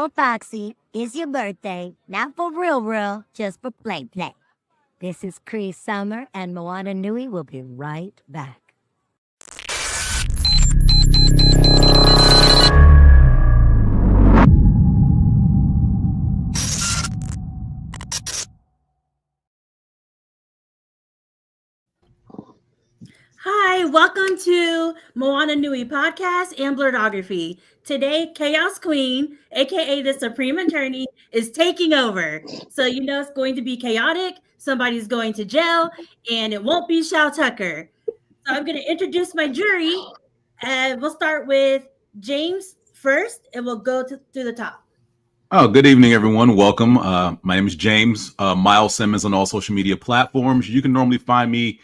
on Foxy. It's your birthday. Not for real, just for play. This is Cree Summer, and Moana Nui will be right back. Hi, welcome to Moana Nui Podcast and Blerdography. Today, Chaos Queen, aka the Supreme Attorney, is taking over. So you know it's going to be chaotic, somebody's going to jail, and it won't be Shao Tucker. So I'm going to introduce my jury, and we'll start with James first, and we'll go to the top. Oh, good evening, everyone. Welcome. My name is James, Miles Simmons on all social media platforms. You can normally find me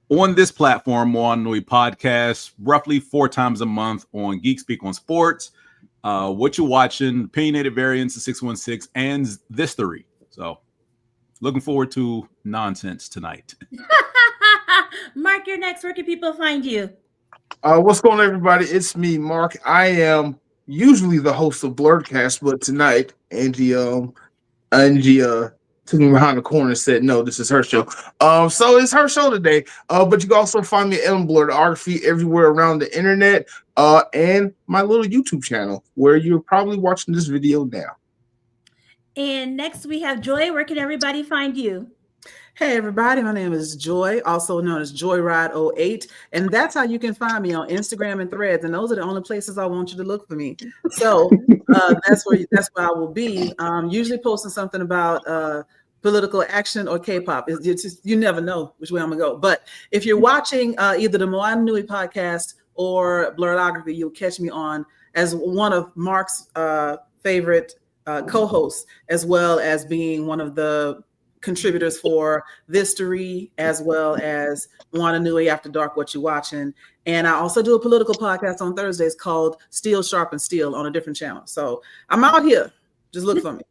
on this platform, Moana Nui Podcast, roughly 4 times a month on Geek Speak on Sports, What You're Watching, Opinionated Variants, 616, and This Theory. So, looking forward to nonsense tonight. Mark, you're next. Where can people find you? What's going on, everybody? It's me, Mark. I am usually the host of Blerdkast, but tonight, Angie took me behind the corner and said, no, this is her show. So it's her show today. But you can also find me on Blerdography everywhere around the internet, and my little YouTube channel where you're probably watching this video now. And next we have Joy. Where can everybody find you? Hey everybody, my name is Joy, also known as Joyride08, and that's how you can find me on Instagram and Threads, and those are the only places I want you to look for me. So that's where I will be. Usually posting something about political action or K-pop. It's just, you never know which way I'm gonna go. But if you're watching either the Moana Nui podcast or Blerdography, you'll catch me on as one of Mark's favorite co-hosts, as well as being one of the contributors for This Theory, as well as Moana Nui After Dark, What You Watching. And I also do a political podcast on Thursdays called Steel, Sharp, and Steel on a different channel. So I'm out here. Just look for me.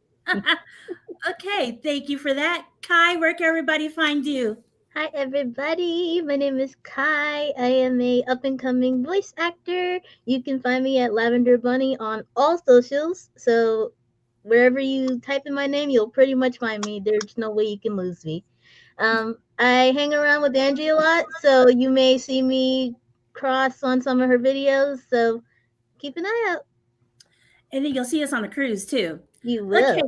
Okay, thank you for that. Khy, where can everybody find you? Hi everybody, my name is Khy. I am a up-and-coming voice actor. You can find me at Lavender Bunny on all socials. So wherever you type in my name, you'll pretty much find me. There's no way you can lose me. I hang around with Angie a lot, so you may see me cross on some of her videos. So keep an eye out. And then you'll see us on a cruise too. You will. Okay.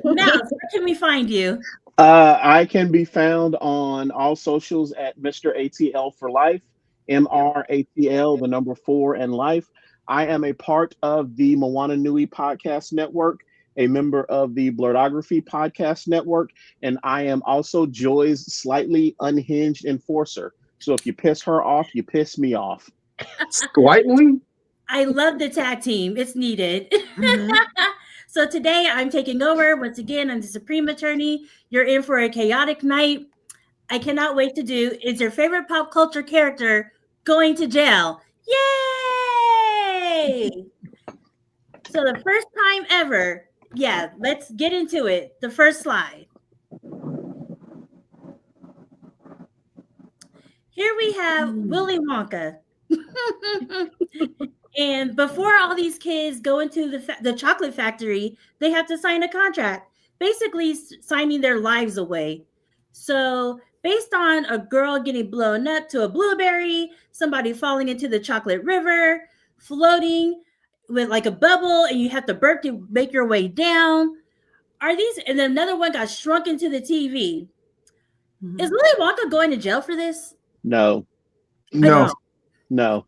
Mouse, where can we find you? I can be found on all socials at Mr. ATL for Life, MRATL, the number 4 and life. I am a part of the Moana Nui Podcast Network, a member of the Blerdography Podcast Network, and I am also Joy's slightly unhinged enforcer. So if you piss her off, you piss me off. Slightly? I love the tag team. It's needed. Mm-hmm. So today I'm taking over. Once again, I'm the Supreme Attorney. You're in for a chaotic night. I cannot wait to do. Is your favorite pop culture character going to jail? Yay! So the first time ever, yeah, let's get into it. The first slide. Here we have Willy Wonka. And before all these kids go into the chocolate factory, they have to sign a contract, basically signing their lives away. So based on a girl getting blown up to a blueberry, somebody falling into the chocolate river, floating with like a bubble, and you have to burp to make your way down. Are these? And then another one got shrunk into the TV. Mm-hmm. Is Willy Wonka going to jail for this? No. No. No.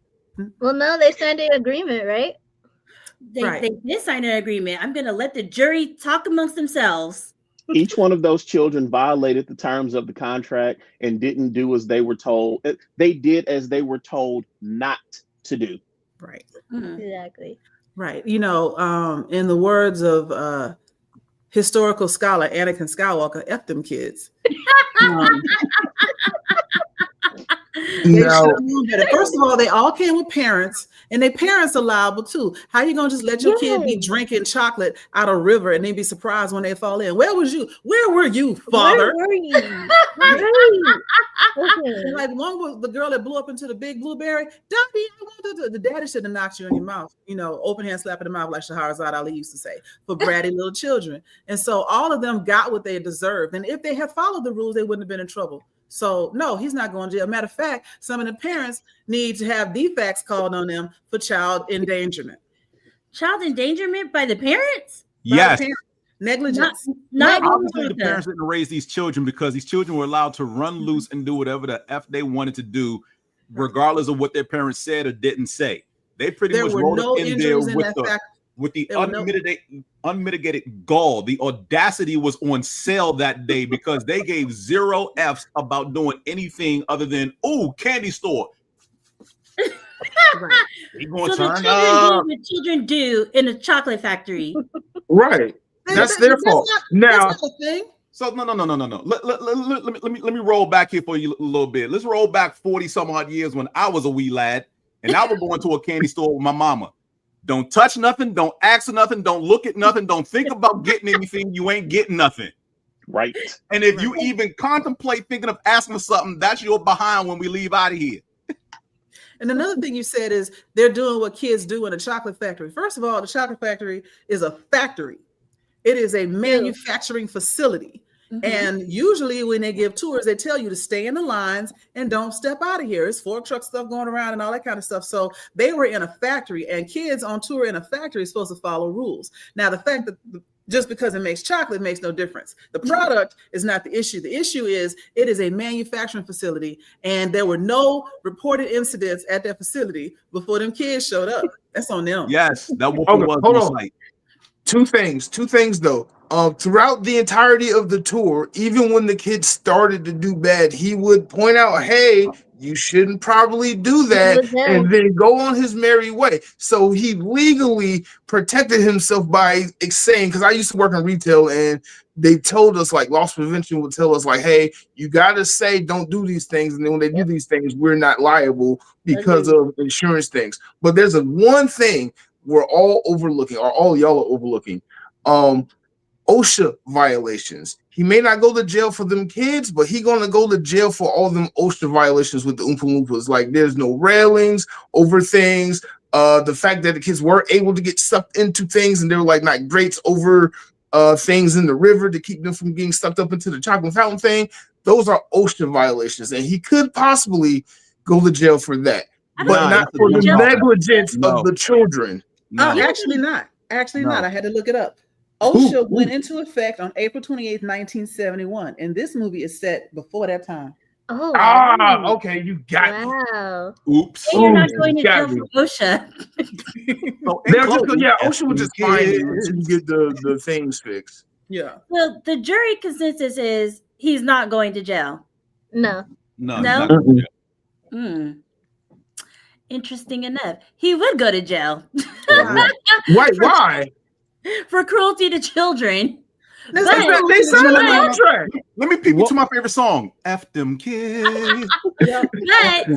Well, no, they signed an agreement, right? They did sign an agreement. I'm going to let the jury talk amongst themselves. Each one of those children violated the terms of the contract and didn't do as they were told. They did as they were told not to do. Right. Mm-hmm. Exactly. Right. You know, in the words of historical scholar Anakin Skywalker, F them kids. First of all, they all came with parents, and their parents are liable too. How you gonna just let your kid be drinking chocolate out of a river and then be surprised when they fall in? Where was you? Where were you, father? Where were you? Right. And like one was the girl that blew up into the big blueberry. Daddy, I want the daddy should have knocked you in your mouth. Open hand slap in the mouth, like Shahrazad Ali used to say, for bratty little children. And so all of them got what they deserved. And if they had followed the rules, they wouldn't have been in trouble. So no, he's not going to jail. Matter of fact, some of the parents need to have DFACS called on them for child endangerment. Child endangerment by the parents? Yes. Negligence. Not obviously the parents didn't raise these children because these children were allowed to run loose and do whatever the F they wanted to do, regardless of what their parents said or didn't say. They pretty much rolled up in there with the unmitigated gall. The audacity was on sale that day because they gave 0 Fs about doing anything other than, candy store. Right. So the children do in a chocolate factory. Right. That's their fault. Now, so no. Let me roll back here for you a little bit. Let's roll back 40 some odd years when I was a wee lad and I would go into a candy store with my mama. Don't touch nothing. Don't ask for nothing. Don't look at nothing. Don't think about getting anything. You ain't getting nothing. Right. And if you even contemplate thinking of asking for something, that's your behind when we leave out of here. And another thing you said is they're doing what kids do in a chocolate factory. First of all, the chocolate factory is a factory. It is a manufacturing facility. Mm-hmm. And usually when they give tours, they tell you to stay in the lines and don't step out of here. It's fork truck stuff going around and all that kind of stuff. So they were in a factory, and kids on tour in a factory are supposed to follow rules. Now, the fact that just because it makes chocolate makes no difference. The product is not the issue. The issue is it is a manufacturing facility, and there were no reported incidents at that facility before them kids showed up. That's on them. Yes, that was on site. Two things though. Throughout the entirety of the tour, even when the kids started to do bad, he would point out, hey, you shouldn't probably do that, and then go on his merry way. So he legally protected himself by saying, because I used to work in retail, and they told us, like, loss prevention would tell us, like, hey, you got to say don't do these things, and then when they do these things, we're not liable because of insurance things. But there's one thing we're all overlooking, or all y'all are overlooking. OSHA violations. He may not go to jail for them kids, but he gonna go to jail for all them OSHA violations with the Oompa Loompas. Like, there's no railings over things. The fact that the kids were able to get sucked into things, and they were like not grates over things in the river to keep them from getting sucked up into the chocolate fountain thing. Those are OSHA violations, and he could possibly go to jail for that, but not for the negligence of the children. No, actually not. Actually not. I had to look it up. OSHA went into effect on April 28th, 1971, and this movie is set before that time. Oh, okay, you got me. Wow. Oops. And you're not going to jail for OSHA. OSHA would just find you until you get the things fixed. Yeah. Well, the jury consensus is he's not going to jail. No. Interesting enough. He would go to jail. Why? For cruelty to children. They signed the contract. Let me peep you to my favorite song. F them kids. but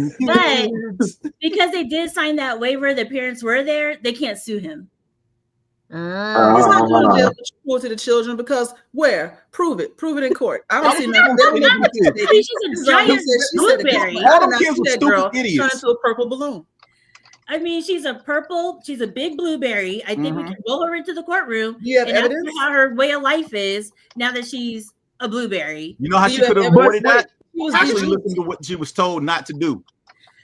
because they did sign that waiver, the parents were there, they can't sue him. He's not going to jail for cruelty to children because where? Prove it in court. I don't see nothing. She's a giant blueberry. All them kids were stupid idiots. Turn into a purple balloon. I mean, she's a big blueberry. I think we can roll her into the courtroom. You have evidence? Ask her how her way of life is now that she's a blueberry. You know how she could have avoided that? Actually listen to what she was told not to do.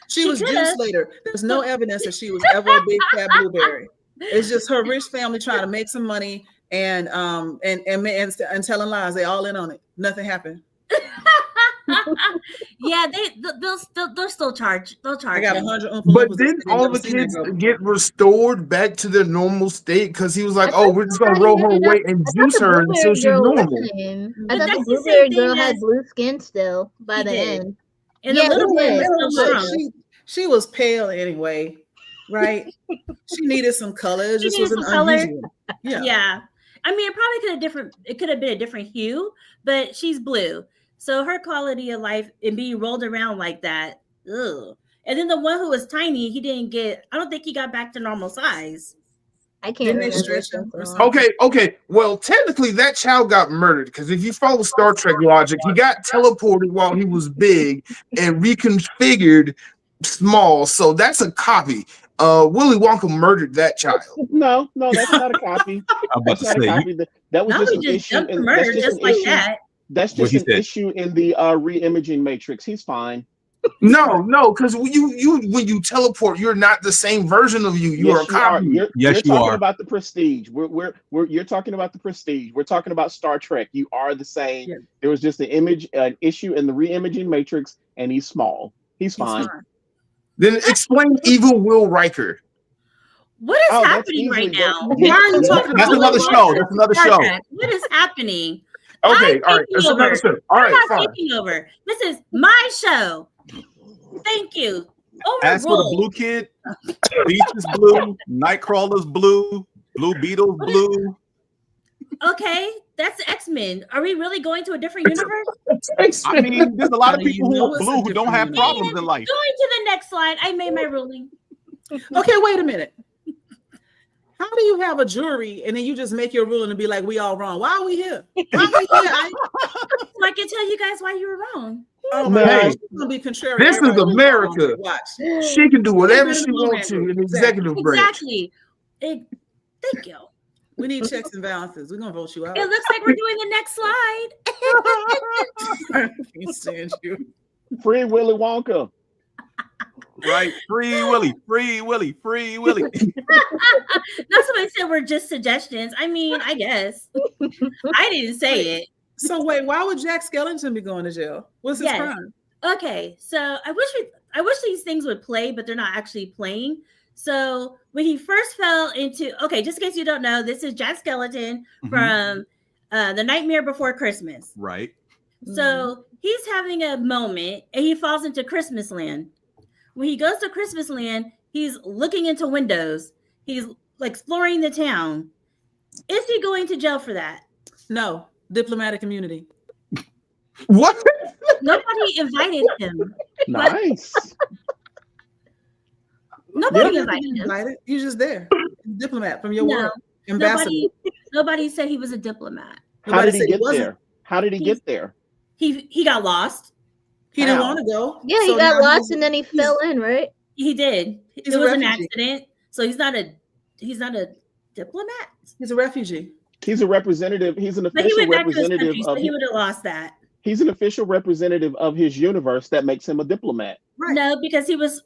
She was juiced later. There's no evidence that she was ever a big fat blueberry. It's just her rich family trying to make some money and telling lies. They all in on it. Nothing happened. Yeah, they'll still charge. They'll charge. I got 100. But didn't all the kids get restored back to their normal state? Because he was like, "Oh, we're just gonna roll her away and juice her until she's normal." I thought the blueberry girl had blue skin still by the end. And the little one, she was pale anyway, right? She needed some color. It just was an unusual. Yeah. I mean, it could have been a different hue, but she's blue. So her quality of life and being rolled around like that, ugh. And then the one who was tiny, I don't think he got back to normal size. I can't Didn't they remember. stretch him or something? Okay. Well, technically, that child got murdered because if you follow Star Trek logic, he got teleported while he was big and reconfigured small. So that's a copy. Willy Wonka murdered that child. No, that's not a copy. I'm about That's to not a say, copy. That was Now just we an just issue. jumped to And murder just like that. That's What just he an said. issue in the re-imaging matrix. He's fine. No, because you when you teleport, you're not the same version of you. You are a Yes, you are. copy. Yes, You're you talking are. about the Prestige. You're talking about the Prestige. We're talking about Star Trek. You are the same. Yeah. There was just an issue in the re-imaging matrix, and he's small. He's fine. Then explain evil Will Riker. What is Oh, that's happening right easily now? done. Why are you talking That's about another Will show. Riker? That's another Star show. Trek. What is happening? Okay, I'm all right. taking That's over. another show. All I'm right, not fine. taking over. This is my show. Thank you. As for the Overruled. blue kid, Beach is blue, Nightcrawler's blue, Blue Beetle's blue. Okay, that's X-Men. Are we really going to a different universe? I mean, there's a lot of How do people you who know are it's a blue who don't different have universe? problems in life. Going to the next slide. I made my ruling. Okay, wait a minute. How do you have a jury and then you just make your ruling and be like, we all wrong? Why are we here? Why are we here? So I can tell you guys why you were wrong. Oh my Hey, gosh, she's gonna be contrary. this is Everybody America. watch. She can do whatever better she go, wants to Andrew. in the executive branch. Exactly. Thank you. We need checks and balances. We're gonna vote you out. It looks like we're doing the next slide. I can't stand you. Free Willy Wonka. Right? Free Willy, free Willy, free Willy. That's what I said. We're just suggestions. I mean, I guess. I didn't say it. So wait, why would Jack Skellington be going to jail? What's his Yes. crime? Okay, so I wish these things would play, but they're not actually playing. So when he first fell into, okay, just in case you don't know, this is Jack Skellington from The Nightmare Before Christmas. Right. So he's having a moment and he falls into Christmas land. When he goes to Christmas land, he's looking into windows. He's like exploring the town. Is he going to jail for that? No, diplomatic immunity. What? Nobody invited him. Nice. Nobody You're invited him. invited. You're just there. Diplomat from your No, world. Ambassador. nobody said he was a diplomat. How did Nobody he said get wasn't. there? How did he get there? He got lost. He didn't How? want to go. Yeah, he So got now lost he's- and then he fell in, right? He did. He's It a was an refugee. accident. So he's not a diplomat. He's a refugee. He's a representative. He's an But he official went back to his representative country, so of. he would have lost that. He's an official representative of his universe. That makes him a diplomat. Right. No, because he was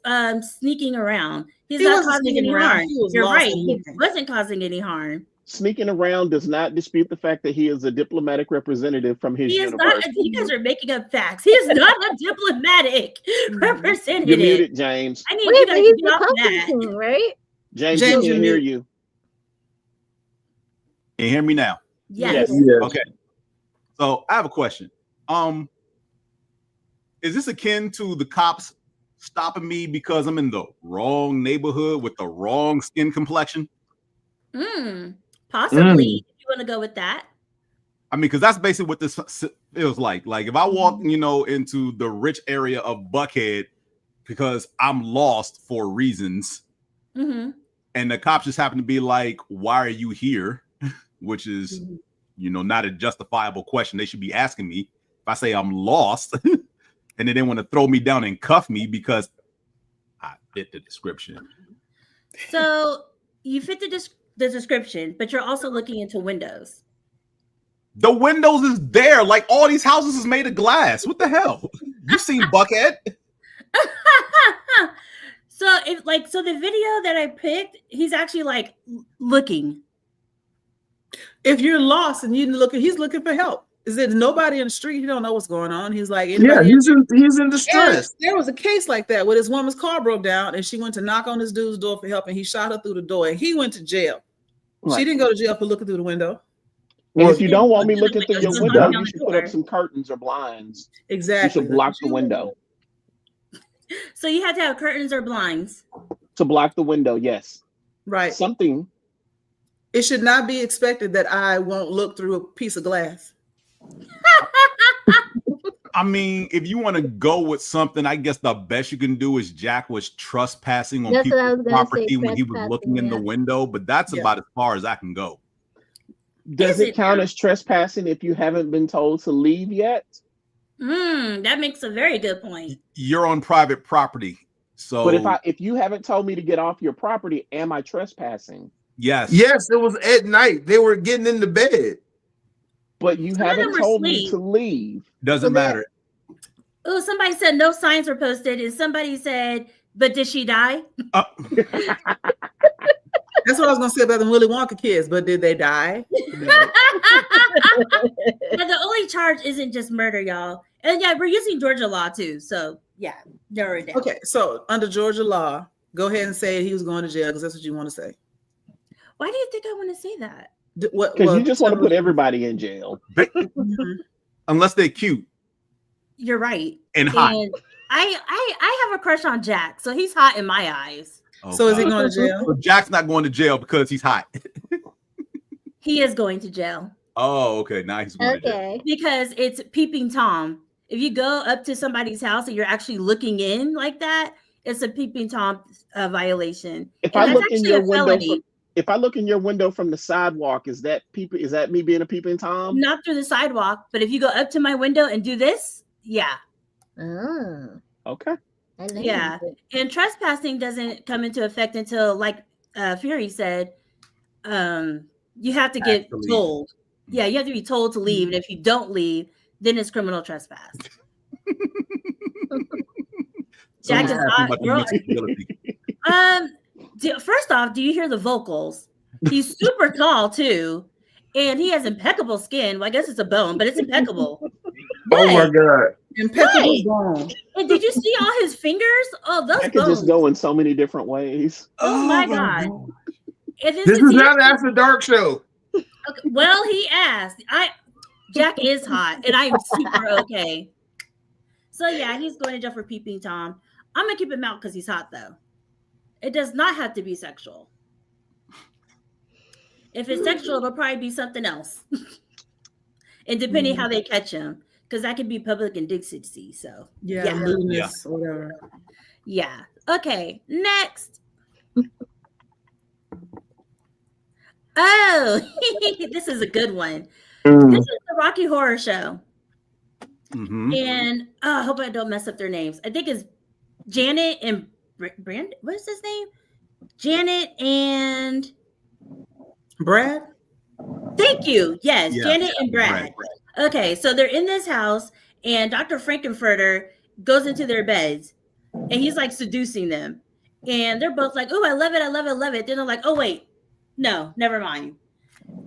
sneaking around. He's He not wasn't causing sneaking any around. harm. He was You're lost right. and He moving. wasn't causing any harm. Sneaking around does not dispute the fact that he is a diplomatic representative from his He is universe. not. You guys are making up facts. He is not a diplomatic You're representative. muted, James. I need Wait, you but guys he's to get the off that. Constantine, right? James, James, we you're can't hear muted. you. Can you hear me now? Yes. Yes. Okay. So I have a question. Is this akin to the cops stopping me because I'm in the wrong neighborhood with the wrong skin complexion? Possibly. If you want to go with that. I mean, because that's basically what this feels like. Like if I walk, into the rich area of Buckhead because I'm lost for reasons, Mm-hmm. and the cops just happen to be like, "Why are you here?" Which is, not a justifiable question they should be asking me. If I say I'm lost, and then they want to throw me down and cuff me because I fit the description. So you fit the description, but you're also looking into windows. The windows is there. Like all these houses is made of glass. What the hell? You've seen Buckhead? So the video that I picked, he's actually like looking. If you're lost and you look, he's looking for help. Is there nobody in the street? He don't know what's going on. He's like, Yeah, anybody he's in distress. There was a case like that where this woman's car broke down and she went to knock on this dude's door for help and he shot her through the door and he went to jail. Right. She didn't go to jail for looking through the window. And if you don't want me looking through your Just window, knock on you the should put up door. some curtains or blinds. Exactly. You should block the window. So you had to have curtains or blinds. To block the window, yes. Right. Something. It should not be expected that I won't look through a piece of glass. I mean, if you want to go with something, I guess the best you can do is Jack was trespassing on That's what I was people's gonna say, property when he was looking in the trespassing, window, but that's Yeah. about as far as I can go. Does Is it it count now? as trespassing if you haven't been told to leave yet? That makes a very good point. You're on private property. So But if you haven't told me to get off your property, am I trespassing? yes. Yes, it was at night. They were getting into bed. But you Some of them haven't were told me asleep. to leave. Doesn't Well, matter. Oh, somebody said no signs were posted, and somebody said, but did she die? That's what I was gonna say about the Willy Wonka kids, but did they die? No. But the only charge isn't just murder, y'all. And yeah, we're using Georgia law too. So yeah, narrow it down. Okay, so under Georgia law, go ahead and say he was going to jail because that's what you want to say. Why do you think I want to say that? Because you just want to put everybody in jail. Mhm. Unless they're cute You're right. and hot. And I have a crush on Jack, so he's hot in my eyes. Oh, So is he God. going to jail? So Jack's not going to jail because he's hot. He is going to jail Oh, okay. Now he's going to jail. Okay. because it's peeping Tom. If you go up to somebody's house and you're actually looking in like that, it's a peeping Tom violation. If And I that's look in actually your a window, felony. if I look in your window from the sidewalk, is that me being a peeping Tom? Not through the sidewalk, but if you go up to my window and do this, yeah. Oh, Okay. I learned Yeah. it. And trespassing doesn't come into effect until, like Fury said, you have to get Actually. told. Yeah, you have to be told to leave. And if you don't leave, then it's criminal trespass. Jack Someone's is asking hot. about the Girl, mixed ability. First off, do you hear the vocals? He's super tall too, and he has impeccable skin. Well, I guess it's a bone, but it's impeccable. Oh my God. Impeccable Right. bone. And did you see all his fingers? Oh, those I could bones. just go in so many different ways. Oh my God. And This is not an after dark show. Okay, well, he asked. Jack is hot, and I am super okay. So yeah, he's going to jail for peeping Tom. I'm gonna keep him out because he's hot, though. It does not have to be sexual. If it's sexual, it'll probably be something else. And depending how they catch him, because that could be public indecency. So Yeah, Yeah. lewdness, whatever. yeah. Okay, next. Oh, this is a good one. This is the Rocky Horror Show. Mhm. And I hope I don't mess up their names. I think it's Janet and Brand. What is his name? Janet and Brad? thank you. Yes, Yeah. Janet and Brad. Okay, so they're in this house, and Dr. Frankenfurter goes into their beds, and he's like seducing them, and they're both like, "Oh, I love it, I love it, I love it." Then they're like, "Oh wait, no, never mind."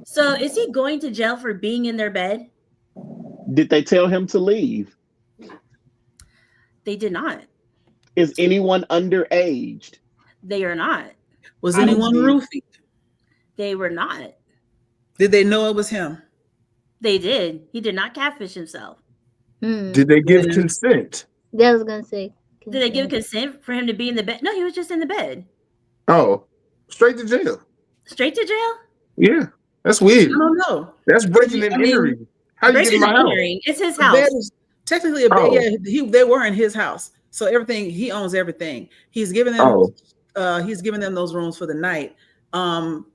So is he going to jail for being in their bed? Did they tell him to leave? They did not. Is anyone underaged? They are not. Was I anyone don't roofied? They were not. Did they know it was him? They did. He did not catfish himself. Did they give Yeah. consent? Yeah, I was gonna say. Did they give consent for him to be in the bed? No, he was just in the bed. Oh, straight to jail. Straight to jail? Yeah, that's I weird. don't know. That's breaking and I mean, entering. How you get in Breaking my and house? entering. It's his The house. bed is technically a bed. Oh. Yeah, they were in his house, so everything he owns everything. He's giving them. He's giving them those rooms for the night.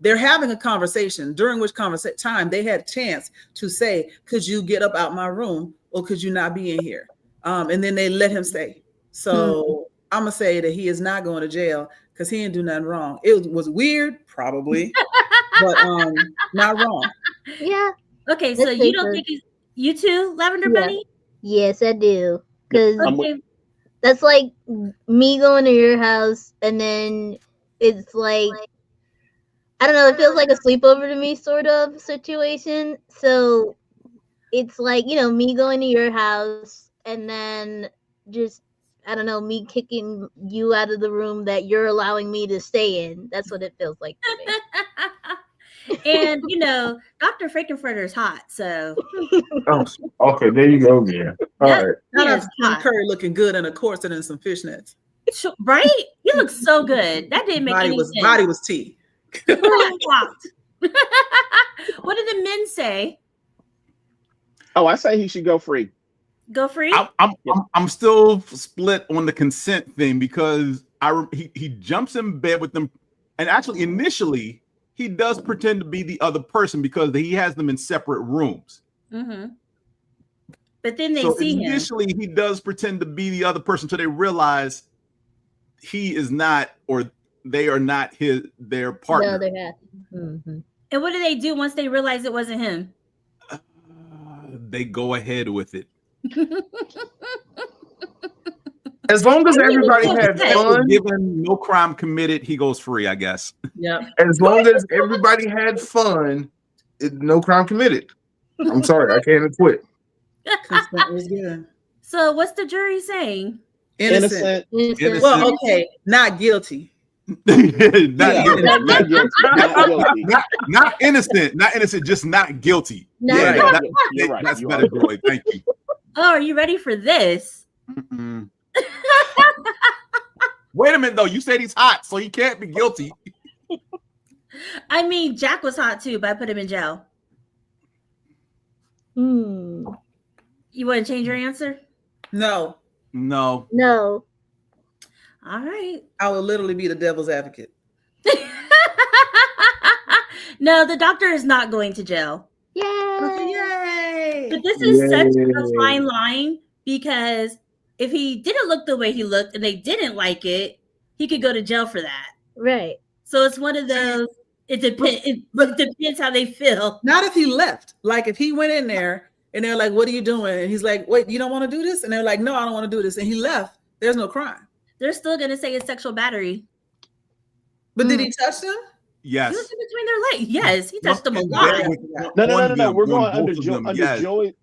They're having a conversation during which time they had a chance to say, "Could you get up out my room, or could you not be in here?" And then they let him stay. So I'm gonna say that he is not going to jail because he didn't do nothing wrong. It was weird, probably, but not wrong. Yeah. Okay, so That's you don't safer. think he's you too, Lavender Yeah. Bunny? Yes, I do. Because I'm Okay. that's like me going to your house, and then it's like, I don't know, it feels like a sleepover to me, sort of situation. So it's like, me going to your house, and then just, I don't know, me kicking you out of the room that you're allowing me to stay in. That's what it feels like to me. And Dr. Frankenfurter's hot, so Oh, okay, there you go. Yeah. All Yep. right. Not Yes, after Tim hot. Curry looking good in a corset and some fishnets. Right? He looks so good. That didn't make any sense. Body was tea. Really shocked. What did the men say? Oh, I say he should go free. Go free. I'm still split on the consent thing because he jumps in bed with them, and actually initially he does pretend to be the other person because he has them in separate rooms. Mm-hmm. But then they see him. Initially, he does pretend to be the other person until they realize he is not, or they are not their partner. No, they're not. Mm-hmm. And what do they do once they realize it wasn't him? They go ahead with it. As long as everybody had fun, given no crime committed, he goes free, I guess. Yeah. As long as everybody had fun, no crime committed. I'm sorry, I can't quit. Consent was given. So what's the jury saying? Innocent. Innocent. Well, okay, not guilty. Not guilty. Not guilty. Not guilty. Not innocent, just not guilty. Not Yeah, guilty. You're right. that's You better, are. Joy. Thank you. Oh, are you ready for this? Mm-mm. Wait a minute, though. You said he's hot, so he can't be guilty. I mean, Jack was hot too, but I put him in jail. Hmm. You want to change your answer? No, No. No. All right. I will literally be the devil's advocate. No, the doctor is not going to jail. Yay. Yay! But this is such Yay. a fine line because if he didn't look the way he looked and they didn't like it, he could go to jail for that. Right. So it's one of those. It depends how they feel. Not if he left. Like if he went in there and they're like, "What are you doing?" And he's like, "Wait, you don't want to do this?" And they're like, "No, I don't want to do this." And he left. There's no crime. They're still gonna say it's sexual battery. But did he touch them? Yes. He was in between their legs. Yes, he touched them a And lot. then No. We're going both under of them, under yes. Joey.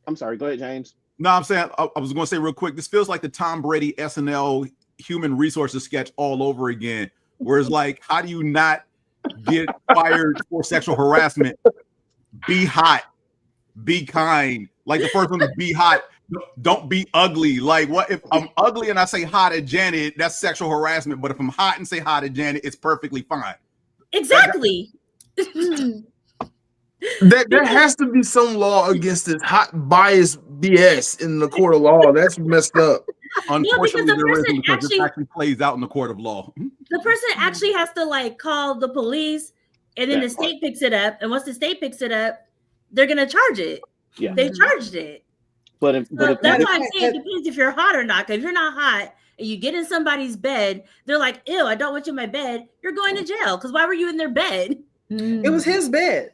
I'm sorry. Go ahead, James. No, I'm saying I was going to say real quick. This feels like the Tom Brady SNL human resources sketch all over again. Where it's like, how do you not get fired for sexual harassment? Be hot, be kind. Like the first one is be hot. Don't be ugly. Like what if I'm ugly and I say hot at Janet? That's sexual harassment. But if I'm hot and say hot at Janet, it's perfectly fine. Exactly. There has to be some law against this hot bias BS in the court of law. That's messed up. Unfortunately, the there person isn't because this actually plays out in the court of law. The person actually has to like call the police, and then That the state picks it up. And once the state picks it up, they're gonna charge it. Yeah. They charged it. But if So if that's that, why I'm saying it depends if you're hot or not. Because if you're not hot and you get in somebody's bed, they're like, "Ew, I don't want you in my bed." You're going to jail because why were you in their bed? It was his bed.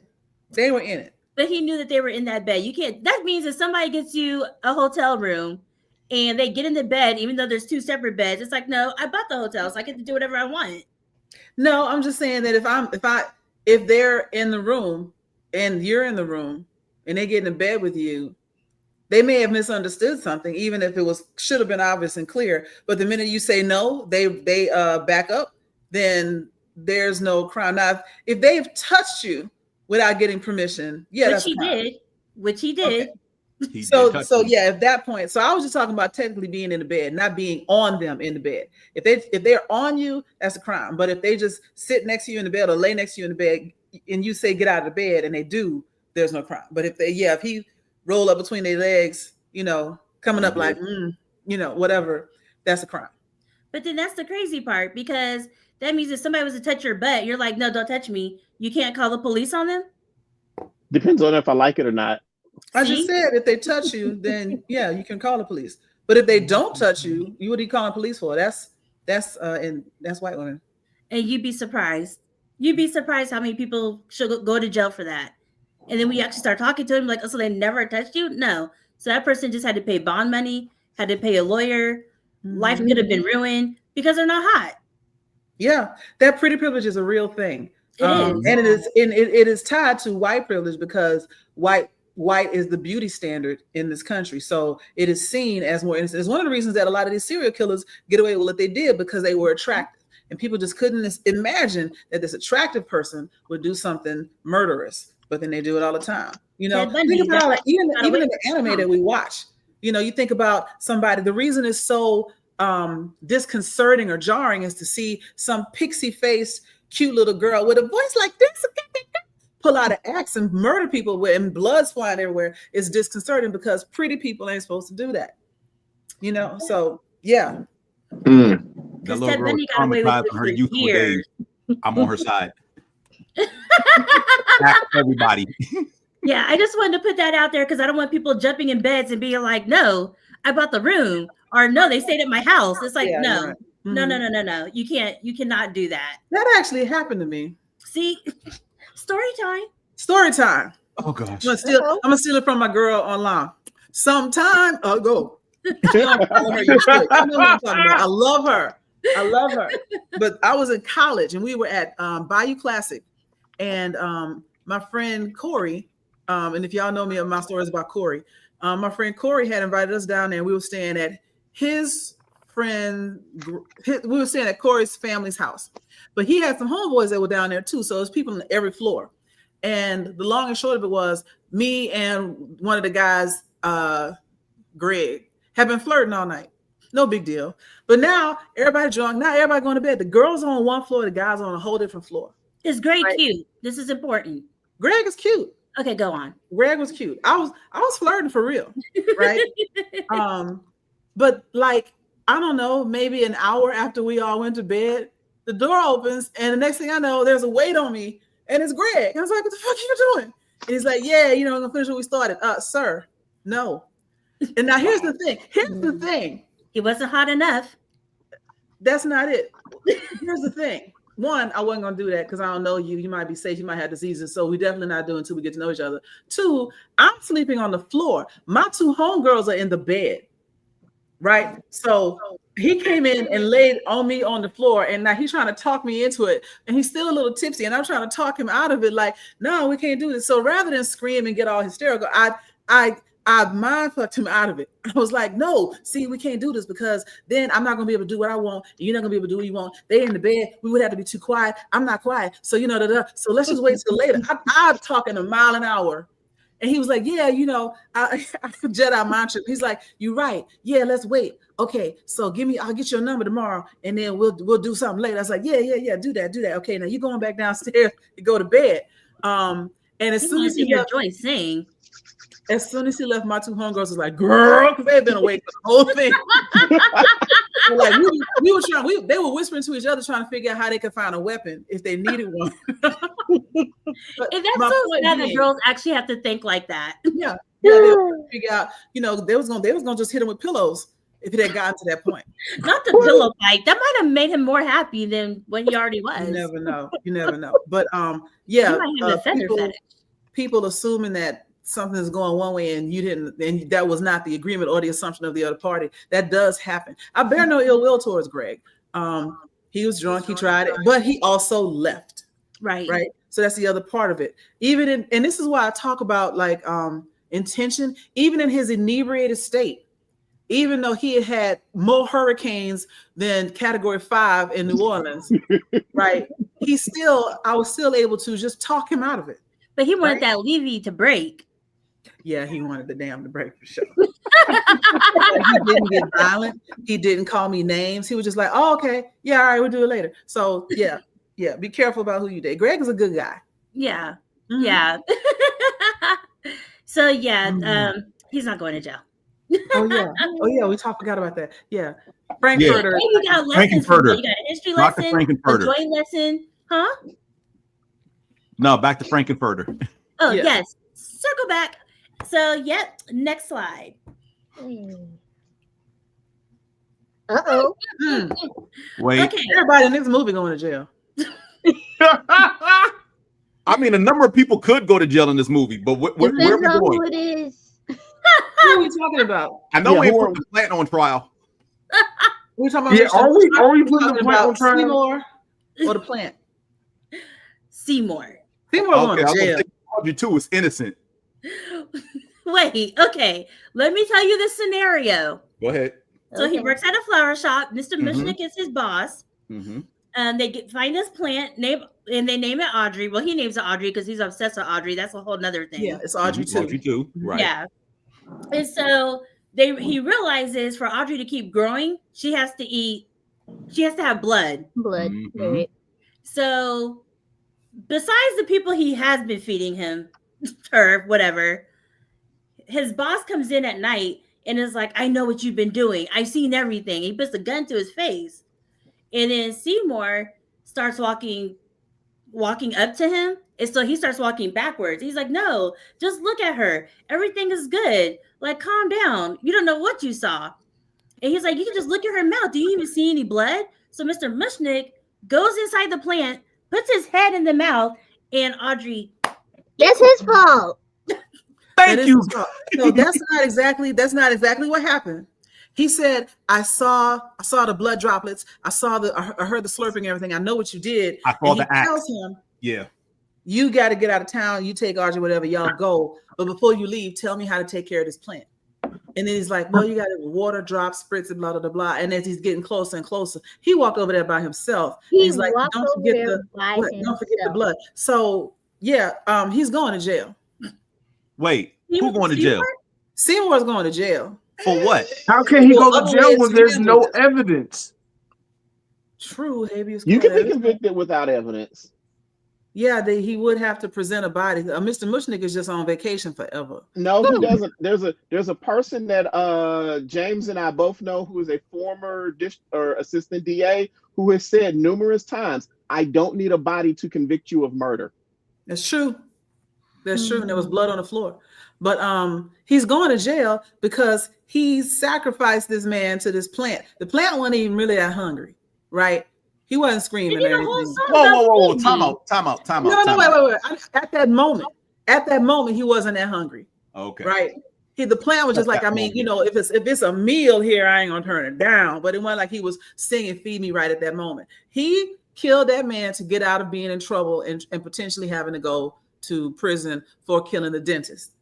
They were in it. But he knew that they were in that bed. You can't. That means if somebody gets you a hotel room and they get in the bed, even though there's two separate beds, it's like, no, I bought the hotel, so I get to do whatever I want. No, I'm just saying that if they're in the room and you're in the room and they get in bed with you, they may have misunderstood something, even if it should have been obvious and clear. But the minute you say no, they back up, then there's no crime. Now, if they've touched you without getting permission, yeah, Which he did. Okay. So yeah, at that point, so I was just talking about technically being in the bed, not being on them in the bed. If they're on you, that's a crime. But if they just sit next to you in the bed or lay next to you in the bed, and you say get out of the bed, and they do, there's no crime. But if he roll up between their legs, coming up like, whatever, that's a crime. But then that's the crazy part, because that means if somebody was to touch your butt, you're like, no, don't touch me. You can't call the police on them. depends on if I like it or not. I just said if they touch you, then yeah, you can call the police. But if they don't touch you, what are you calling police for? That's white women. And you'd be surprised. You'd be surprised how many people should go to jail for that. And then we actually start talking to them like, oh, so they never touched you? No. So that person just had to pay bond money, had to pay a lawyer. Life could have been ruined because they're not hot. Yeah, that pretty privilege is a real thing. It is. And it is tied to white privilege because white is the beauty standard in this country. So it is seen as more innocent. It's one of the reasons that a lot of these serial killers get away with what they did, because they were attractive. And people just couldn't imagine that this attractive person would do something murderous, but then they do it all the time. Think about even in the anime that we watch, you think about somebody, the reason it's so disconcerting or jarring is to see some pixie faced, cute little girl with a voice like this. pull out an axe and murder people and blood's flying everywhere is disconcerting because pretty people ain't supposed to do that. You know, so yeah. That Because little Ted girl was Bundy got away with traumatized it on her for youthful years. days. I'm on her side. Everybody. Yeah, I just wanted to put that out there because I don't want people jumping in beds and being like, no, I bought the room, or no, they stayed at my house. It's like, Yeah, no, right. no. You cannot do that. That actually happened to me. See, story time. Story time. Oh gosh. I'm gonna steal it from my girl online. Sometime ago. You know what I'm talking about. I love her. But I was in college and we were at Bayou Classic, and my friend Corey, and if y'all know me, my story is about Corey. My friend Corey had invited us down there, and we were staying at we were staying at Corey's family's house. But he had some homeboys that were down there too, so there's people on every floor. And the long and short of it was me and one of the guys, Greg, have been flirting all night. No big deal. But now everybody drunk. Now everybody going to bed. The girls on one floor, the guys on a whole different floor. Is Greg cute? This is important. Greg is cute. Okay, go on. Greg was cute. I was flirting for real, right? But like, I don't know, maybe an hour after we all went to bed, the door opens, and the next thing I know, there's a weight on me, and it's Greg. And I was like, what the fuck are you doing? And he's like, yeah, I'm gonna finish what we started. Sir, no. And now here's the thing. He wasn't hot enough. That's not it. Here's the thing. One, I wasn't gonna do that because I don't know you. You might be safe. You might have diseases. So we definitely not doing until we get to know each other. Two, I'm sleeping on the floor. My two homegirls are in the bed, right? So he came in and laid on me on the floor, and now he's trying to talk me into it, and he's still a little tipsy, and I'm trying to talk him out of it. Like, no, we can't do this. So rather than scream and get all hysterical, I mind fucked him out of it. I was like, no, see, we can't do this because then I'm not going to be able to do what I want. And you're not going to be able to do what you want. They're in the bed. We would have to be too quiet. I'm not quiet. So, so let's just wait till later. I'm talking a mile an hour. And he was like, yeah, I Jedi mind trip. He's like, you're right. Yeah, let's wait. Okay, so I'll get your number tomorrow and then we'll do something later. I was like, yeah, do that. Okay, now you're going back downstairs to go to bed. And as soon as he hear Joyce sing. As soon as he left, my two homegirls was like, girl, because they had been awake for the whole thing. Like they were whispering to each other trying to figure out how they could find a weapon if they needed one. If that's so sad that girls actually have to think like that. Yeah, they were figure out, they was gonna just hit him with pillows if it had gotten to that point. Not the pillow fight. That might have made him more happy than when he already was. You never know. But yeah, people assuming that something is going one way and you didn't, and that was not the agreement or the assumption of the other party. That does happen. I bear no ill will towards Greg. He was drunk, he tried it, but he also left. Right. So that's the other part of it. And this is why I talk about like intention, even in his inebriated state, even though he had more hurricanes than Category 5 in New Orleans, right? I was still able to just talk him out of it. But he wanted that levee to break. Yeah, he wanted the dam to break for sure. He didn't get violent. He didn't call me names. He was just like, oh, okay. Yeah, all right, we'll do it later. So yeah. Be careful about who you date. Greg is a good guy. Yeah. Mm-hmm. Yeah. So he's not going to jail. Oh yeah, we forgot about that. Yeah. Frankfurter. Yeah. You got lessons. You got a history lesson, a joy lesson. Huh? No, back to Frankenfurter. Oh, yes. Circle back. So, next slide. Uh-oh. Wait. Okay. Everybody in this movie going to jail. I mean, a number of people could go to jail in this movie, but where are we going? Who it is. Who are we talking about? I know we put the plant on trial. We're talking about are we putting the plant on trial? Seymour or the plant? Seymour. Going to jail. Audrey too is innocent. Wait, okay. Let me tell you the scenario. Go ahead. So he works at a flower shop. Mr. Mushnick is his boss. They find this plant, and they name it Audrey. Well, he names it Audrey because he's obsessed with Audrey. That's a whole nother thing. Yeah, it's Audrey too. Audrey too, right? Yeah. And so he realizes for Audrey to keep growing, she has to have blood. Right. So besides the people he has been feeding him, or whatever, his boss comes in at night and is like, I know what you've been doing. I've seen everything. He puts a gun to his face. And then Seymour starts walking up to him. And so he starts walking backwards. He's like, no, just look at her. Everything is good. Like, calm down. You don't know what you saw. And he's like, you can just look at her mouth. Do you even see any blood? So Mr. Mushnick goes inside the plant, puts his head in the mouth, and Audrey. That's his fault. Thank you. No, that's not exactly what happened. He said, I saw the blood droplets. I heard the slurping and everything. I know what you did. I saw and the act. tells him, Yeah. you got to get out of town. You take Audrey, whatever, y'all go. But before you leave, tell me how to take care of this plant. And then he's like, well, you got to water drops, spritz, and blah, blah, blah, blah. And as he's getting closer and closer, he walked over there by himself. He's like, don't forget the blood. So, yeah, he's going to jail. Wait, who going to jail? Seymour's going to jail. For what? How can he go to jail when there's no evidence? True, habeas corpus. You can be convicted without evidence. Yeah, he would have to present a body. Mr. Mushnick is just on vacation forever. No, he doesn't. There's a person that James and I both know who is a former assistant DA who has said numerous times, I don't need a body to convict you of murder. That's true. That's true. And there was blood on the floor. But he's going to jail because he sacrificed this man to this plant. The plant wasn't even really that hungry, right? He wasn't screaming or anything. Whoa. Time out. No, wait. At that moment, he wasn't that hungry. Okay. Right? The plant was just like, I mean, you know, if it's a meal here, I ain't gonna turn it down. But it wasn't like he was singing "Feed Me" right at that moment. He killed that man to get out of being in trouble and potentially having to go to prison for killing the dentist.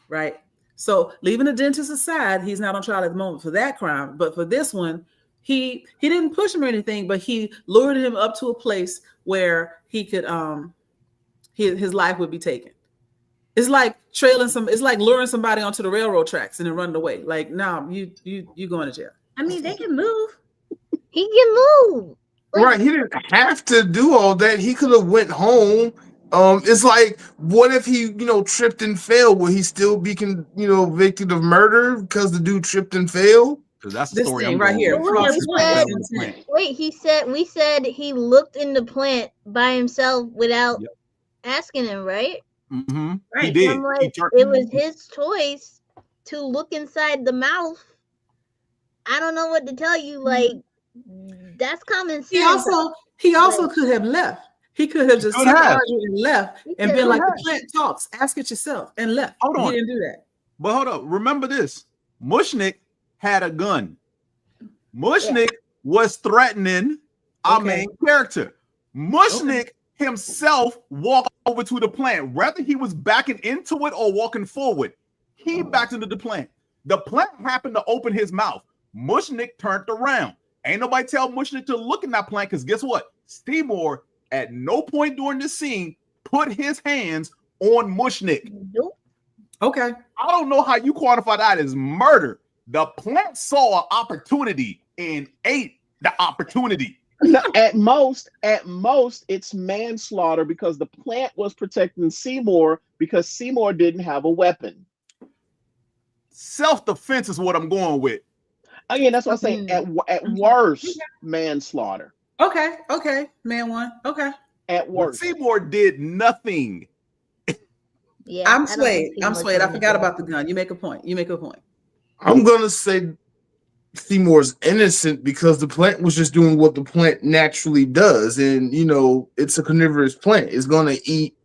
Right? So leaving the dentist aside, he's not on trial at the moment for that crime. But for this one, he didn't push him or anything, but he lured him up to a place where he could his life would be taken. It's like it's like luring somebody onto the railroad tracks and then running away. Like, no, you going to jail. I mean, they can move. He can move. Right, he didn't have to do all that. He could have went home. It's like, what if he, tripped and fell? Will he still be, convicted of murder because the dude tripped and fell? Because that's the story I'm right here. We said he looked in the plant by himself without asking him, right? Mm-hmm. Right. He did. I'm like, it was his choice to look inside the mouth. I don't know what to tell you. Like, that's common sense. He also could have left. He could have just sat and left and been like, the plant talks. Ask it yourself and left. Hold on. He didn't do that. But hold up. Remember this. Mushnick had a gun. Mushnick was threatening our main character. Mushnick himself walked over to the plant. Whether he was backing into it or walking forward, he backed into the plant. The plant happened to open his mouth. Mushnick turned around. Ain't nobody tell Mushnick to look in that plant, because guess what? Seymour at no point during this scene put his hands on Mushnick. Nope. Okay. I don't know how you quantify that as murder. The plant saw an opportunity and ate the opportunity. No, at most, it's manslaughter because the plant was protecting Seymour because Seymour didn't have a weapon. Self-defense is what I'm going with. Again, that's what I'm saying. At worst, manslaughter. Okay. Man one. Okay. At worst. Seymour did nothing. Yeah, I'm swayed. I forgot about the gun. You make a point. I'm gonna say Seymour's innocent because the plant was just doing what the plant naturally does, and it's a carnivorous plant. It's gonna eat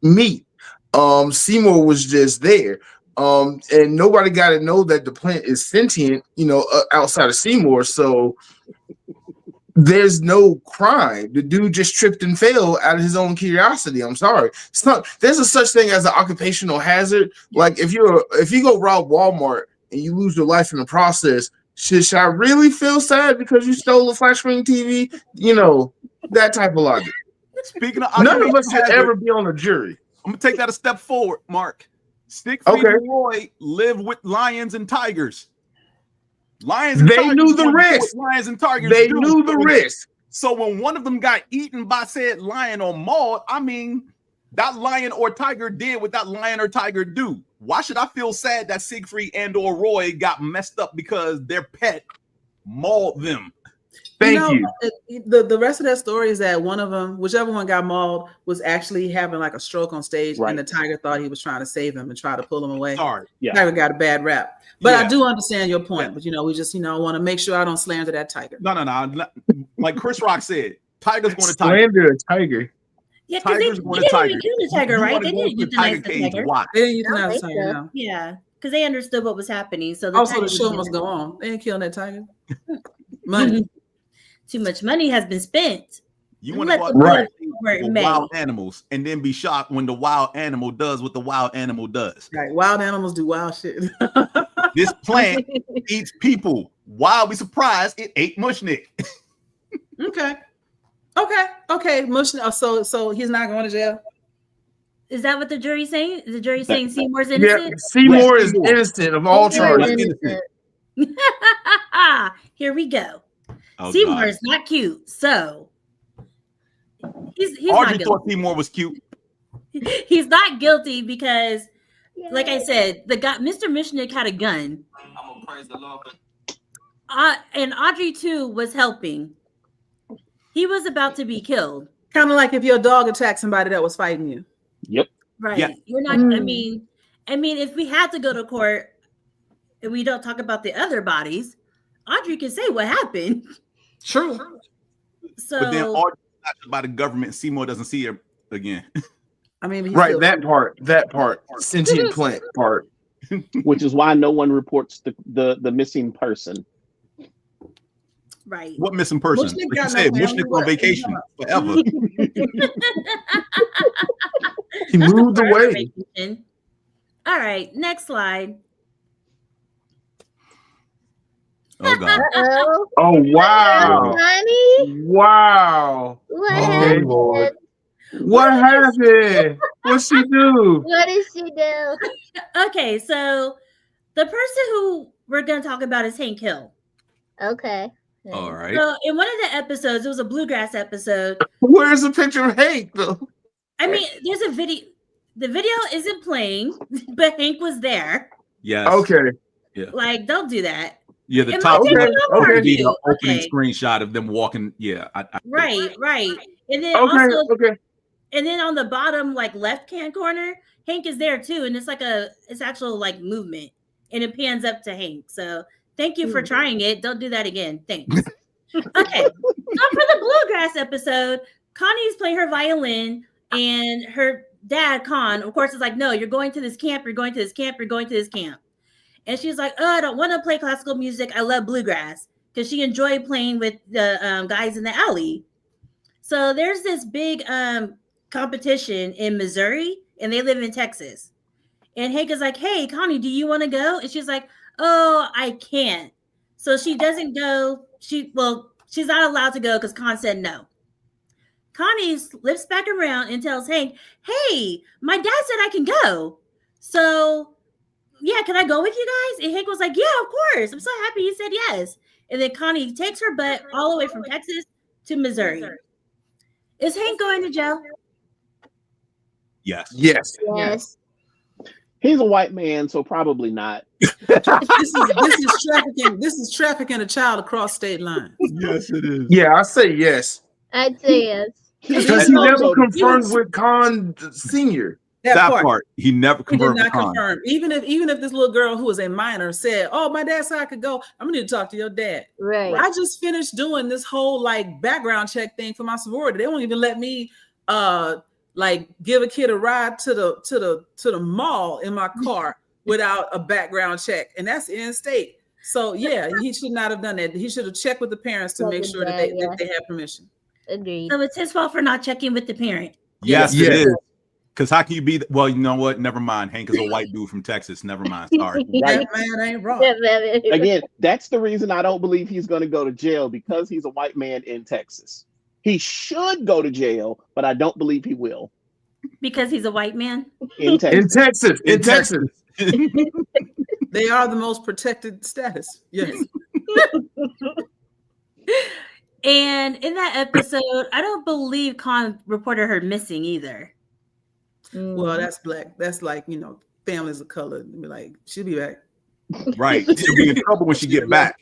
meat. Seymour was just there. And nobody got to know that the plant is sentient, outside of Seymour. So there's no crime. The dude just tripped and fell out of his own curiosity. I'm sorry. There's a such thing as an occupational hazard. Like if you go rob Walmart and you lose your life in the process, should I really feel sad because you stole a flat screen TV? That type of logic. Speaking of none of us should ever be on a jury. I'm gonna take that a step forward, Mark. Stick Figure Roy lived with lions and tigers. Lions and tigers knew the risk. Lions and tigers. They knew the risk. So when one of them got eaten by said lion or mauled, I mean, that lion or tiger did what that lion or tiger do. Why should I feel sad that Siegfried and or Roy got messed up because their pet mauled them? Thank you. The rest of that story is that one of them, whichever one got mauled, was actually having like a stroke on stage, and the tiger thought he was trying to save him and try to pull him away. Sorry, tiger got a bad rap, but I do understand your point. But we just want to make sure I don't slander that tiger. No. Like Chris Rock said, tiger's going to slander a tiger. Yeah, because they didn't even kill the tiger, right? They didn't euthanize the tiger. They didn't euthanize the tiger. No. Yeah, because they understood what was happening. So also the show must go on. They didn't kill that tiger. Money. Too much money has been spent. You want to go with wild animals and then be shocked when the wild animal does what the wild animal does. Right, wild animals do wild shit. This plant eats people. Why are we surprised it ate Mushnick? Okay. Mushnick. So he's not going to jail. Is that what the jury's saying? Is the jury saying Seymour's innocent? Yeah, Seymour is innocent of all charges. Here we go. Seymour is not cute, so he's Audrey not thought Seymour was cute. He's not guilty because, like I said, the guy, Mr. Mushnick, had a gun. I'm gonna praise the Lord. And Audrey too was helping. He was about to be killed. Kind of like if your dog attacked somebody that was fighting you. Yep. Right. Yeah. You're not. I mean, if we had to go to court and we don't talk about the other bodies, Audrey can say what happened. True. So, but then Audrey's not by the government. Seymour doesn't see her again. I mean, right? That part, sentient plant part, which is why no one reports the missing person. Right. What missing person? Like you said, Mushnick on vacation forever. He moved away. All right, next slide. Oh God. Oh wow. Honey? Wow. What happened? What happened? What'd she do? What did she do? Okay, so the person who we're gonna talk about is Hank Hill. Okay. All right. So in one of the episodes, it was a bluegrass episode. Where's the picture of Hank though? I mean, there's a video. The video isn't playing, but Hank was there. Yes. Okay. Yeah. Like, don't do that. Yeah, the top opening screenshot of them walking. Yeah. Right. And then and then on the bottom, like left-hand corner, Hank is there too, and it's actual like movement, and it pans up to Hank. So thank you for trying it. Don't do that again. Thanks. Okay. So for the bluegrass episode, Connie's playing her violin, and her dad, Con, of course, is like, no, you're going to this camp. You're going to this camp. You're going to this camp. And she's like, oh, I don't want to play classical music. I love bluegrass, because she enjoyed playing with the guys in the alley. So there's this big competition in Missouri, and they live in Texas. And Hank is like, hey, Connie, do you want to go? And she's like, oh, I can't. So she doesn't go. She's not allowed to go because Con said no. Connie flips back around and tells Hank, hey, my dad said I can go. So yeah, can I go with you guys? And Hank was like, yeah, of course. I'm so happy you said yes. And then Connie takes her butt all the way from Texas to Missouri. Is Hank going to jail? Yes. He's a white man, so probably not. This is trafficking. This is trafficking a child across state lines. Yes, it is. Yeah, I say yes. I'd say yes. Because he never confirmed with Con Senior. That part he never confirmed. He did not confirm. Even if this little girl who was a minor said, "Oh, my dad said I could go," I'm gonna need to talk to your dad. Right. I just finished doing this whole like background check thing for my sorority. They won't even let me like give a kid a ride to the mall in my car without a background check, and that's in state. So yeah, he should not have done that. He should have checked with the parents to make sure that they have permission. Agreed. So it's his fault for not checking with the parent. Yes, it is. Because how can you be? Well, you know what? Never mind. Hank is a white dude from Texas. Never mind. Sorry. Right, man, ain't wrong. Again, that's the reason I don't believe he's going to go to jail, because he's a white man in Texas. He should go to jail, but I don't believe he will. Because he's a white man? In Texas. In Texas. They are the most protected status. Yes. And in that episode, I don't believe Khan reported her missing either. Well, that's black. That's like, families of color. Be like, she'll be back. Right. She'll be in trouble when she get back.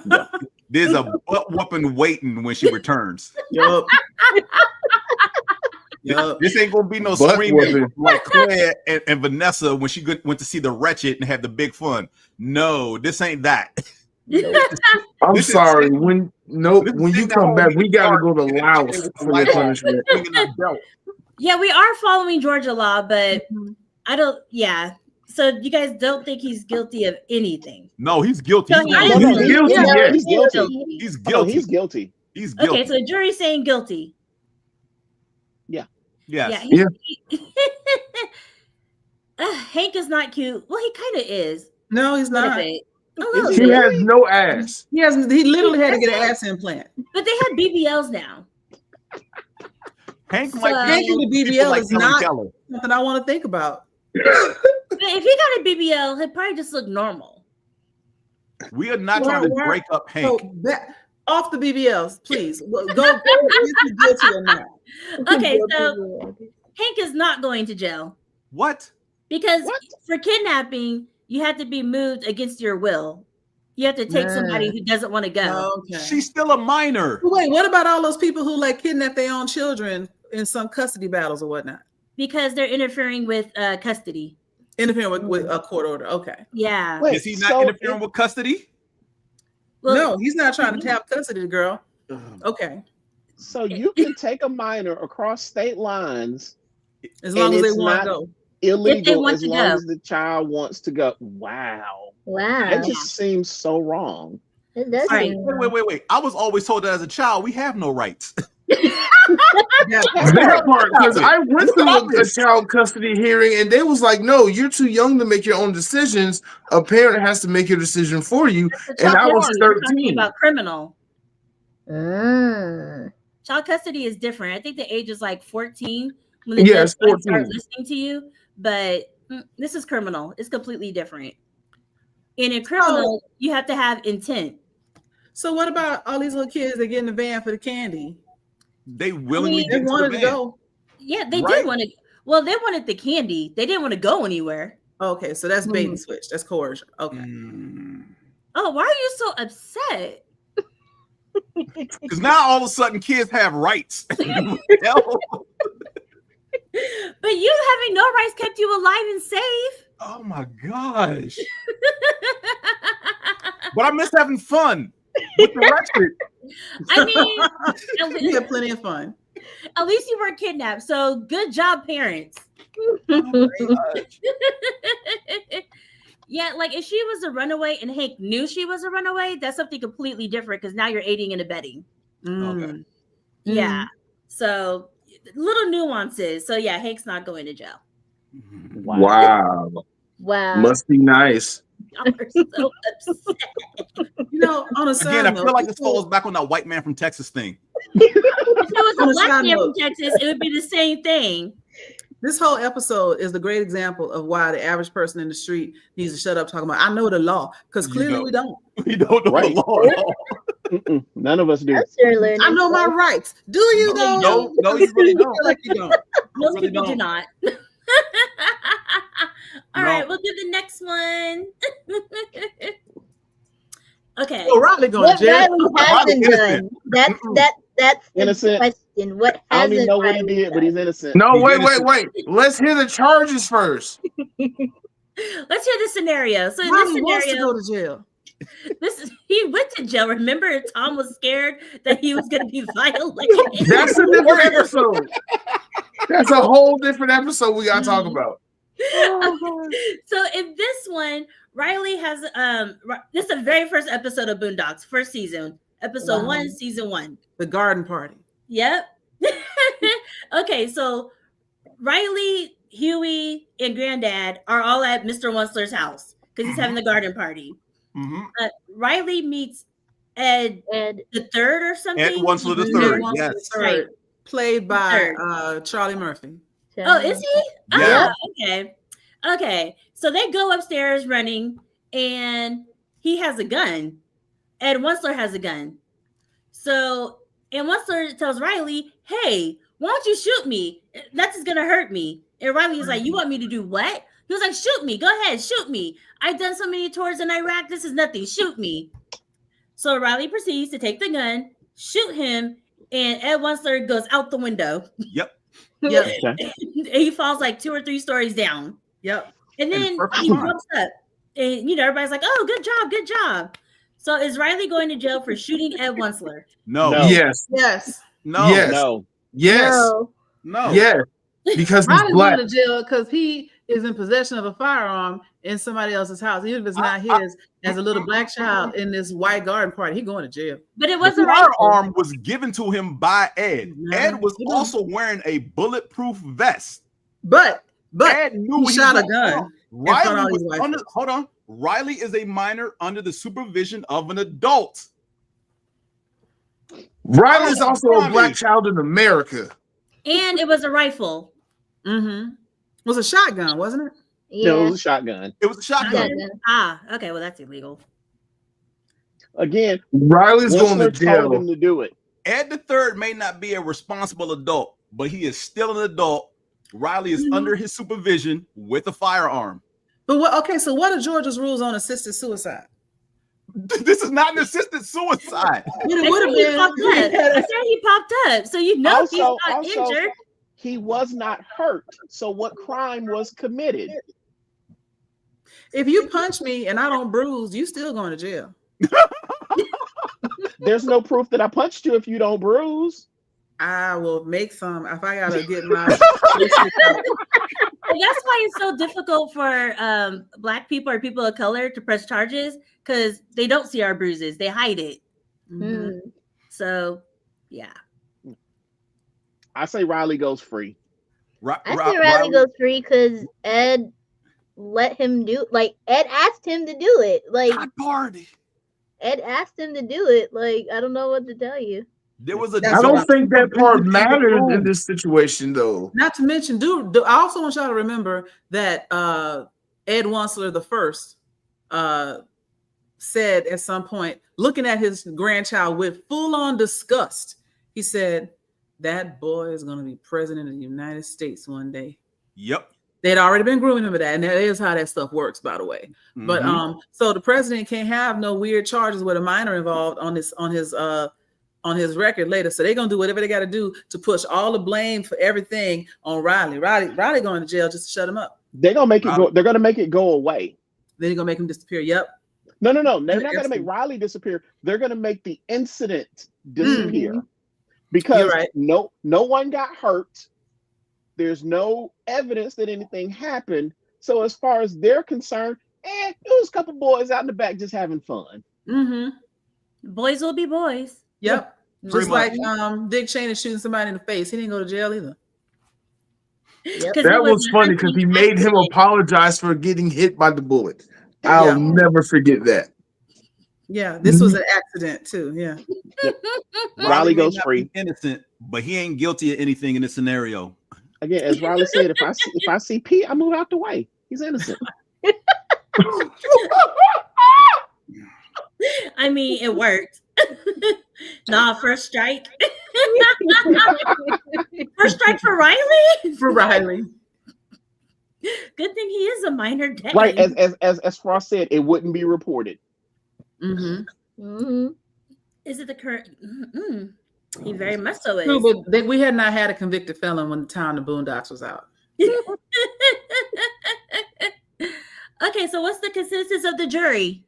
Yeah. There's a butt whooping waiting when she returns. Yup. Yup. This ain't gonna be no Butt screaming whooping. like Claire and Vanessa when she went to see the Wretched and had the big fun. No, this ain't that. I'm This is- sorry. When this is you thing come that back, we whole gotta week go to started. Laos for the punishment. Swinging that belt. Yeah, we are following Georgia law, but Mhm. I don't. Yeah. So you guys don't think he's guilty of anything? No, he's guilty. So He's I guilty. didn't He's think- guilty, No, yes. He's guilty. He's Oh, guilty. he's guilty. He's guilty. Okay, so the jury's saying guilty. Yes. Yeah. Hank is not cute. Well, he kind of is. No, he's A little not. bit. A Is little he? She bit. has no ass. He literally had to get an ass implant. But they have BBLs now. Hank So- might Hank be and the people BBL like is Helen not Keller. something I want to think about. But if he got a BBL, he'd probably just look normal. We are not Why- trying to why- break up Hank. So off the BBLs, please. Go is he guilty or not? Okay, so Hank is not going to jail What? because What? for kidnapping, you have to be moved against your will. You have to take somebody who doesn't want to go. Okay. She's still a minor. Wait, what about all those people who like kidnap their own children in some custody battles or whatnot? Because they're interfering with custody. Interfering with a court order. Okay. Yeah. Wait, Is he not so interfering with custody? Well, No, he's not trying to tap custody, girl. Okay. So you can take a minor across state lines, As long as they it's want to not- go. illegal want as to long go. as the child wants to go. Wow. Wow. That just seems so wrong. It does All right, seem- Wait. I was always told that as a child, we have no rights. That part, because I went through a child custody hearing and they was like, no, you're too young to make your own decisions. A parent has to make your decision for you. the And child I was custody, we're talking 13. about criminal. Ah. Child custody is different. I think the age is like 14 when the Yeah, judge it's starts 14. listening to you. But this is criminal. It's completely different. And in criminal, you have to have intent. So what about all these little kids that get in the van for the candy? They willingly They They get into wanted the to van. go. Yeah, they Right. did want to. Well, they wanted the candy. They didn't want to go anywhere. Okay, so that's bait and Mm. switch. That's coercion. Okay. Mm. Oh, why are you so upset? Because now all of a sudden kids have rights. Hell. But you having no rights kept you alive and safe. Oh my gosh. But I miss having fun with the Wretched. I mean, We had plenty of fun. at least you weren't kidnapped. So good job, parents. Yeah, like if she was a runaway and Hank knew she was a runaway, that's something completely different because now you're aiding and abetting. Mm. Yeah. So little nuances. So yeah, Hank's not going to jail. Wow. Wow. Must be nice. Y'all are so upset. You know, on a side Again, I note, feel like this falls back on that white man from Texas thing. If it was On a a black side man from note. Texas, it would be the same thing. this whole episode is the great example of why the average person in the street needs to shut up talking about, I know the law, because You clearly don't. we don't. We don't know Right. the law at all. Mm-mm. None of us do. I'm sure learning. I know my stuff. rights. Do you though? No, you really I don't. feel like you don't. Most really people do don't. not. All No. right, we'll do the next one. Okay. Oh, Riley going What to jail. Riley hasn't innocent. done. That's the Innocent. question. What I don't even hasn't know what he Riley did, but he's done? innocent. No, He's wait. innocent. Let's hear the charges first. Let's hear the scenario. So in Riley this wants to scenario, go to jail. he went to jail. Remember, Tom was scared that he was going to be violated. That's a different episode. That's a whole different episode we gotta talk about. So in this one, Riley has this is the very first episode of Boondocks, first season, episode Wow. 1, season 1. The garden party. Yep. Okay, so Riley, Huey, and Granddad are all at Mr. Wensler's house because he's having the garden party. Mhm. Riley meets Ed Ed. the third or something. Ed Wensler the Ed third. Wensler Yes. the Right. third, played by Third. Charlie Murphy. Oh, is he? Yeah. Okay. Okay. So they go upstairs running, and he has a gun. Ed Wensler has a gun. So And Once tells Riley, "Hey, why don't you shoot me? That's just gonna hurt me." And Riley's like, "You want me to do what?" He was like, "Shoot me. Go ahead, shoot me. I've done so many tours in Iraq. This is nothing. Shoot me." So Riley proceeds to take the gun, shoot him, and Ed Wensler goes out the window. Yep. Yep. Okay. He falls like 2 or 3 stories down. Yep. And then he jumps up. And, everybody's like, "Oh, good job, good job." So is Riley going to jail for shooting Ed Wensler? No. No. Yes. Yes. No. Yes. No. Yes. No. Yes. Because he's Riley's black. going to jail because he is in possession of a firearm in somebody else's house, even if it's not his. As a little black child in this white garden party, he going to jail. But it The wasn't right. firearm was given to him by Ed. No. Ed was also wearing a bulletproof vest. But Ed knew he he shot was a gun. Riley his was wife. under, hold on. Riley is a minor under the supervision of an adult. Riley's Oh, also a Ronnie. black child in America. And it was a rifle. Mm-hmm. It was a shotgun, wasn't it? No, it Yeah. was a shotgun. It was a shotgun. Shotgun. Okay, well, that's illegal. Again, Riley's going to Wensler told jail. him to do it. Ed the third may not be a responsible adult, but he is still an adult. Riley is under his supervision with a firearm. But what? Okay, so what are Georgia's rules on assisted suicide? This is not an assisted suicide. It I would said have he been. popped up. I said he popped up. So he's not injured. He was not hurt. So what crime was committed? If you punch me and I don't bruise, you still going to jail. There's no proof that I punched you if you don't bruise. I will make some if I gotta get my. And that's why it's so difficult for Black people or people of color to press charges, because they don't see our bruises. They hide it. Mhm. So, yeah. I say Riley goes free. I think Riley goes free because Ed let him do. Like Ed asked him to do it. Like party. Ed asked him to do it. Like I don't know what to tell you. There was a. That's I don't what think that part matters in this situation, though. Not to mention, dude. I also want y'all to remember that Ed Wensler the first said at some point, looking at his grandchild with full-on disgust, he said, "That boy is going to be president of the United States one day." Yep. They'd already been grooming him for that, and that is how that stuff works, by the way. But so the president can't have no weird charges with a minor involved on his record later. So they're gonna do whatever they got to do to push all the blame for everything on Riley. Riley going to jail just to shut him up. They're gonna make it go. They're gonna make it go away. Then you're gonna make him disappear. Yep. No. They're not gonna make Riley disappear. They're gonna make the incident disappear because You're right. no one got hurt. There's no evidence that anything happened. So as far as they're concerned, it was a couple boys out in the back just having fun. Mm-hmm. Boys will be boys. Yep. Pretty Just like Dick Cheney shooting somebody in the face. He didn't go to jail either. Yep. That was funny because he made him apologize for getting hit by the bullet. I'll never forget that. Yeah, this was an accident too. Yeah. Riley may goes not free. be innocent, but he ain't guilty of anything in this scenario. Again, as Riley said, if I see P, I move out the way. He's innocent. I mean, it worked. Nah, first strike. First strike for Riley? For Riley. Good thing he is a minor dad. Right, as Frost said, it wouldn't be reported. Mm-hmm. Mm-hmm. Is it the current? He very much so is. True, but we had not had a convicted felon when the Town of Boondocks was out. Okay, so what's the consensus of the jury?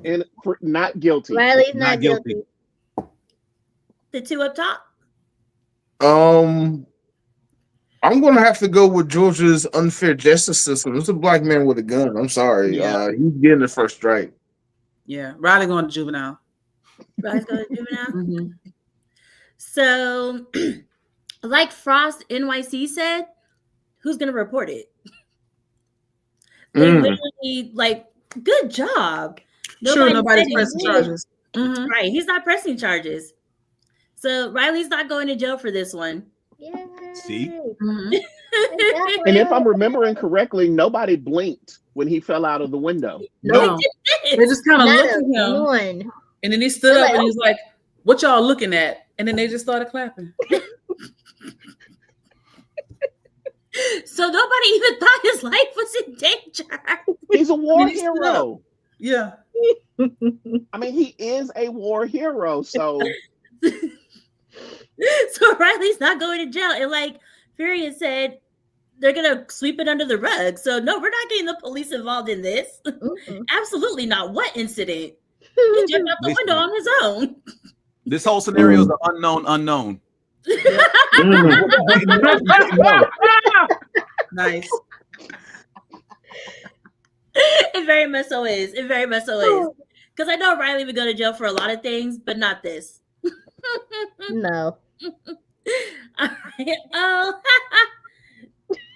And for not guilty. Riley's Not not guilty. guilty. The two up top? I'm gonna have to go with Georgia's unfair justice system. It's a black man with a gun. I'm sorry. Yeah. He's getting the first strike. Yeah, Riley going to juvenile. Riley's going to juvenile? Mm-hmm. So, like Frost NYC said, who's going to report it? They literally, like, good job. Sure, nobody's said pressing he charges. would. Right, he's not pressing charges. So Riley's not going to jail for this one. Yay. See? Mhm. And if I'm remembering correctly, nobody blinked when he fell out of the window. No, they just kind of Not looked at him, one. and then he stood up and he was like, "What y'all looking at?" And then they just started clapping. So nobody even thought his life was in danger. He's a war He stood hero. Yeah. I mean, he is a war hero. So So Riley's not going to jail. And like Furious said, they're gonna sweep it under the rug. So no, we're not getting the police involved in this. Absolutely not. What incident? He jumped out the window on his own. This whole scenario is an unknown. Nice. It very much so is. It very much so is. Because I know Riley would go to jail for a lot of things, but not this. No. All right. Oh,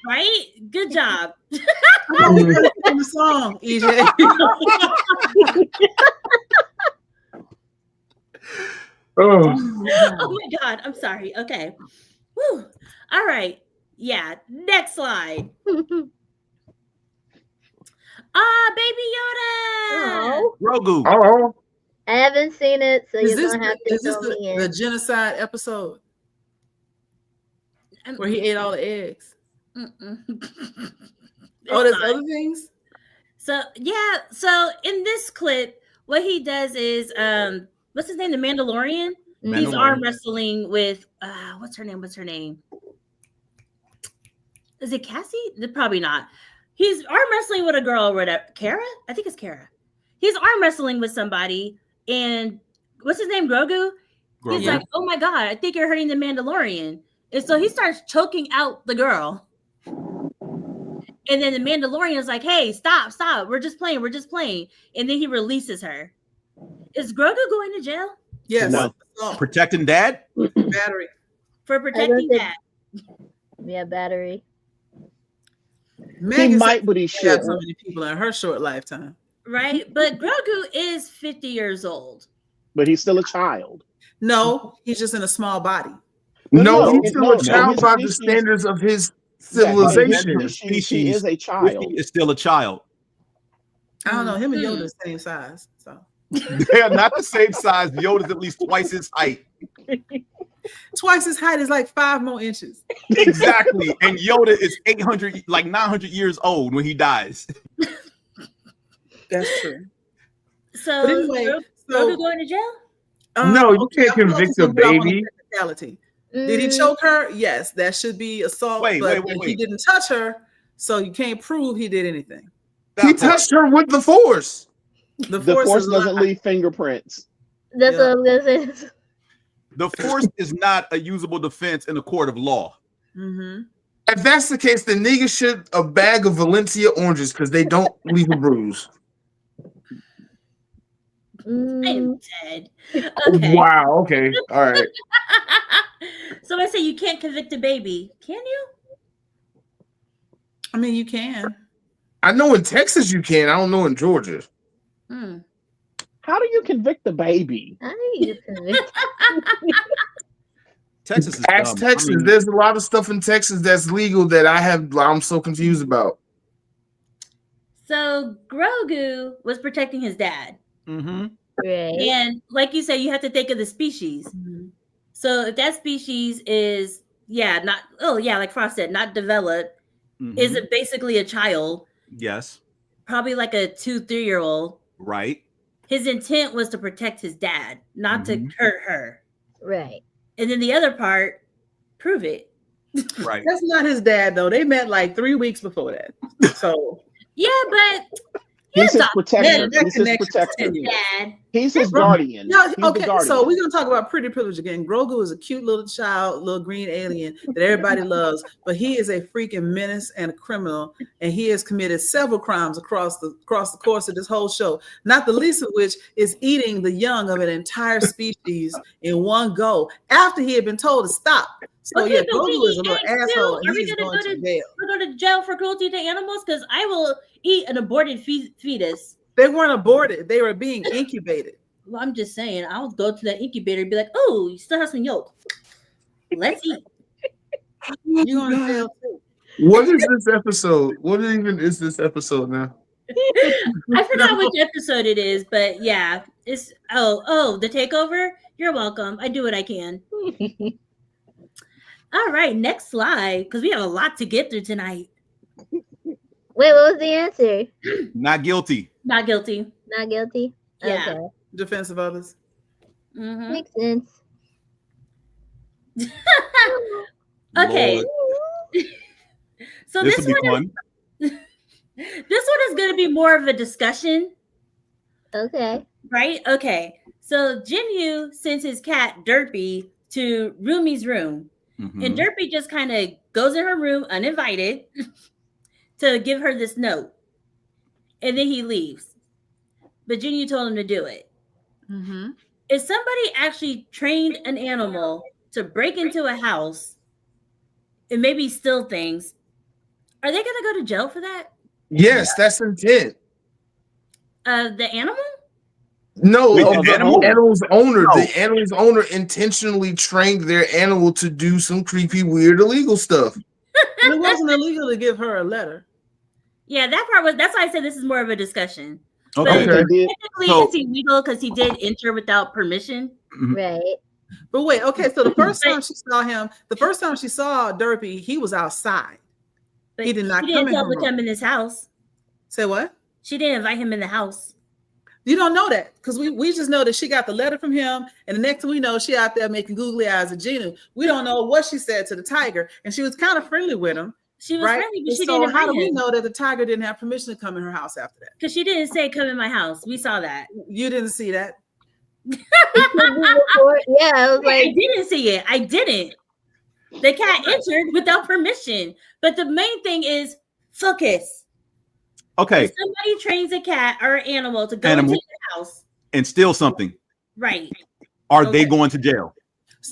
right? Good job. The song, EJ. Oh, Oh my God. I'm sorry. Okay. Whew. All right. Yeah. Next slide. Baby Yoda. Oh, Grogu. oh, I haven't seen it, so Is you're this, gonna have to is this fill me the in. genocide episode where he ate all the eggs? Mm-mm. Oh, there's It's not. other things? So yeah, so in this clip, what he does is what's his name? The Mandalorian. He's Mandalorian. arm wrestling with what's her name? What's her name? Is it Cassie? Probably not. He's arm wrestling with a girl or whatever. Kara? I think it's Kara. He's arm wrestling with somebody, and what's his name? Grogu? He's Grogu. like, oh my God, I think you're hurting the Mandalorian. And so he starts choking out the girl. And then the Mandalorian is like, hey, stop. We're just playing. And then he releases her. Is Grogu going to jail Yes. No. Oh, Protecting dad? battery. for protecting think- that? Yeah, battery. he Megan might, but he said she had should. so many people in her short lifetime. Right? But Grogu is 50 years old. But he's still a child. No, he's just in a small body. no, No, he's still no, a child his by the species- standards of his Yeah, civilization. his species, he is a child. Is still a child. I don't know. Him and Mhm. Yoda the same size. So They are not the same size. Yoda's at least twice his height. twice his height is like 5 more inches. Exactly. And Yoda is 800, like 900 years old when he dies. That's true. So But anyway, Grogu going to jail? No, you okay, can't I'm convict focusing a more on baby. the technicality. Did he Mm, choke her? Yes, that should be assault. Wait, but wait. he didn't touch her, so you can't prove he did anything. He touched her with the force. The The force force is doesn't alive. leave fingerprints. That's Yeah. what I'm gonna say. The force is not a usable defense in a court of law. Mhm. If that's the case, the nigga should a bag of Valencia oranges because they don't leave a bruise. Mm, I'm dead. Okay. Wow. Okay. All right. So I say you can't convict a baby. Can you? I mean, you can. I know in Texas you can. I don't know in Georgia. Hmm. How do you convict the baby? I need to convict. Texas is Ask dumb. Texas. I mean, There's a lot of stuff in Texas that's legal that I'm so confused about. So Grogu was protecting his dad. mhm. Right. And like you said, you have to think of the species. So if that species is, like Frost said, not developed, Mhm. is it basically a child, Yes. probably like a 2-3-year-old. Right. His intent was to protect his dad, not to Mhm. hurt her. Right. And then the other part, prove it. Right. That's not his dad, though. They met like 3 weeks before that. So Yeah, but He's his a protector. that He's his connection protector. continues. dad. He's his Bro, guardian. No, He's the okay, guardian. so we're gonna talk about pretty privilege again. Grogu is a cute little child, little green alien that everybody loves, but he is a freaking menace and a criminal, and he has committed several crimes across the course of this whole show. Not the least of which is eating the young of an entire species in one go after he had been told to stop. So Okay, yeah, but we Grogu is a eat little eggs too. asshole. Are And we he's gonna going go to jail. We're going to jail for cruelty to animals? Because I will eat an aborted fetus. They weren't aborted; they were being incubated. Well, I'm just saying, I'll go to that incubator and be like, oh, you still have some yolk. Let's eat. You're going to jail too. What is this episode? What even is this episode now? I forgot which episode it is, but yeah, it's the takeover. You're welcome. I do what I can. All right, next slide, because we have a lot to get through tonight. Wait, what was the answer? Not guilty. Not guilty. Not guilty? Yeah. Okay. Defense of others. Mhm. Makes sense. Okay. Lord, So this this will be one fun. is this one is going to be more of a discussion, Okay. right? Okay. So Jinyu sends his cat Derpy to Rumi's room, Mhm. and Derpy just kind of goes in her room uninvited to give her this note, and then he leaves. But Jinyu told him to do it. Mm-hmm. If somebody actually trained an animal to break into a house and maybe steal things, are they going to go to jail for that? Yes, that's intent. The animal? No, Wait, of the the animal? animal's owner. No. The animal's owner intentionally trained their animal to do some creepy, weird, illegal stuff. It wasn't illegal to give her a letter. Yeah, that part was. That's why I said this is more of a discussion. Okay. But Okay. technically, So- it's illegal because he did enter without permission. Right. But wait, okay, so the first time she saw him, the first time she saw Derpy, he was outside. But He did not She come didn't in tell her him to room. come in his house. Say what? She didn't invite him in the house. You don't know that because we just know that she got the letter from him, and the next thing we know, she out there making googly eyes at Gina. We don't know what she said to the tiger, and she was kind of friendly with him, She was right? friendly, but And she so didn't how invite do we him know that the tiger didn't have permission to come in her house after that? because she didn't say come in my house. We saw that. You didn't see that. It could be before. Yeah, I was I like, didn't see it. I didn't. The cat entered without permission. But the main thing is focus. Okay. If somebody trains a cat or an animal to go Animal. into your house, And steal something. right? Are they Okay. going to jail?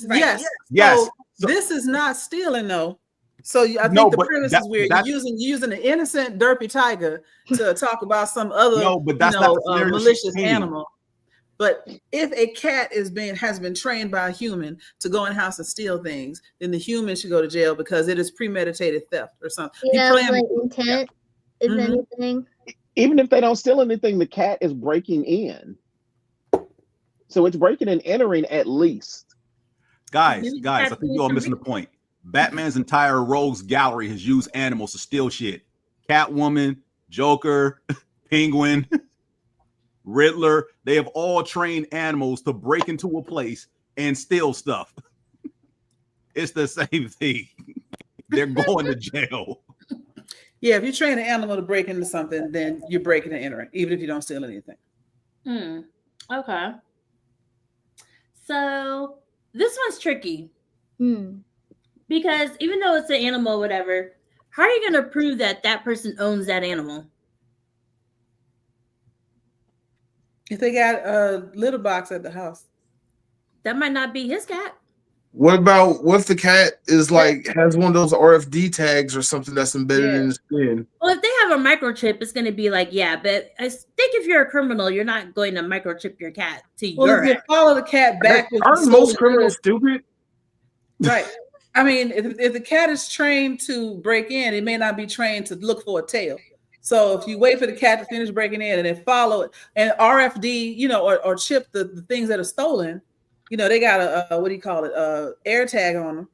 Right. Yes. Yes. So this is not stealing, though. So I think No, the but premise that- is weird. that's- You're using an innocent derpy tiger to talk about some other No, but that's not the scenario she's malicious painting. animal. But if a cat has been trained by a human to go in house and steal things, then the human should go to jail because it is premeditated theft or something. You yeah, plan- like intent, if Mhm. anything. Even if they don't steal anything, the cat is breaking in. So it's breaking and entering at least. Guys, Maybe I that's think doing you all some missing the point. Batman's entire rogues gallery has used animals to steal shit. Catwoman, Joker, Penguin, Riddler, they have all trained animals to break into a place and steal stuff. It's the same thing. They're going to jail. Yeah, if you train an animal to break into something, then you're breaking and entering, even if you don't steal anything. Okay. So this one's tricky because even though it's an animal, whatever, how are you going to prove that that person owns that animal? If they got a litter box at the house. That might not be his cat. What if the cat is like has one of those RFD tags or something that's embedded in the skin? Well, if they have a microchip, it's going to be like, yeah, but I think if you're a criminal, you're not going to microchip your cat to Well, your if you follow the cat back with Aren't the most stolen criminals goods- stupid? right? I mean, if the cat is trained to break in, it may not be trained to look for a tail. So if you wait for the cat to finish breaking in and then follow it and RFD, or chip the things that are stolen, they got a air tag on them,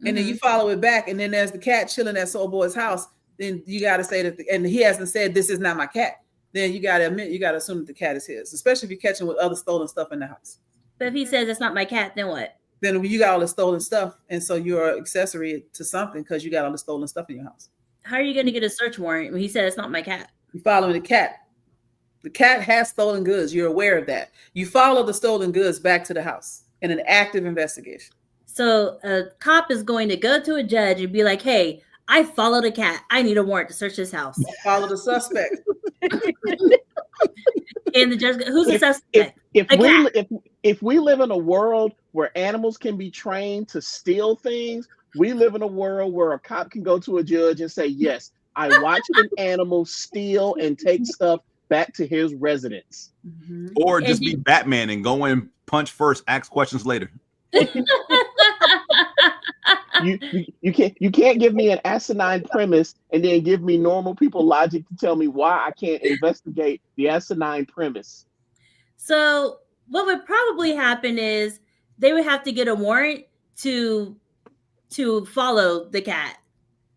and then you follow it back, and then there's the cat chilling at Soul Boy's house. Then you got to say that, and he hasn't said this is not my cat. Then you got to assume that the cat is his, especially if you catch him with other stolen stuff in the house. But if he says it's not my cat, then what? Then you got all the stolen stuff, and so you're an accessory to something because you got all the stolen stuff in your house. How are you going to get a search warrant when he said it's not my cat? You following the cat. The cat has stolen goods. You're aware of that. You follow the stolen goods back to the house in an active investigation. So a cop is going to go to a judge and be like, hey, I followed a cat. I need a warrant to search this house. Follow the suspect. And the judge, who's the suspect? If we live in a world where animals can be trained to steal things, we live in a world where a cop can go to a judge and say, yes, I watched an animal steal and take stuff back to his residence. Or just be Batman and go and punch first, ask questions later. You can't give me an asinine premise and then give me normal people logic to tell me why I can't investigate the asinine premise. So what would probably happen is they would have to get a warrant to follow the cat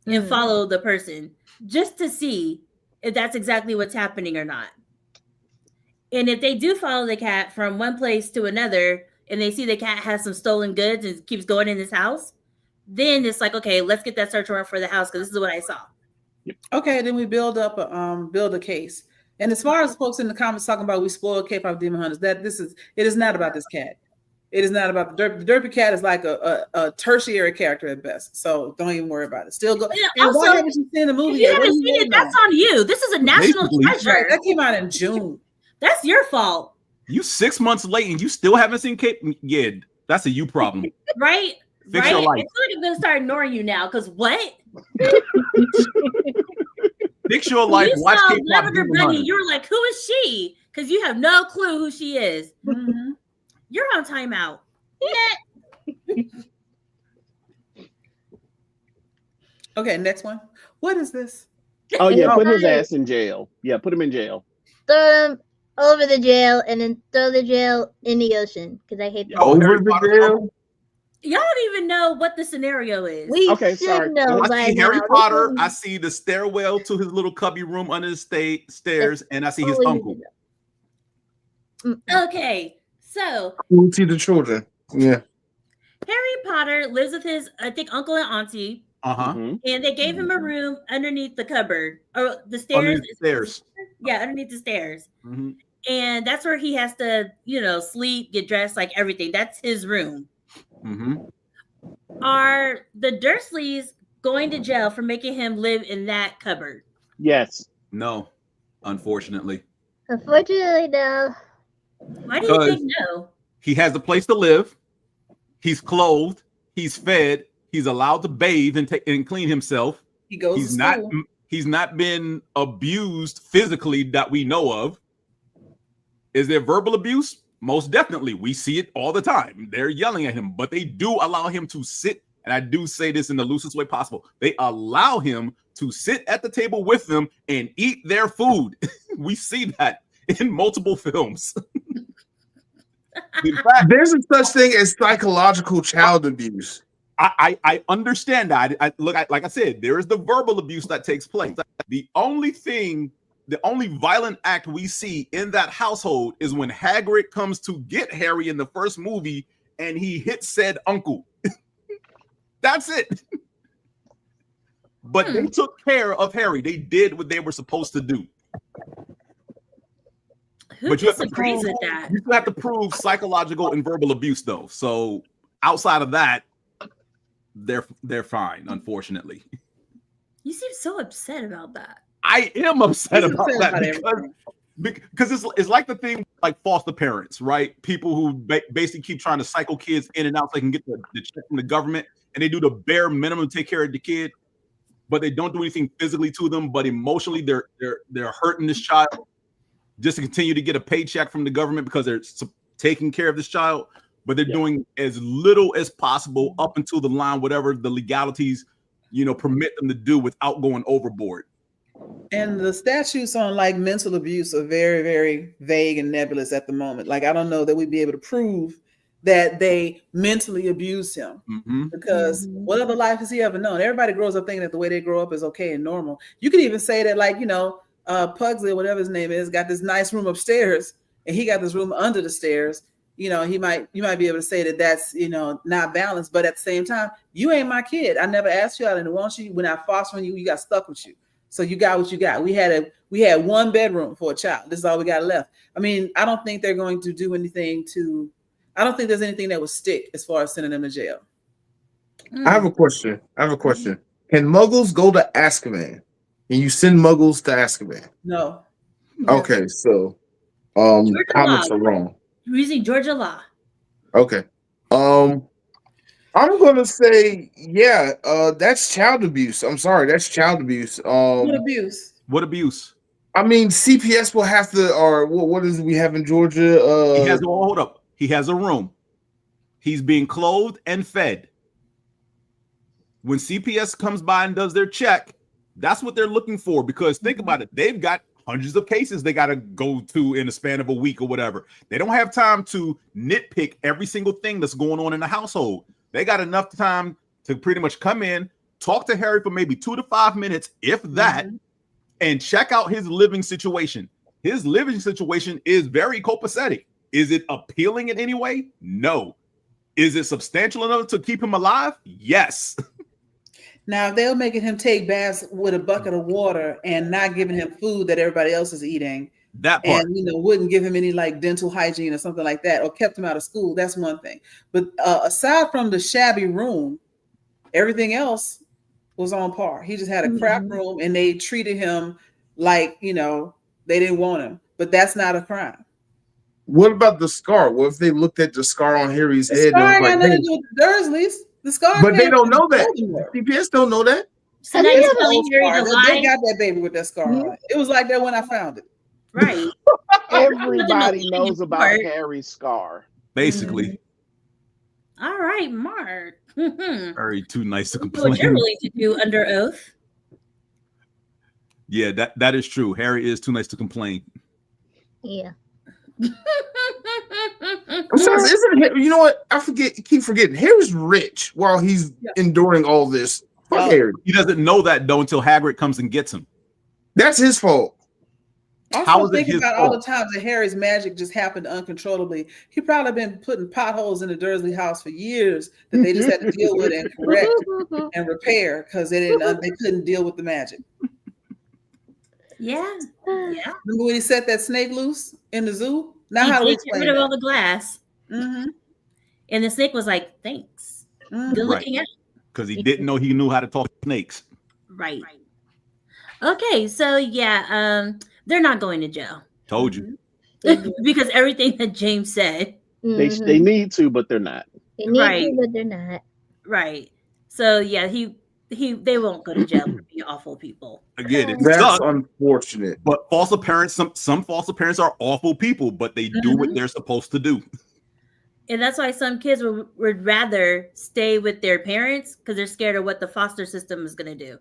and follow the person just to see if that's exactly what's happening or not. And if they do follow the cat from one place to another and they see the cat has some stolen goods and keeps going in his house, then it's like, okay, let's get that search warrant for the house because this is what I saw. Okay, then we build a case. And as far as folks in the comments talking about we spoiled K-pop demon hunters, it is not about this cat. It is not about the derpy cat. Is like a tertiary character at best. So don't even worry about it. Still go. Yeah, and why haven't you seen the movie? If you haven't seen it, that's on you. This is a national treasure. Right, that came out in June. That's your fault. You 6 months late and you still haven't seen Cape. Yeah, that's a you problem. Right? Fix your life. I feel like I'm gonna start ignoring you now because what? Fix your life. You Watch saw K-pop Lavender Demon Bunny. Hunters. You're like, who is she? Because you have no clue who she is. Mm-hmm. You're on timeout. Okay, next one. What is this? Oh yeah, put his ass in jail. Yeah, put him in jail. Throw him over the jail and then throw the jail in the ocean because I hate that. Over the jail. Y'all don't even know what the scenario is. We Okay, should sorry. know I by see Harry now. Potter. I see the stairwell to his little cubby room under the stairs, and I see his uncle. Okay, so Cruelty to children. Yeah. Harry Potter lives with his, I think, uncle and auntie, Mm-hmm. and they gave him a room underneath the cupboard or the stairs. Underneath the stairs. Yeah, underneath the stairs. Mm-hmm. And that's where he has to, sleep, get dressed, like everything. That's his room. Mm-hmm. Are the Dursleys going to jail for making him live in that cupboard? Yes. No, unfortunately. Unfortunately, no. Why do you think no? He has a place to live. He's clothed. He's fed. He's allowed to bathe and clean himself. He goes He's to not. school. He's not been abused physically that we know of. Is there verbal abuse? Most definitely. We see it all the time. They're yelling at him, but they do allow him to sit. And I do say this in the loosest way possible. They allow him to sit at the table with them and eat their food. We see that in multiple films. In fact, There's a such thing as psychological child abuse. I understand that. Like I said, there is the verbal abuse that takes place. The only violent act we see in that household is when Hagrid comes to get Harry in the first movie and he hits said uncle. That's it. But they took care of Harry. They did what they were supposed to do. Who disagrees with that? You have to prove psychological and verbal abuse, though. So outside of that, they're fine, unfortunately. You seem so upset about that. I am upset about upset that about because it's like the thing like foster parents, right? People who basically keep trying to cycle kids in and out so they can get the check from the government, and they do the bare minimum to take care of the kid, but they don't do anything physically to them, but emotionally they're hurting this child just to continue to get a paycheck from the government because they're taking care of this child, but they're doing as little as possible up until the line, whatever the legalities, permit them to do without going overboard. And the statutes on like mental abuse are very, very vague and nebulous at the moment. Like, I don't know that we'd be able to prove that they mentally abused him because what other life has he ever known? Everybody grows up thinking that the way they grow up is okay and normal. You could even say that, like, Pugsley or whatever his name is got this nice room upstairs and he got this room under the stairs. You might be able to say that that's, not balanced, but at the same time, you ain't my kid. I never asked you out and want you. When I fostering you, you got stuck with you. So you got what you got. We had one bedroom for a child. This is all we got left. I mean, I don't think they're going to do anything I don't think there's anything that will stick as far as sending them to jail. I have a question. Can Muggles go to Azkaban? Can you send Muggles to Azkaban? No. Okay, so comments are wrong. You're using Georgia law. Okay. I'm gonna say, that's child abuse. I'm sorry, that's child abuse. What abuse? What abuse? I mean, CPS will have to, or what is it we have in Georgia? Hold up. He has a room. He's being clothed and fed. When CPS comes by and does their check, that's what they're looking for. Because think about it, they've got hundreds of cases they got to go to in the span of a week or whatever. They don't have time to nitpick every single thing that's going on in the household. They got enough time to pretty much come in, talk to Harry for maybe 2 to 5 minutes, if that, and check out his living situation. His living situation is very copacetic. Is it appealing in any way? No. Is it substantial enough to keep him alive? Yes. Now, if they're making him take baths with a bucket of water and not giving him food that everybody else is eating, that part, and wouldn't give him any like dental hygiene or something like that, or kept him out of school, that's one thing. But aside from the shabby room, everything else was on par. He just had a crap room, and they treated him like they didn't want him. But that's not a crime. What about the scar? What if they looked at the scar on Harry's head? Scar And got was nothing like, to do with the Dursleys. The scar, but they don't know that. CPS don't know that. So now you're telling Harry to lie. They got that baby with that scar on it. It was like that when I found it. Right. Everybody knows about Harry's scar. Basically. All right, Mark. Very too nice to complain. What you're willing to do under oath. Yeah, that is true. Harry is too nice to complain. Yeah. Besides, you know what? Keep forgetting. Harry's rich while he's enduring all this. Fuck Harry. He doesn't know that though until Hagrid comes and gets him. That's his fault. Also thinking about all the times that Harry's magic just happened uncontrollably. He probably been putting potholes in the Dursley house for years that they just had to deal with and correct and repair because they couldn't deal with the magic. Yeah. Remember when he set that snake loose in the zoo? Now how do we explain get rid of all the glass? Mm-hmm. And the snake was like, "Thanks, good looking out." Because he didn't know he knew how to talk to snakes. Right. Okay, so they're not going to jail. Told you. Because everything that James said. They need to, but they're not. They need to, but they're not. Right. So yeah, they won't go to jail for being awful people. Again, that's unfortunate. But foster parents, some foster parents are awful people, but they do what they're supposed to do. And that's why some kids would rather stay with their parents because they're scared of what the foster system is going to do.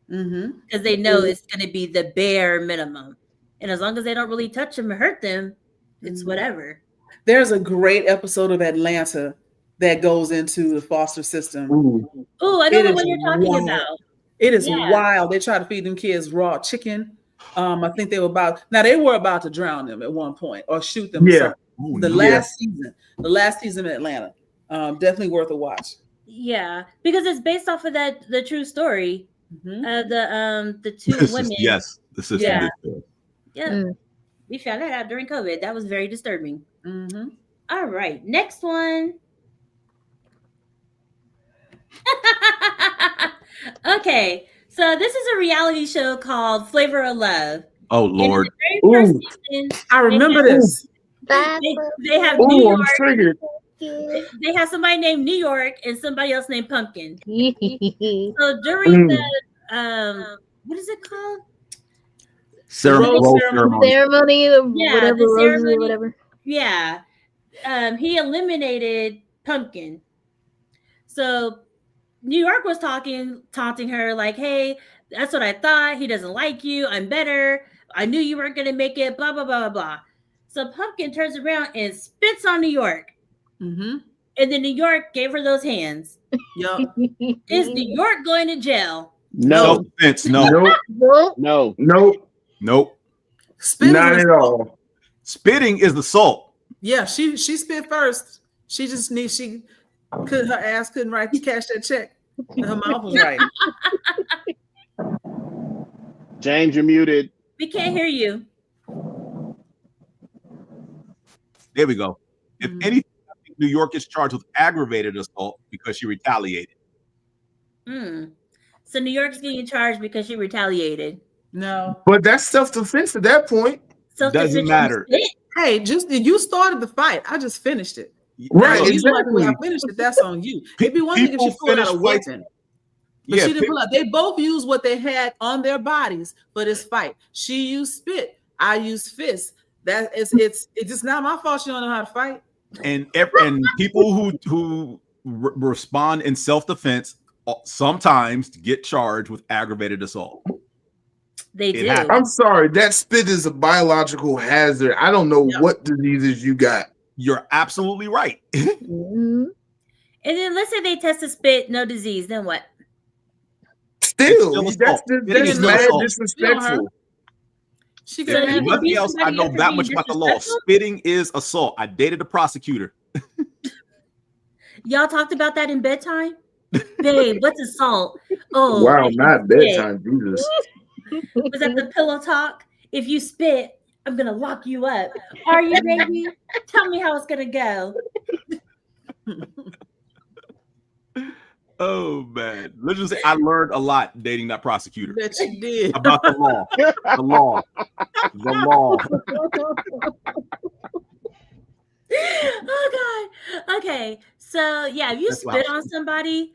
Because they know it's going to be the bare minimum. And as long as they don't really touch them or hurt them, it's whatever. There's a great episode of Atlanta that goes into the foster system. Oh, I know the one you're talking about. It is wild. They try to feed them kids raw chicken. I think they were about to drown them at one point or shoot them. Yeah. Last season in Atlanta. Definitely worth a watch. Yeah, because it's based off of the true story of the two women. The sister. Yeah. We found that out during COVID. That was very disturbing. All right, next one. Okay, so this is a reality show called Flavor of Love. Oh Lord! I remember this. They have New York. They have somebody named New York and somebody else named Pumpkin. So during the what is it called? Ceremony or whatever. Yeah. He eliminated Pumpkin. So New York was taunting her like, "Hey, that's what I thought. He doesn't like you. I'm better. I knew you weren't going to make it, blah, blah, blah, blah, blah." So Pumpkin turns around and spits on New York. And then New York gave her those hands. Is New York going to jail? No. Nope. Not at all. Spitting is the salt. Yeah, she spit first. Her ass couldn't write to cash that check. And her mouth was right. James, you're muted. We can't hear you. There we go. If anything, New York is charged with aggravated assault because she retaliated. So New York's getting charged because she retaliated. No. But that's self-defense at that point. Doesn't matter. Hey, you started the fight. I just finished it. Right. So exactly. I finished it. That's on you. It'd be one thing if she pulled out a weapon. But she didn't pull out. They both used what they had on their bodies for this fight. She used spit. I used fists. It's just not my fault she don't know how to fight. And people who respond in self-defense sometimes get charged with aggravated assault. They It do. happens. I'm sorry, that spit is a biological hazard. I don't know Yeah. what diseases you got. You're absolutely right. Mhm. And then let's say they test the spit, no disease. Then what? Still, It's still that's assault. It that's is still mad assault. disrespectful. She So could you have can Nothing beat else. I somebody know up for that being much about the law. disrespectful? Spitting is assault. I dated a prosecutor. Y'all talked about that in bedtime? Babe, what's assault? Oh, Wow, if you not spit. bedtime, Jesus. Was that the pillow talk? If you spit, I'm gonna lock you up. Are you, baby? Tell me how it's gonna go. Oh man, let's just say I learned a lot dating that prosecutor that you did. about the law, the law, the law. Oh God. Okay. So yeah, if you That's spit wow. on somebody,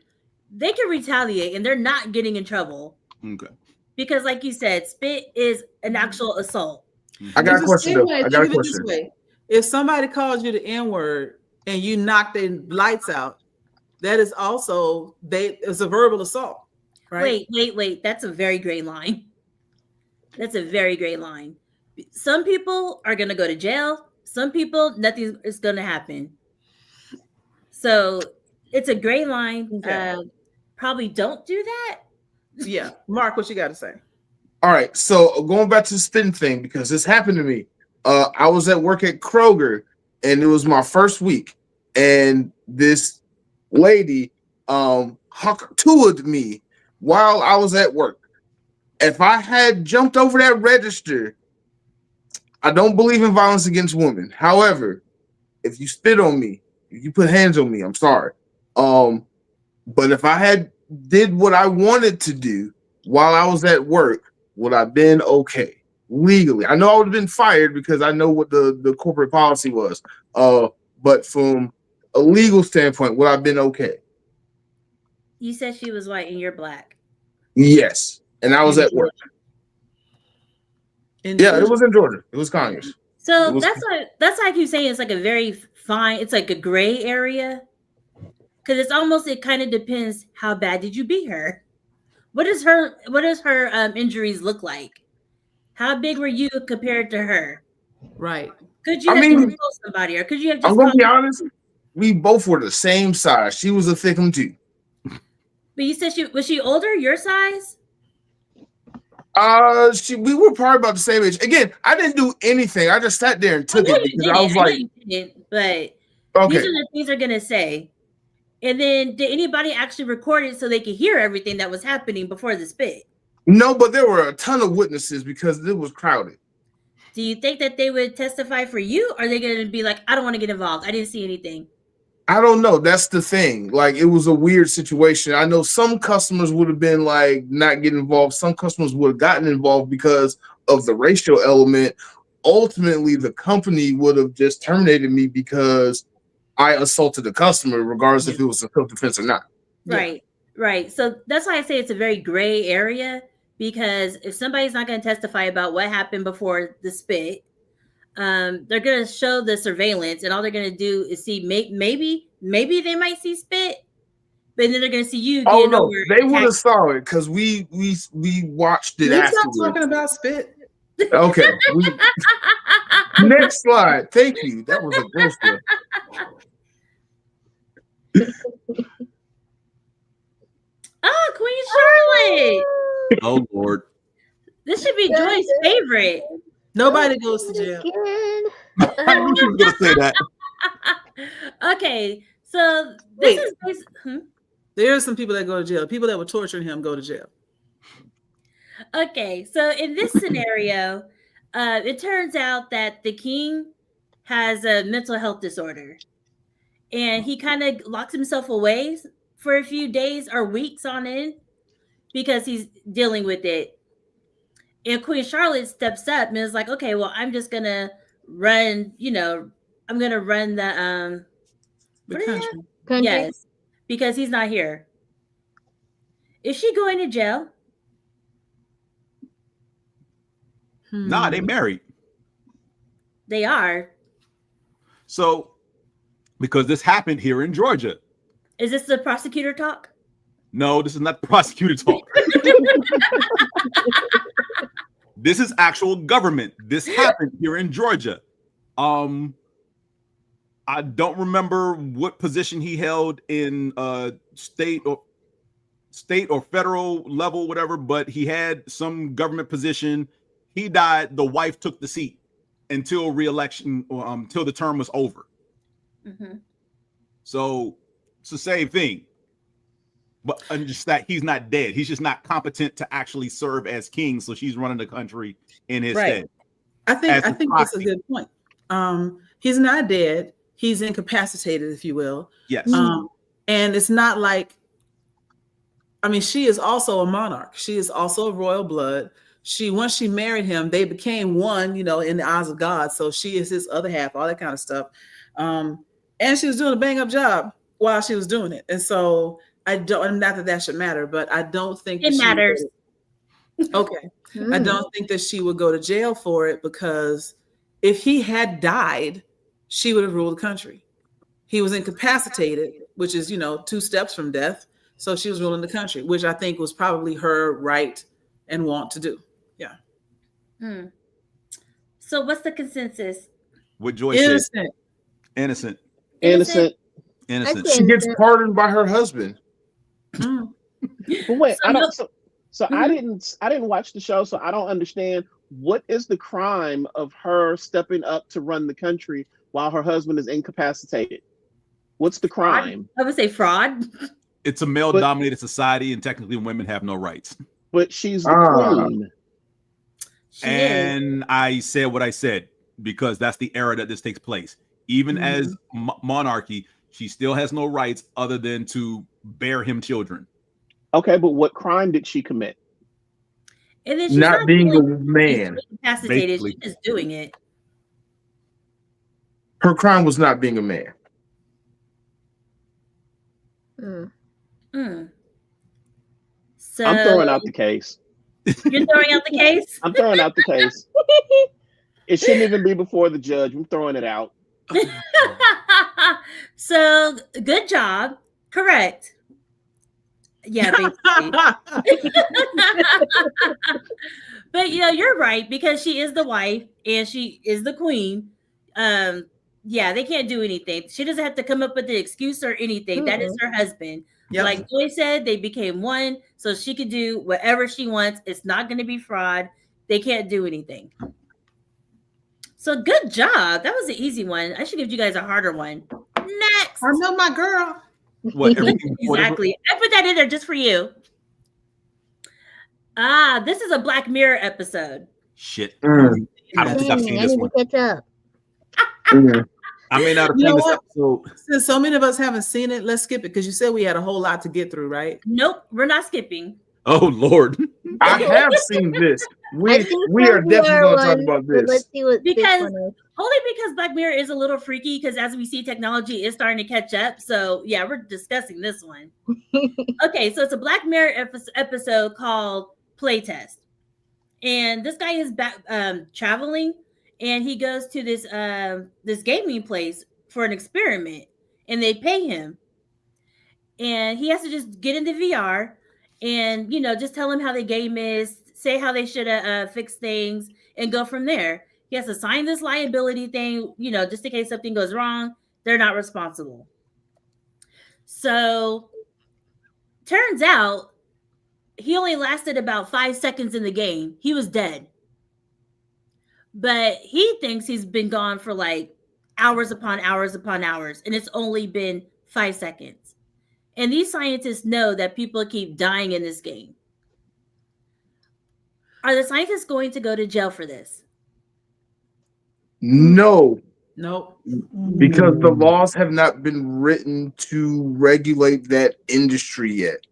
they can retaliate and they're not getting in trouble. Okay. Because like you said, spit is an actual assault. I got It's a the question same though. way. I got a Think of it this question. way. If somebody calls you the N-word and you knock their lights out, that is also it's a verbal assault, right? Wait. That's a very gray line. That's a very gray line. Some people are gonna go to jail. Some people, nothing is gonna happen. So it's a gray line. Okay. Probably don't do that. Yeah. Mark, what you got to say? All right, so going back to the spitting thing, because this happened to me. I was at work at Kroger, and it was my first week, and this lady hucked me while I was at work. If I had jumped over that register, I don't believe in violence against women. However, if you spit on me, if you put hands on me, I'm sorry. But if I had did what I wanted to do while I was at work, would I have been okay legally? I know I would have been fired because I know what the corporate policy was. But from a legal standpoint, would I have been okay? You said she was white and you're black. Yes. And I was at work. Yeah, it was in Georgia. It was Conyers. So that's why I keep saying it's like a very fine, it's like a gray area. Because it's almost, it kind of depends how bad did you beat her? What does her injuries look like? How big were you compared to her? Right. Could you have just killed somebody, or could you have just? I'm gonna be honest. We both were the same size. She was a thickum too. But you said was she older, your size? We were probably about the same age. Again, I didn't do anything. I just sat there and took it because I was like, but okay. These are the things they're gonna say. And then did anybody actually record it so they could hear everything that was happening before the spit? No, but there were a ton of witnesses because it was crowded. Do you think that they would testify for you, or are they going to be like, I don't want to get involved, I didn't see anything? I don't know. That's the thing. Like, it was a weird situation. I know some customers would have been like not getting involved. Some customers would have gotten involved because of the racial element. Ultimately, the company would have just terminated me because I assaulted a customer, regardless if it was a self-defense or not. Right, right. So that's why I say it's a very gray area, because if somebody's not going to testify about what happened before the spit, they're going to show the surveillance, and all they're going to do is see maybe they might see spit, but then they're going to see you. Oh no, they would have saw it because we watched it. Let's stop talking about spit. Okay. Next slide. Thank you. That was a gross one. Oh, Queen Charlotte. Oh Lord. This should be Joy's favorite. Nobody goes to jail. I knew she was gonna say that. Okay, so this is There are some people that go to jail. People that were torturing him go to jail. Okay, so in this scenario, it turns out that the king has a mental health disorder, and he kind of locks himself away for a few days or weeks on end because he's dealing with it. And Queen Charlotte steps up and is like, okay, well, I'm just gonna run, I'm gonna run the country. Yes, because he's not here. Is she going to jail? Nah, they married. They are. So, because this happened here in Georgia. Is this the prosecutor talk? No, this is not the prosecutor talk. This is actual government. This happened here in Georgia. I don't remember what position he held in state or federal level, whatever, but he had some government position. He died. The wife took the seat until re-election, until the term was over. Mm-hmm. So it's the same thing, but just that he's not dead. He's just not competent to actually serve as king. So she's running the country in his stead. I think that's a good point. He's not dead. He's incapacitated, if you will. Yes. And it's not like, I mean, she is also a monarch. She is also a royal blood. Once she married him, they became one, in the eyes of God. So she is his other half, all that kind of stuff. And she was doing a bang up job while she was doing it. And so not that should matter, but I don't think it matters. Okay. I don't think that she would go to jail for it, because if he had died, she would have ruled the country. He was incapacitated, which is, 2 steps from death. So she was ruling the country, which I think was probably her right and want to do. Yeah. So what's the consensus? What Joy said. Innocent. She gets pardoned by her husband. But wait, I didn't watch the show, so I don't understand. What is the crime of her stepping up to run the country while her husband is incapacitated? What's the crime? I would say fraud. It's a male-dominated society, and technically women have no rights. But she's the queen. And I said what I said, because that's the era that this takes place. Even as monarchy, she still has no rights other than to bear him children. Okay, but what crime did she commit? And then she's not being a man. Incapacitated. She's just doing it. Her crime was not being a man. So I'm throwing out the case. You're throwing out the case? I'm throwing out the case. It shouldn't even be before the judge. I'm throwing it out. So good job. Correct. Yeah, basically. But you're right, because she is the wife and she is the queen. Yeah, they can't do anything. She doesn't have to come up with an excuse or anything. That is her husband. Yep. Like Joy said, they became one, so she could do whatever she wants. It's not going to be fraud. They can't do anything. So good job. That was an easy one. I should give you guys a harder one. Next. I know my girl. What, exactly. I put that in there just for you. This is a Black Mirror episode. Shit. I don't think I've seen this one. Catch up. I may not have seen this episode. Since so many of us haven't seen it, let's skip it, because you said we had a whole lot to get through, right? Nope, we're not skipping. Oh Lord. I have seen this. We are definitely going to talk about this. Let's see what only because Black Mirror is a little freaky, because as we see, technology is starting to catch up. So yeah, we're discussing this one. Okay, so it's a Black Mirror episode called Playtest. And this guy is traveling, and he goes to this gaming place for an experiment, and they pay him. And he has to just get into VR and, just tell them how the game is, say how they should fix things, and go from there. He has to sign this liability thing, just in case something goes wrong, they're not responsible. So turns out he only lasted about 5 seconds in the game. He was dead. But he thinks he's been gone for like hours upon hours upon hours, and it's only been 5 seconds. And these scientists know that people keep dying in this game. Are the scientists going to go to jail for this? No. Nope. Because the laws have not been written to regulate that industry yet.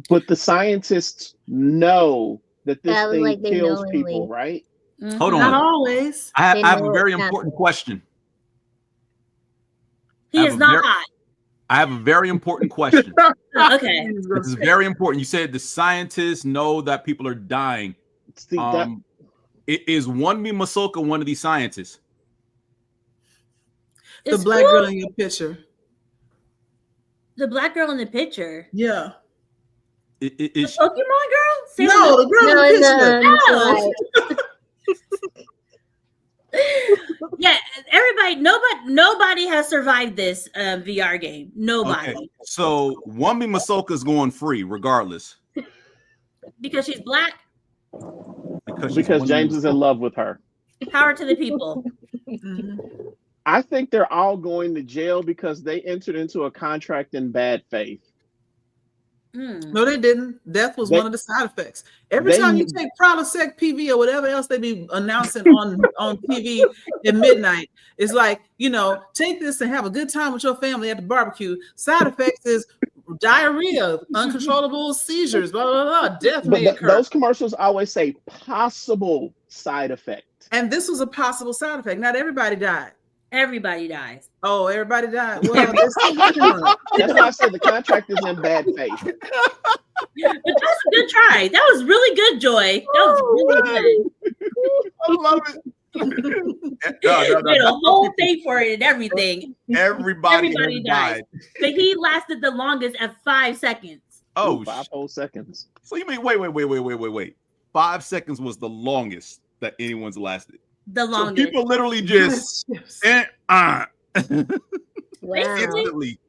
But the scientists know that this thing like kills people, right? Mm-hmm. Hold on. Not always. I have a very important question. He is not hot. I have a very important question. Okay. This is very important. You said the scientists know that people are dying. See, is one me Masoka one of these scientists? The black girl in your picture. The black girl in the picture? Yeah. It's Pokemon girl? Sailor No, Moon? the girl No, in in the the No. Yeah, nobody has survived this VR game. Nobody. okay. So Wami Masoka's going free regardless Because she's black. Because James is in love with her. Power to the people. Mhm. I think they're all going to jail because they entered into a contract in bad faith. No, they didn't. Death was They- one of the side effects. Every they- time you take Prilosec, PV, or whatever else they be announcing on TV at midnight, it's like, take this and have a good time with your family at the barbecue. Side effects is diarrhea, uncontrollable seizures, blah, blah, blah. Death may But occur. those commercials always say possible side effect. And this was a possible side effect. Not everybody died. Everybody dies. Oh, everybody died. Well, they're still working on it. That's why I said the contract is in bad faith. But that was a good try. That was really good, Joy. That was really good. I love it. You did a whole thing for it and everything. Everybody Everybody died. But he lasted the longest at 5 seconds. Oh, 5 whole seconds. so you mean wait. 5 seconds was the longest that anyone's lasted. The So longest. people literally just Yes. Wow. instantly.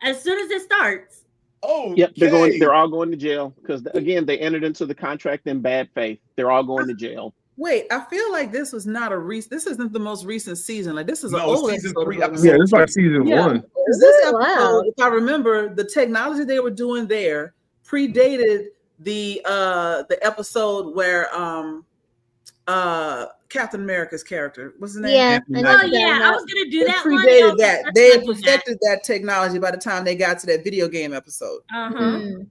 As soon as it starts. Oh, Yep, they're all going to jail because again they entered into the contract in bad faith. They're all going to jail. Wait, I feel like this was not a recent. This isn't the most recent season. Like this is an No, old season episode. 3, of- episode Yeah, this is like season Yeah. 1. Because this episode, Wow. if I remember, the technology they were doing there predated the episode where Captain America's character, what's his name? Yeah, Anthony I Mackie. Oh know yeah, I that. was gonna do It that one. predated that. Let's They not had do that. perfected that technology by the time they got to that video game episode. Uh-huh. Mm.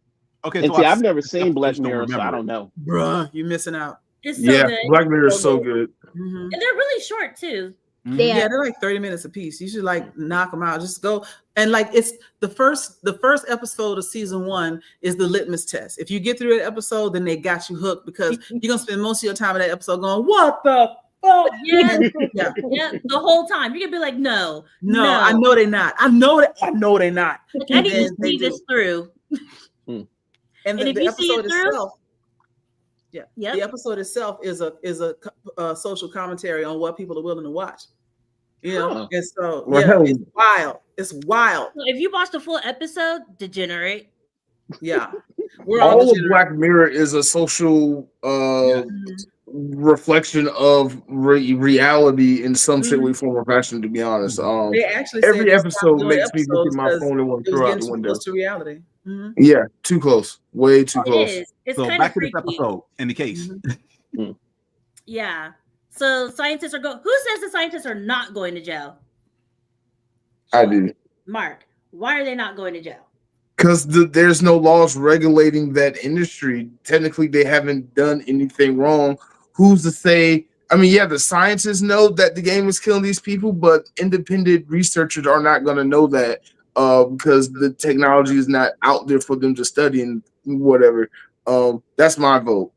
Okay, And so see, I've never seen Black just don't Mirror, so I remember. don't know. Bruh, you're missing out. It's so Yeah, good. Black Mirror is so good. Mhm. And they're really short too. They Yeah, are. they're like 30 minutes a piece. You should like knock them out. Just go and like it's the first episode of season 1 is the litmus test. If you get through that episode, then they got you hooked because you're gonna spend most of your time in that episode going, "What the fuck?" Yeah, Yeah. yeah, the whole time. You're gonna be like, no, No, I know they're not. I know they're not. Like, I need to then they see do. this through. And And the if you see it episode through- itself, Yep. the episode itself is a social commentary on what people are willing to watch. Huh. And so Well, yeah, hell- it's wild. It's wild. So if you watch the full episode, degenerate. Yeah, we're all All of degenerate. Black Mirror is a social reflection of reality in some shape, way, form, or fashion. To be honest, They actually every said they stopped episode doing makes me look at episodes my 'cause phone and want to it was throw out getting the too window. close to reality. Mhm. Yeah, too close, way too It close. is. It's So kind back of to this freaky. episode in the case. Yeah. So scientists are going. Who says the scientists are not going to jail? I do. Mark, why are they not going to jail? Because there's no laws regulating that industry. Technically, they haven't done anything wrong. Who's to say? I mean, yeah, the scientists know that the game is killing these people, but independent researchers are not going to know that because the technology is not out there for them to study and whatever. That's my vote.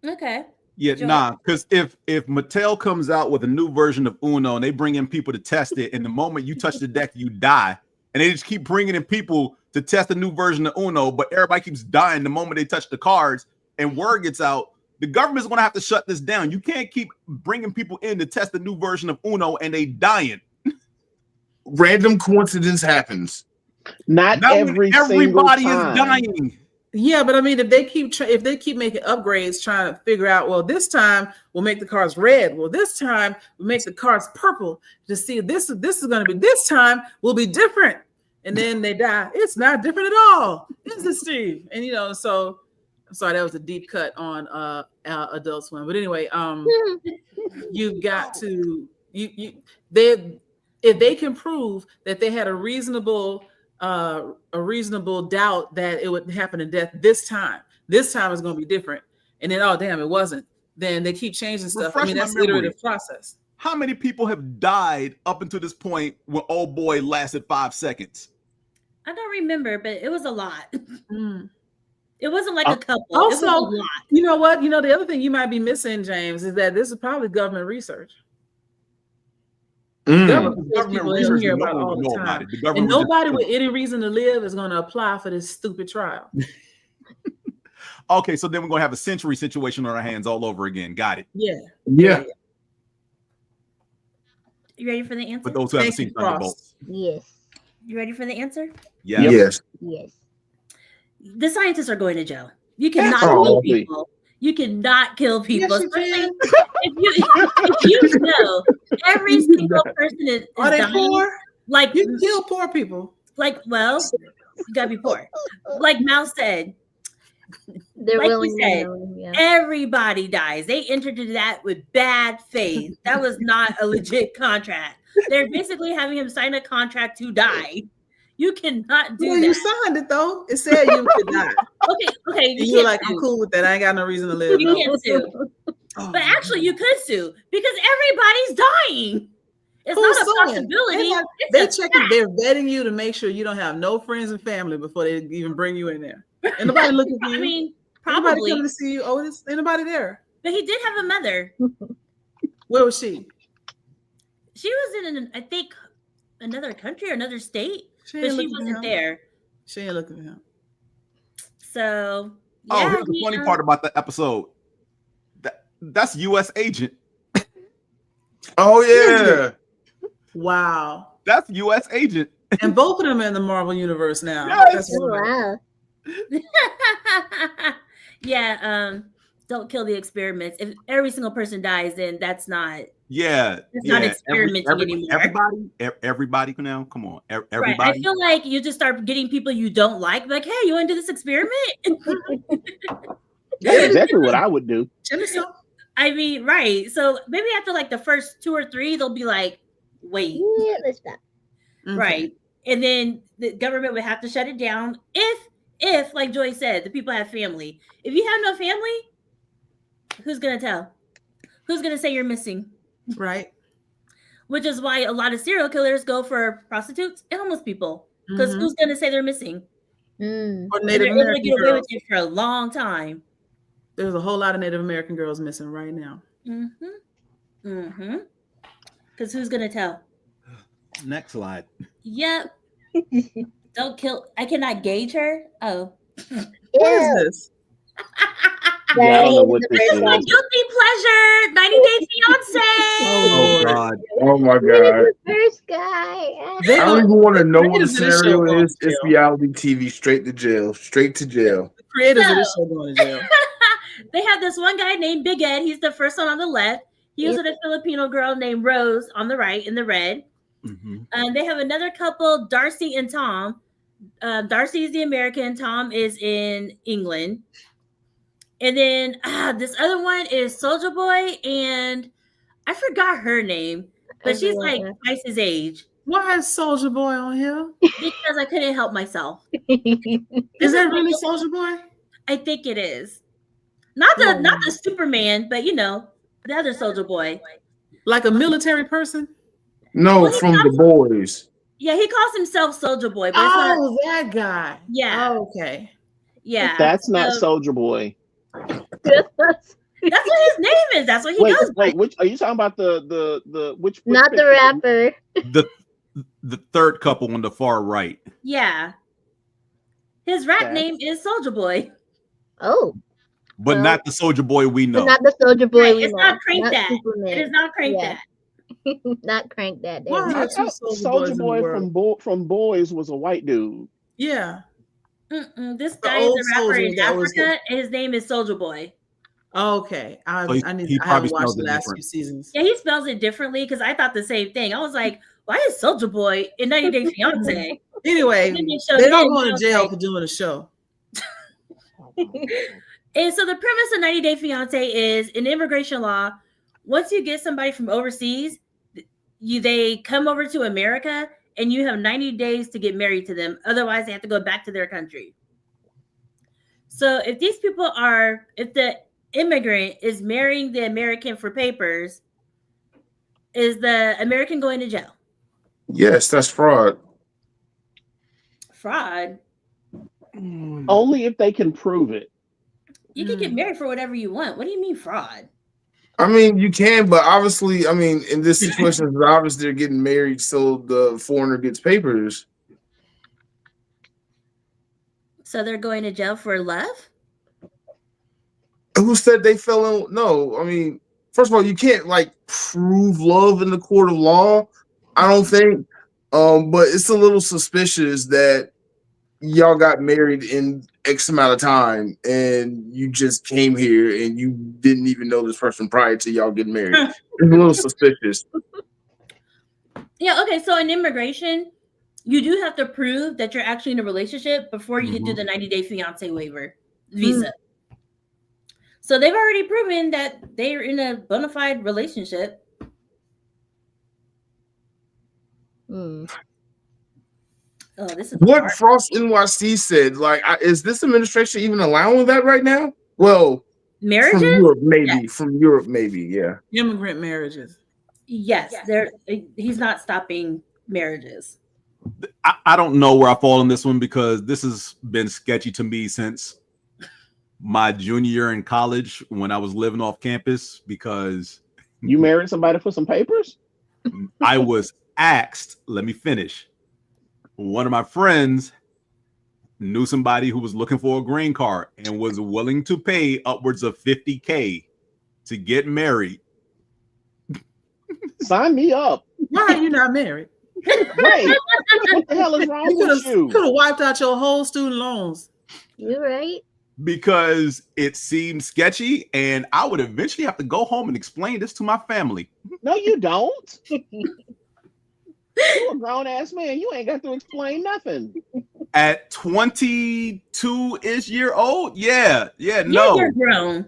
Okay. Yeah, Joe? nah, because if Mattel comes out with a new version of Uno and they bring in people to test it, and the moment you touch the deck, you die, and they just keep bringing in people to test a new version of Uno, but everybody keeps dying the moment they touch the cards, and word gets out, the government's going to have to shut this down. You can't keep bringing people in to test a new version of Uno and they dying. Random coincidence happens. Not Not when every everybody single is time. dying. Yeah, but I mean, if they keep making upgrades, trying to figure out, well, this time we'll make the cards red. Well, this time we'll make the cards purple to see this is going to be. This time will be different, and then they die. It's not different at all, is it, Steve? And so I'm sorry, that was a deep cut on Adult Swim. But anyway, you've got to if they can prove that they had a reasonable doubt that it would happen in death this time is going to be different, and then oh damn, it wasn't. Then they keep changing stuff. Refresh I mean, my that's memory. iterative process. How many people have died up until this point when old boy lasted 5 seconds? I don't remember, but it was a lot. Mm. It wasn't like a couple. It was Also, a lot. you know what? The other thing you might be missing, James, is that this is probably government research. Government puts people in research, here no about it one all would the know time. about it. The And government would just- nobody with any reason to live is going to apply for this stupid trial. Okay, so then we're gonna have a century situation on our hands all over again. Got it. Yeah. Yeah. You ready for the answer? For those who haven't Thank you, seen Thunderbolts. Yes. You ready for the answer? Yes. Yes. Yes. The scientists are going to jail. You cannot Oh, kill lovely. people. You cannot kill people, Yes, you especially can. if you know every single person is Are they dying. poor? Like, You can kill poor people. well, you gotta be poor. Like Mouse said, They're like willing you to said, know. Yeah. everybody dies. They entered into that with bad faith. That was not a legit contract. They're basically having him sign a contract to die. You cannot do Well, that. you signed it though. It said you could die. Okay, And you you're can't like, I'm sue. cool with that. I ain't got no reason to live. You No. can't sue. Oh, But actually, you could sue because everybody's dying. It's who's not a suing? possibility. They're It's a checking. fact. They're vetting you to make sure you don't have no friends and family before they even bring you in there. And nobody looking for you. I mean, Anybody probably. coming to see you? Oh, ain't nobody there. But he did have a mother. Where was she? She was in, I think, another country or another state, She but ain't she looking for wasn't him. there. She ain't looking for him. So, Oh, yeah, here's the funny part about the episode. That's U.S. agent. Oh yeah. Wow. That's U.S. agent. And both of them are in the Marvel universe now. Yes. That's Oh, wonderful. wow. yeah, don't kill the experiments. If every single person dies, then that's not Yeah. It's yeah. not experimenting anymore. Everybody now. Come on. right. Everybody. I feel like you just start getting people you don't like, hey, you want to do this experiment? That's exactly what I would do. Jemison. I mean, right. So maybe after like the first 2 or 3, they'll be like, wait, Yeah, let's stop. Okay. right. And then the government would have to shut it down if, like Joy said, the people have family. If you have no family, who's going to tell? Who's going to say you're missing? Right. Which is why a lot of serial killers go for prostitutes and homeless people. Because Mhm. who's going to say they're missing? Mm. Or And Native they're able to American get away girls. with it for a long time. There's a whole lot of Native American girls missing right now. Mm-hmm. Mm-hmm. Because who's going to tell? Next slide. Yep. Don't kill. I cannot gauge her. Oh. What is Yeah. this? Yeah, I don't know what this This is my is. guilty pleasure. 90 Day Fiance. Oh, Lord. God. Oh my You're god. the first guy. They I don't even want to know what the creators of this show scenario going is. to It's jail. reality TV, straight to jail. Straight to jail. The creators of this show going to jail. They have this one guy named Big Ed. He's the first one on the left. He was with a Filipino girl named Rose on the right in the red. Mm-hmm. And they have another couple, Darcy and Tom. Darcy is the American. Tom is in England. And then this other one is Soldier Boy, and I forgot her name, but she's like twice his age. Why is Soldier Boy on here? Because I couldn't help myself. Is that really Soldier Boy? I think it is. Not the Superman, but the other Soldier Boy. Like a military person? No, Well, he from the comes- boys. Yeah, he calls himself Soldier Boy, but it's not. Oh, that guy. Yeah. Oh, okay. Yeah. That's not So Soldier Boy. that's what his name is. That's what he goes by. Wait, which are you talking about? The which Not the picture? rapper. The third couple on the far right. Yeah. His rap That's- name is Soldier Boy. Oh, But Well, not the Soldier Boy we know. but not the Soldier Boy. Right, we it's know. not Crank That. Superman. It is not Crank Yeah. That. Not Crank That. There Why we are go. two I thought Soldier Soldier Boys in the Boy world? from Boys was a white dude. Yeah. This The guy is old a rapper soldier in that was Africa, and his name is Soldier Boy. Okay. So I he haven't probably watched spells the it last different. few seasons. Yeah, he spells it differently because I thought the same thing. I was like, why is Soldier Boy in 90 Day Fiance? Anyway, And then they showed they don't him, go and I to was jail like- for doing a show. And so the premise of 90 Day Fiance is in immigration law, once you get somebody from overseas, they come over to America and you have 90 days to get married to them. Otherwise, they have to go back to their country. So if the immigrant is marrying the American for papers, is the American going to jail? Yes, that's fraud. Fraud. Only if they can prove it. You can get married for whatever you want. What do you mean fraud? I mean, you can, but obviously, I mean, in this situation, it's obvious they're getting married so the foreigner gets papers. So they're going to jail for love? who said they fell in. No, I mean, first of all, you can't like prove love in the court of law. I don't think. But it's a little suspicious that y'all got married in X amount of time and you just came here and you didn't even know this person prior to y'all getting married. It's a little suspicious. Yeah, okay. So in immigration, you do have to prove that you're actually in a relationship before you can do the 90-day fiance waiver visa. So they've already proven that they're in a bona fide relationship. Oh, this is what hard. Frost NYC said. Like, is this administration even allowing that right now? Well, marriages from Europe, maybe. Yes. From Europe, maybe. Yeah. Immigrant marriages. Yes, there. He's not stopping marriages. I don't know where I fall on this one because this has been sketchy to me since my junior year in college when I was living off campus because you married somebody for some papers? I was asked, let me finish. One of my friends knew somebody who was looking for a green card and was willing to pay upwards of $50,000 to get married. Sign me up. Why are you not married? Right. What the hell is wrong with you? You could have wiped out your whole student loans. You're right. Because it seemed sketchy, and I would eventually have to go home and explain this to my family. No, you don't. You're a grown-ass man. You ain't got to explain nothing. At 22-ish year old? Yeah, Yeah, no. you're grown.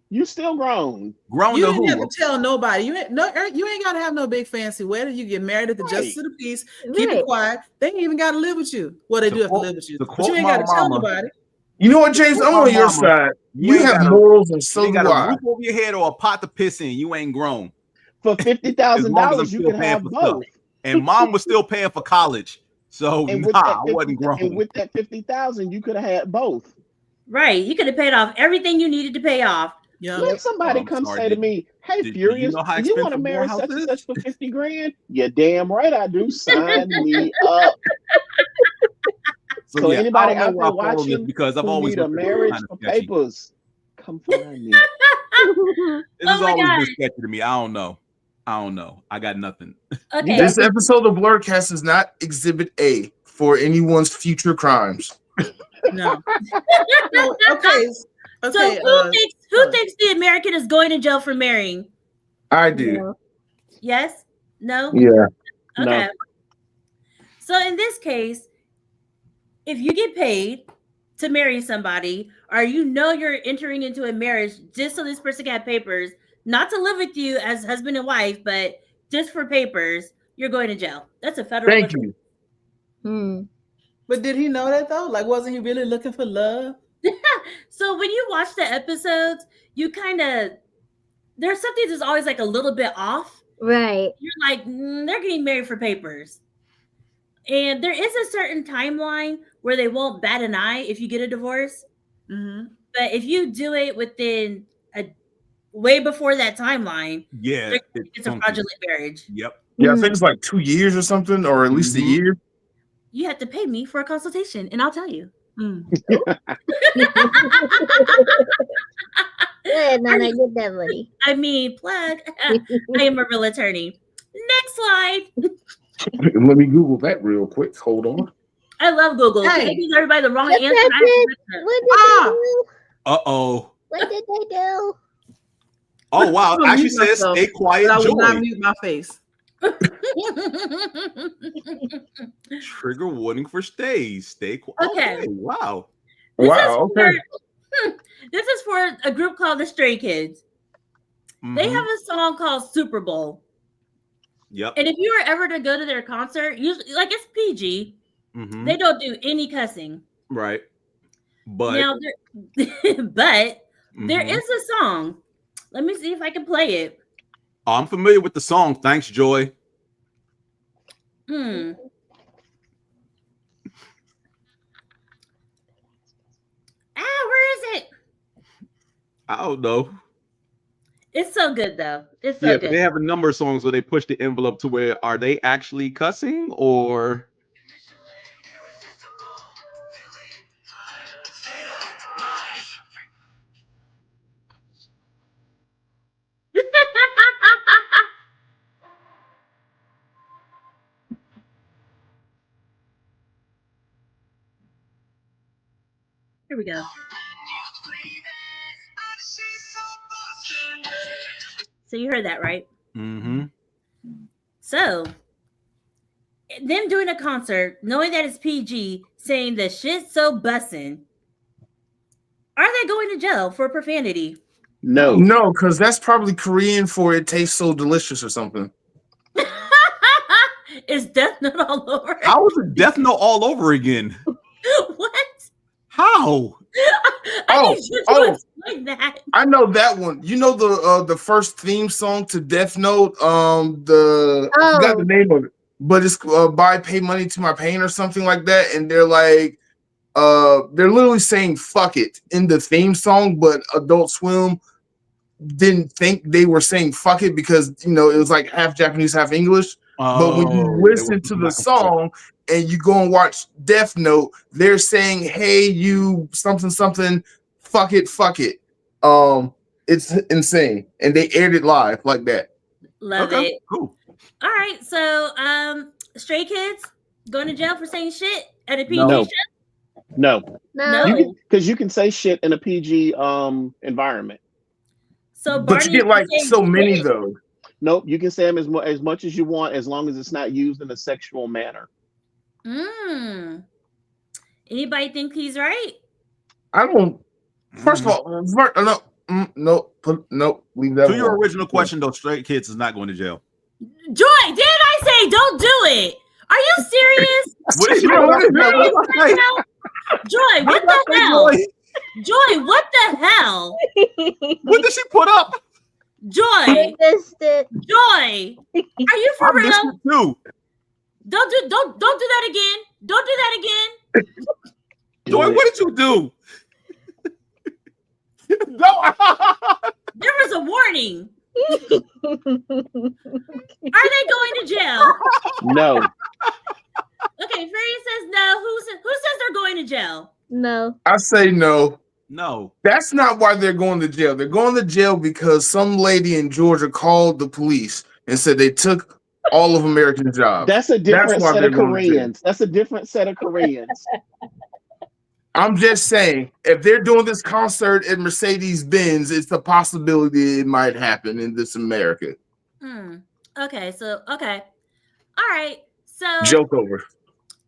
You still grown. Grown You to didn't who? have to tell nobody. You ain't got to have no big fancy wedding. You get married at the justice of the peace. Keep it quiet. They ain't even got to live with you. Well, they do have to live with you, but you ain't got to tell nobody. You know what, James? I'm on your side. You have morals, and so do got I. a roof over your head or a pot to piss in. You ain't grown. For $50,000, you can have both. And mom was still paying for college, so I wasn't grown. And with that $50,000, you could have had both. Right, you could have paid off everything you needed to pay off. Yeah. Let somebody come say to me, "Hey, Furious, do you want to marry such and such for $50,000?" You're damn right I do. Sign me up. So yeah, anybody out there watching because I've always need a marriage for papers, come find me. This has always been sketchy to me. I don't know. I got nothing. Okay. This episode of Blerdkast is not Exhibit A for anyone's future crimes. No. No, okay. So who thinks the American is going to jail for marrying? I do. Yes? No? Yeah. Okay. No. So in this case, if you get paid to marry somebody, or you're entering into a marriage just so this person can have papers, not to live with you as husband and wife, but just for papers, you're going to jail. That's a federal. Thank you. But did he know that though? Like, wasn't he really looking for love? So when you watch the episodes, you there's something that's always like a little bit off. Right. You're like, they're getting married for papers. And there is a certain timeline where they won't bat an eye if you get a divorce. Mm-hmm. But if you do it within way before that timeline, yeah, it's a fraudulent marriage. Yep. Yeah, I think it's like 2 years or something, or at least a year. You have to pay me for a consultation, and I'll tell you. Yeah, then I get that money. I mean, plug. I am a real attorney. Next slide. Let me Google that real quick. Hold on. I love Google. Hey. They give everybody the wrong What answer. happened? What did they do? Oh wow! I'm gonna Actually mute says myself, stay quiet, But I will not Joy. mute my face. Trigger warning for stays. Stay quiet. Okay. Wow. This is for a group called the Stray Kids. They have a song called Super Bowl. Yep. And if you were ever to go to their concert, usually like it's PG, they don't do any cussing. Right. But now there is a song. Let me see if I can play it. I'm familiar with the song. Thanks, Joy. Where is it? I don't know. It's so good though. It's so Yeah, good. they have a number of songs where they push the envelope to where are they actually cussing or Here we go. So you heard that, right? Mm-hmm. So them doing a concert, knowing that it's PG, saying the shit's so bussin', are they going to jail for profanity? No. No, because that's probably Korean for it tastes so delicious or something. Is Death Note all over? How is it Death Note all over again? What? How? I need you to explain that. I know that one. You know the first theme song to Death Note. I forgot the name of it, but it's "Buy Pay Money to My Pain" or something like that. And they're like, they're literally saying "fuck it" in the theme song, but Adult Swim didn't think they were saying "fuck it" because it was like half Japanese, half English. But when you listen to the song and you go and watch Death Note, they're saying, "Hey, you something something, fuck it." It's insane, and they aired it live like that. Love it. Cool. All right, so Stray Kids going to jail for saying shit at a PG No. show? No. Because you can say shit in a PG environment. So But Barney you get like saying so many shit? though. Nope, you can say them as much as you want, as long as it's not used in a sexual manner. Anybody think he's right? I don't. First of all, no, leave that. To your alone. original question, though, Stray Kids is not going to jail. Joy, didn't I say don't do it? Are you serious? What is your Joy, what the hell? Joy, what the hell? What did she put up? Joy, I missed it. Joy, are you for I missed real? it too. Don't do that again. Don't do that again. Joy, what did you do? No. There was a warning. Are they going to jail? No. Okay, Fairy says no. Who says they're going to jail? No. I say no. No. That's not why they're going to jail. They're going to jail because some lady in Georgia called the police and said they took all of American jobs. That's a different why set they're of going to jail. Koreans. That's a different set of Koreans. I'm just saying, if they're doing this concert at Mercedes-Benz, it's a possibility it might happen in this America. Okay. All right. So Joke over.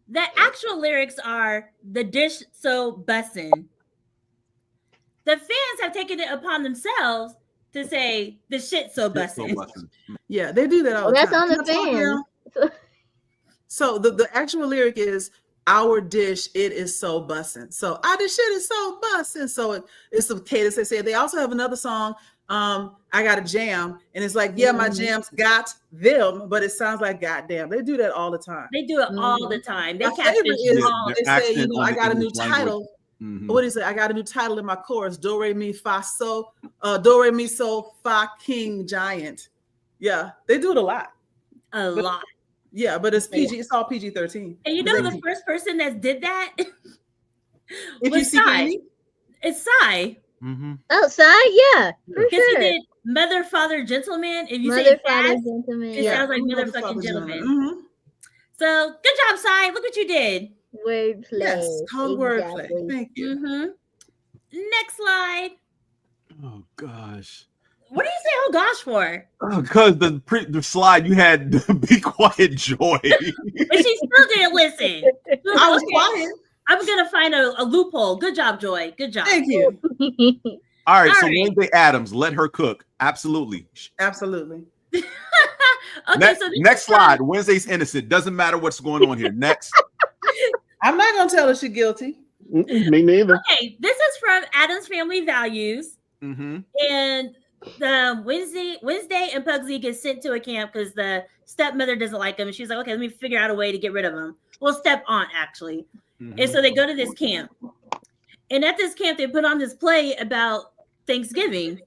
the actual lyrics are "the dish so bussin'." The fans have taken it upon themselves to say "the shit so bussin'." Yeah, they do that all the That's time. on the Can I talk fans. now? So the actual lyric is "Our dish, it is so bussin'." So our dish shit is so bussin'. So it's the cadence they say. They also have another song, I got a jam, and it's like, yeah, my jams got them, but it sounds like goddamn. They do that all the time. They do it all the time. They My favorite is their they say, accent on I the got a new English language. title. Mhm. What is it? I got a new title in my chorus. Do re mi fa so, do re mi so fa king giant. Yeah, they do it a lot. A lot. Yeah, but it's PG. It's all PG-13. And you know the first person that did that If was you see Khy. Annie, It's Khy. Outside, yeah, for Because sure. he did Mother, Father, Gentleman. If you say Mother, it father, fast, gentleman. it Yeah. sounds like motherfucking gentleman. So good job, Khy. Look what you did. Wordplay. yes, called wordplay. Exactly. Thank you. Next slide. Oh gosh. What do you say "oh gosh" for? Because the slide you had "Be Quiet, Joy." And she still didn't listen. I was quiet. I'm gonna find a loophole. Good job, Joy. Good job. Thank you. All right, so All right. Wednesday Addams, let her cook. Absolutely. Absolutely. Okay, so this Next is from- slide. Wednesday's innocent. Doesn't matter what's going on here. Next. I'm not gonna tell her she's guilty. Me neither. Okay, this is from Adam's Family Values, Mm-hmm. and the Wednesday and Pugsy get sent to a camp because the stepmother doesn't like him, and she's like, "Okay, let me figure out a way to get rid of him." Well, step aunt actually, and so they go to this camp, and at this camp they put on this play about Thanksgiving.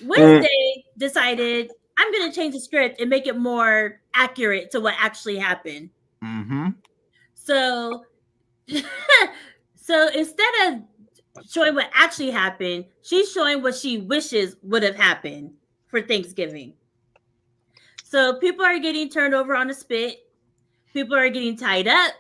Wednesday decided, I'm going to change the script and make it more accurate to what actually happened. Mm-hmm. So instead of showing what actually happened, she's showing what she wishes would have happened for Thanksgiving. So people are getting turned over on a spit. People are getting tied up.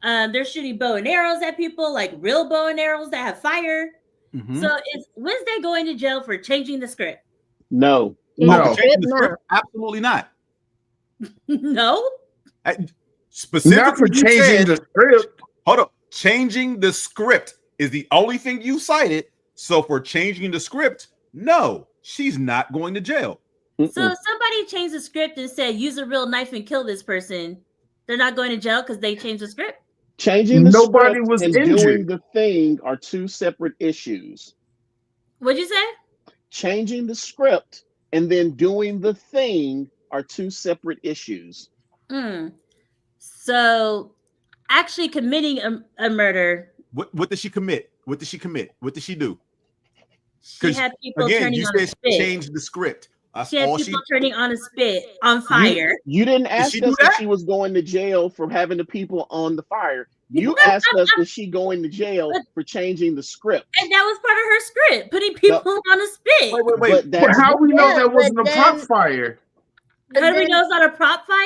They're shooting bow and arrows at people, like real bow and arrows that have fire. Mhm. So is Wednesday going to jail for changing the script? No. No. Changing the script? Absolutely not. No. Specifically, Not for you changing said- the script. Hold up. Changing the script is the only thing you cited. So for changing the script, no, she's not going to jail. So if somebody changed the script and said use a real knife and kill this person, they're not going to jail because they changed the script? Changing the Nobody script was and injured. doing the thing are two separate issues. What'd you say? Changing the script and then doing the thing are two separate issues. So actually committing a murder. What did she commit? What did she commit? What did she do? She had people Again, turning you on a said spit. she changed the script. That's She had all people turning on a spit on fire. You didn't ask she us do if that? she was going to jail for having the people on the fire. You asked us, is she going to jail for changing the script? And that was part of her script, putting people on a spit. Wait. But But that's how we know Yeah, that wasn't a but prop then- fire? How do we know it's not a prop fire?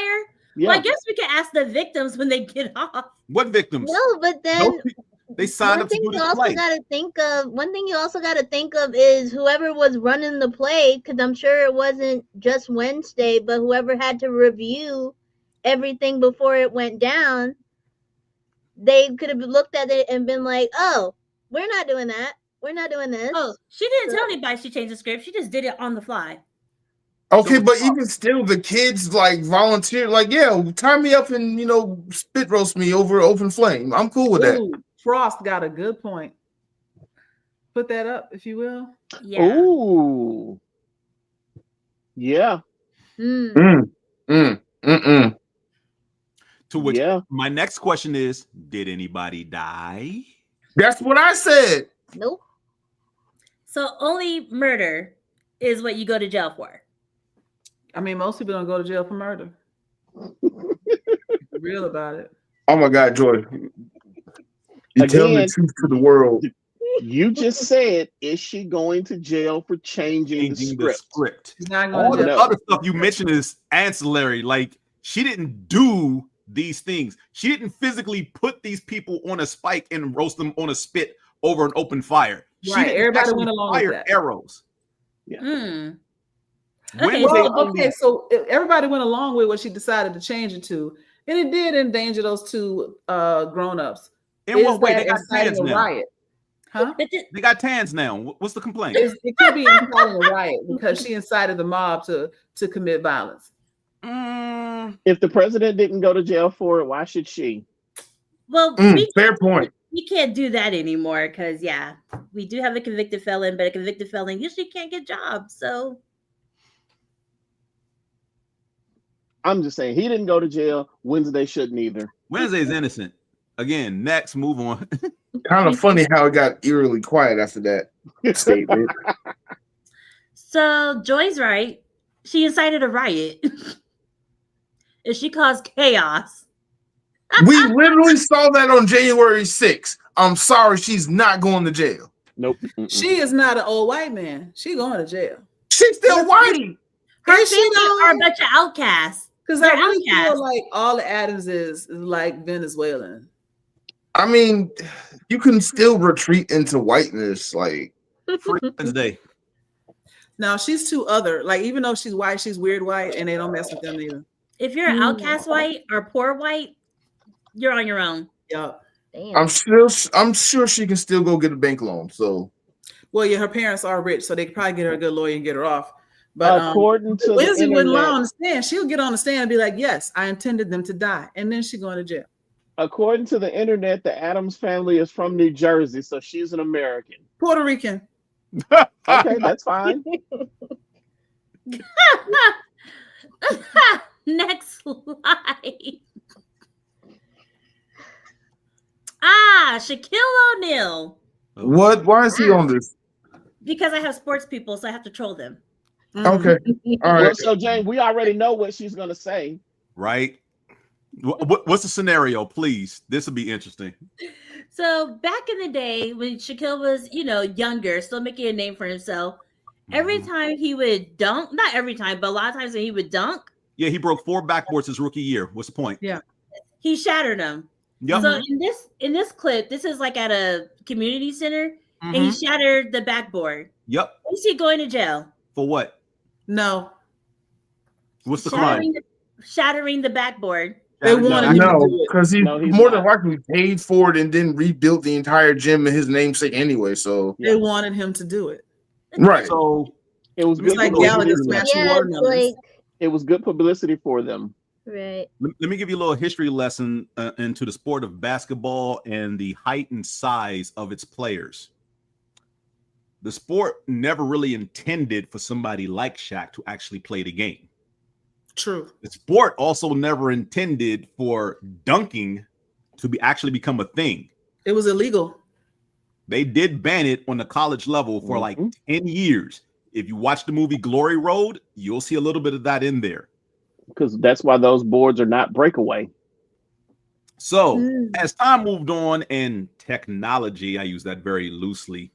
yeah. Well, I guess we can ask the victims when they get off. What victims? No, but then They signed one up to thing do you this also play. got to think of. One thing you also got to think of is whoever was running the play, because I'm sure it wasn't just Wednesday, but whoever had to review everything before it went down, they could have looked at it and been like, "Oh, we're not doing that. We're not doing this." Oh, she didn't tell anybody she changed the script. She just did it on the fly. Okay, but even still, the kids like volunteered, like, yeah, tie me up and spit roast me over an open flame. I'm cool with that. Ooh, Frost got a good point. Put that up, if you will. Yeah. Ooh. Yeah. Mm. To which Yeah. my next question is, did anybody die? That's what I said. Nope. So only murder is what you go to jail for. I mean, most people don't go to jail for murder. Be real about it. Oh my God, Joy. You tell the Again, truth to the world. You just said, is she going to jail for changing the Changing the script? script. She's not going All to the jail. other stuff you mentioned is ancillary. Like, she didn't do these things. She didn't physically put these people on a spike and roast them on a spit over an open fire. She Right, didn't everybody actually went along with fire that. arrows. Mm. When Okay, was well, they Well, only- okay, so everybody went along with what she decided to change it to, and it did endanger those two grown-ups. In what way? They got inciting tans a now. riot? Huh? But the- They got tans now. What's the complaint? It could be inciting a riot because she incited the mob to commit violence. If the president didn't go to jail for it, why should she? well, Fair point. we can't do that anymore because, yeah, we do have a convicted felon, but a convicted felon usually can't get jobs. So I'm just saying, he didn't go to jail. Wednesday shouldn't either. Wednesday's innocent. Again, next, move on. Kind of funny how it got eerily quiet after that statement. So Joy's right. She incited a riot. And she caused chaos. We literally saw that on January 6th. I'm sorry, she's not going to jail. Nope. Mm-mm. She is not an old white man. She going to jail. She's still white. Her Is she family though? are a bunch of outcasts. Because I They're really outcasts. feel like all the Adams is like Venezuelan. I mean, you can still retreat into whiteness. Like, Free Wednesday. Now she's too other. Like even though she's white, she's weird white, and they don't mess with them either. If you're an outcast white or poor white, you're on your own. Yup. Damn. I'm sure she can still go get a bank loan. So Well, yeah, her parents are rich, so they could probably get her a good lawyer and get her off. But According to the Wednesday wouldn't lie internet, on the stand. She'll get on the stand and be like, "Yes, I intended them to die," and then she going to jail. according to the internet, the Adams family is from New Jersey, so she's an American. Puerto Rican. Okay, that's fine. Next slide. Shaquille O'Neal. what? Why is he on this? Because I have sports people, so I have to troll them. Okay, all Well, right. so Jane, we already know what she's gonna say. Right? What's the scenario, please? This will be interesting. So back in the day when Shaquille was, younger, still making a name for himself, every time he would dunk, not every time, but a lot of times when he would dunk, Yeah, he broke 4 backboards his rookie year. What's the point? he shattered them. Yep. So in this clip, this is like at a community center, and he Mhm. shattered the backboard. Yep. Is he going to jail? For what? No, What's the crime? Shattering the backboard. they wanted him to No, do it. because he No, he's more not. than likely paid for it and then rebuilt the entire gym in his namesake anyway. So They wanted him to do it. right. So It was It's good like publicity. Gallagher smashing Yeah, it's watermelons. like It was good publicity for them. right. let me give you a little history lesson into the sport of basketball and the height and size of its players. The sport never really intended for somebody like Shaq to actually play the game. True. The sport also never intended for dunking to actually become a thing. It was illegal. They did ban it on the college level for like 10 years. If you watch the movie Glory Road, you'll see a little bit of that in there. Because that's why those boards are not breakaway. So as time moved on and technology, I use that very loosely,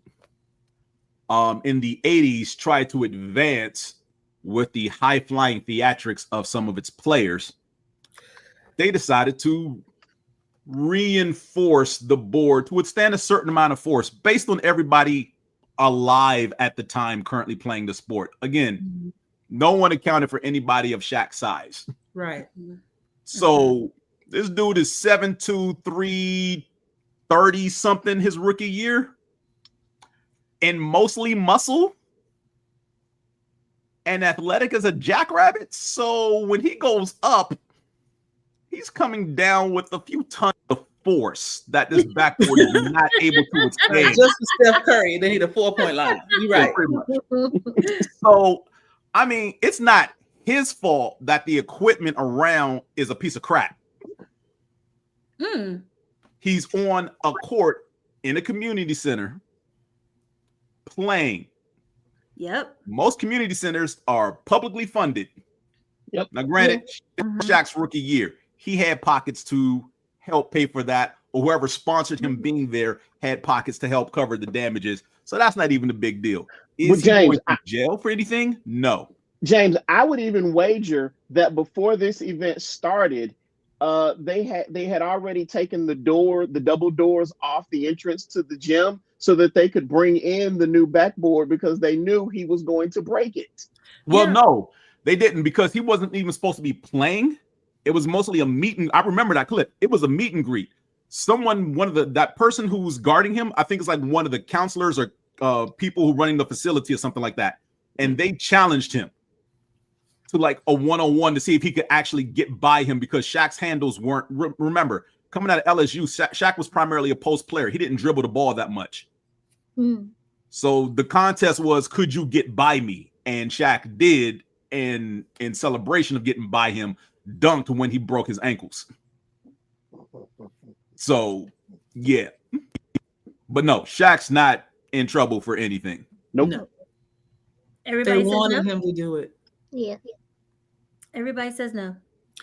in the 80s tried to advance with the high-flying theatrics of some of its players, they decided to reinforce the board to withstand a certain amount of force based on everybody alive at the time currently playing the sport. Again, no one accounted for anybody of Shaq's size. Right. So this dude is 7'2", 330 something his rookie year, and mostly muscle and athletic as a jackrabbit. So when he goes up, he's coming down with a few tons of force that this backboard is not able to withstand. Just for Steph Curry, they need a 4-point line. You're right. Pretty much. So, I mean, it's not his fault that the equipment around is a piece of crap. He's on a court in a community center playing. Yep. Most community centers are publicly funded. Yep. Now, granted, Shaq's rookie year, he had pockets to help pay for that, or whoever sponsored him being there had pockets to help cover the damages. So that's not even a big deal. Is he going to jail for anything? No. James, I would even wager that before this event started, they had already taken the double doors off the entrance to the gym so that they could bring in the new backboard because they knew he was going to break it. Well, no, they didn't, because he wasn't even supposed to be playing. It was mostly a meet and I remember that clip. It was a meet and greet. That person who was guarding him, I think it's like one of the counselors or people who running the facility or something like that. And they challenged him to like a one-on-one to see if he could actually get by him, because Shaq's handles weren't, remember, coming out of LSU, Shaq was primarily a post player. He didn't dribble the ball that much. So the contest was, could you get by me? And Shaq did, and in celebration of getting by him, dunked when he broke his ankles. So, yeah. But no, Shaq's not in trouble for anything. Nope. No. Everybody They wanted says no. him to do it. Yeah. Everybody says no.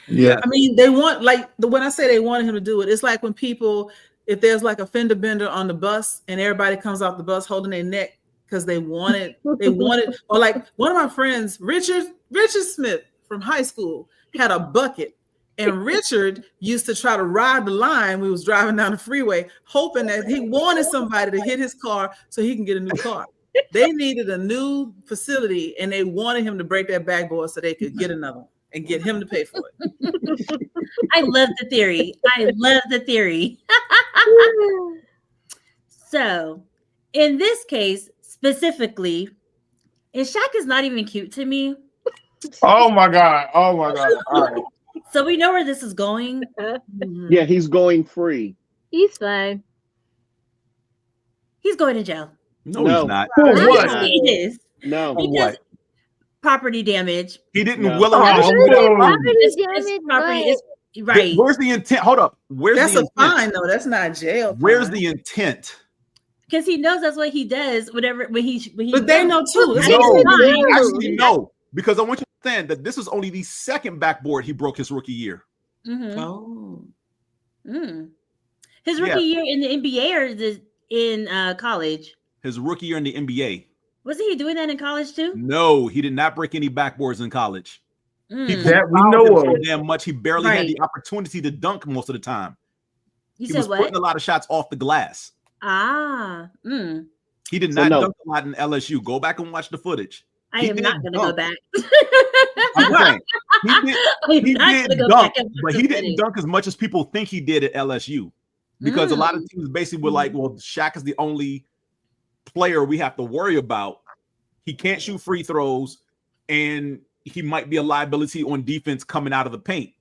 Yeah. I mean, they want, like, when I say they wanted him to do it, it's like when people, if there's like a fender bender on the bus and everybody comes off the bus holding their neck because they wanted, or like one of my friends, Richard Smith from high school, had a bucket, and Richard used to try to ride the line when he was driving down the freeway, hoping that he wanted somebody to hit his car so he can get a new car. They needed a new facility, and they wanted him to break that backboard so they could get another one and get him to pay for it. I love the theory. So, in this case specifically, and Shaq is not even cute to me. Oh my God. All right. So we know where this is going. Yeah, he's going free. He's fine. He's going to jail. No, No. he's not. What? He is. No. Because property damage. He didn't No. willingly Right. Where's the intent? Hold up. That's a fine, though. That's not jail. Where's the intent? Because he knows that's what he does. Whenever when he. But they know too. Actually, no. Because I want you to understand that this is only the second backboard he broke his rookie year. Oh. His rookie year in the NBA or in college? His rookie year in the NBA. Wasn't he doing that in college too? No, he did not break any backboards in college. That we know of. So damn much, he barely had the opportunity to dunk most of the time. You He said was what? putting a lot of shots off the glass. Ah, He did So not no. dunk a lot in LSU. Go back and watch the footage. I He am did not going to go dunk. back. I'm just saying. He did go dunk, back and watch but the he didn't footage. dunk as much as people think he did at LSU. Because a lot of teams basically were like, well, Shaq is the only player we have to worry about. He can't shoot free throws, and he might be a liability on defense coming out of the paint.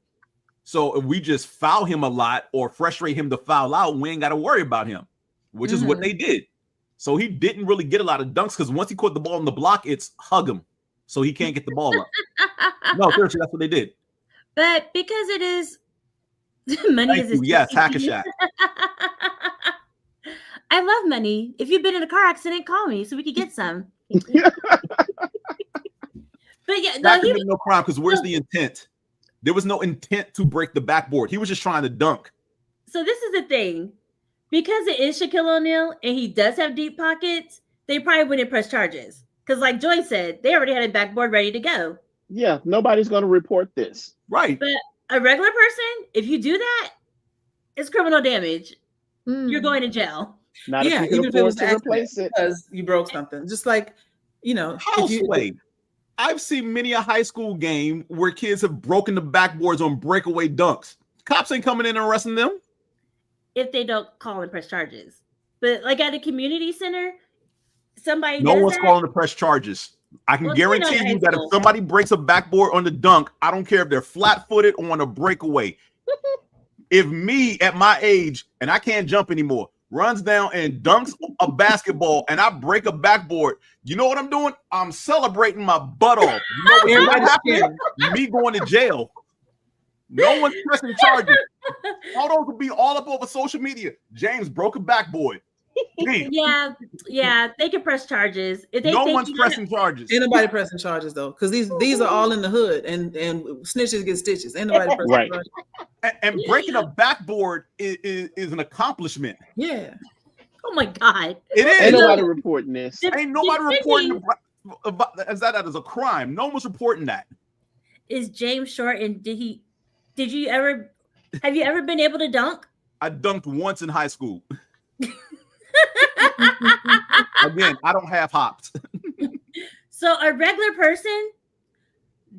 So if we just foul him a lot or frustrate him to foul out, we ain't got to worry about him, which is what they did. So he didn't really get a lot of dunks because once he caught the ball in the block, it's hug him. So he can't get the ball up. No, seriously, that's what they did. But because it is money is Yes, Hack-a-Shack. I love money. If you've been in a car accident, call me so we could get some. But yeah, That could be no crime because where's the intent? There was no intent to break the backboard. He was just trying to dunk. So this is the thing. Because it is Shaquille O'Neal and he does have deep pockets, they probably wouldn't press charges. Because like Joy said, they already had a backboard ready to go. Yeah, nobody's going to report this. Right. But a regular person, if you do that, it's criminal damage. You're going to jail. Not if you can even if it afford was to replace it. because you broke something. Just like, Houseway. I've seen many a high school game where kids have broken the backboards on breakaway dunks. Cops ain't coming in and arresting them. If they don't call and press charges. But like at a community center, somebody No does one's that, calling to press charges. I can guarantee you that if somebody breaks a backboard on the dunk, I don't care if they're flat-footed or on a breakaway. If me at my age, and I can't jump anymore, runs down and dunks a basketball and I break a backboard, you know what I'm doing? I'm celebrating my butt off. You know what's happening? Me going to jail. No one's pressing charges. All those will be all up over social media. James broke a backboard. Damn. Yeah, they can press charges. If they No one's pressing charges. Ain't nobody pressing charges though, because these are all in the hood, and snitches get stitches. Ain't nobody pressing charges. And breaking a backboard is an accomplishment. Yeah. Oh my God. It is. Ain't nobody reporting this. Ain't nobody reporting that as a crime. No one's reporting that. Is James short? And have you ever been able to dunk? I dunked once in high school. Again, I don't have hops. So a regular person,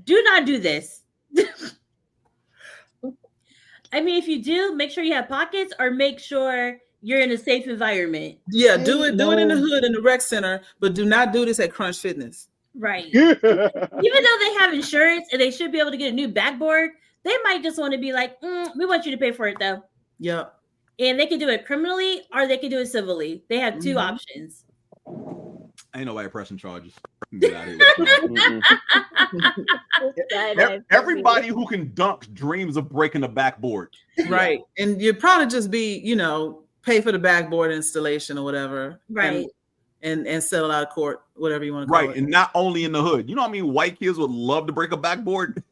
do not do this. I mean, if you do, make sure you have pockets or make sure you're in a safe environment. Yeah, do it in the hood in the rec center, but do not do this at Crunch Fitness. Right. Even though they have insurance and they should be able to get a new backboard, they might just want to be like, we want you to pay for it though. Yep. And they can do it criminally or they can do it civilly. They have two options. Ain't nobody pressing charges. Get out of here. Everybody who can dunk dreams of breaking a backboard. Right. And you'd probably just be, pay for the backboard installation or whatever. Right. And settle out of court, whatever you want to call it. Right. And not only in the hood. You know how many white kids would love to break a backboard?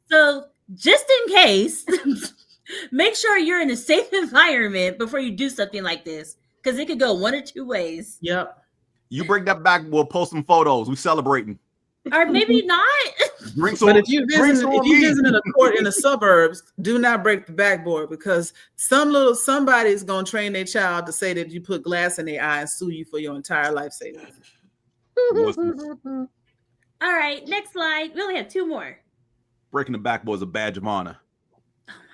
So just in case, make sure you're in a safe environment before you do something like this. Because it could go one or two ways. Yep. You break that back, we'll post some photos. We celebrating. Or maybe not. But if you visit in a court in the suburbs, do not break the backboard because somebody's gonna train their child to say that you put glass in their eye and sue you for your entire life savings. All right, next slide. We only have two more. Breaking the backboard is a badge of honor.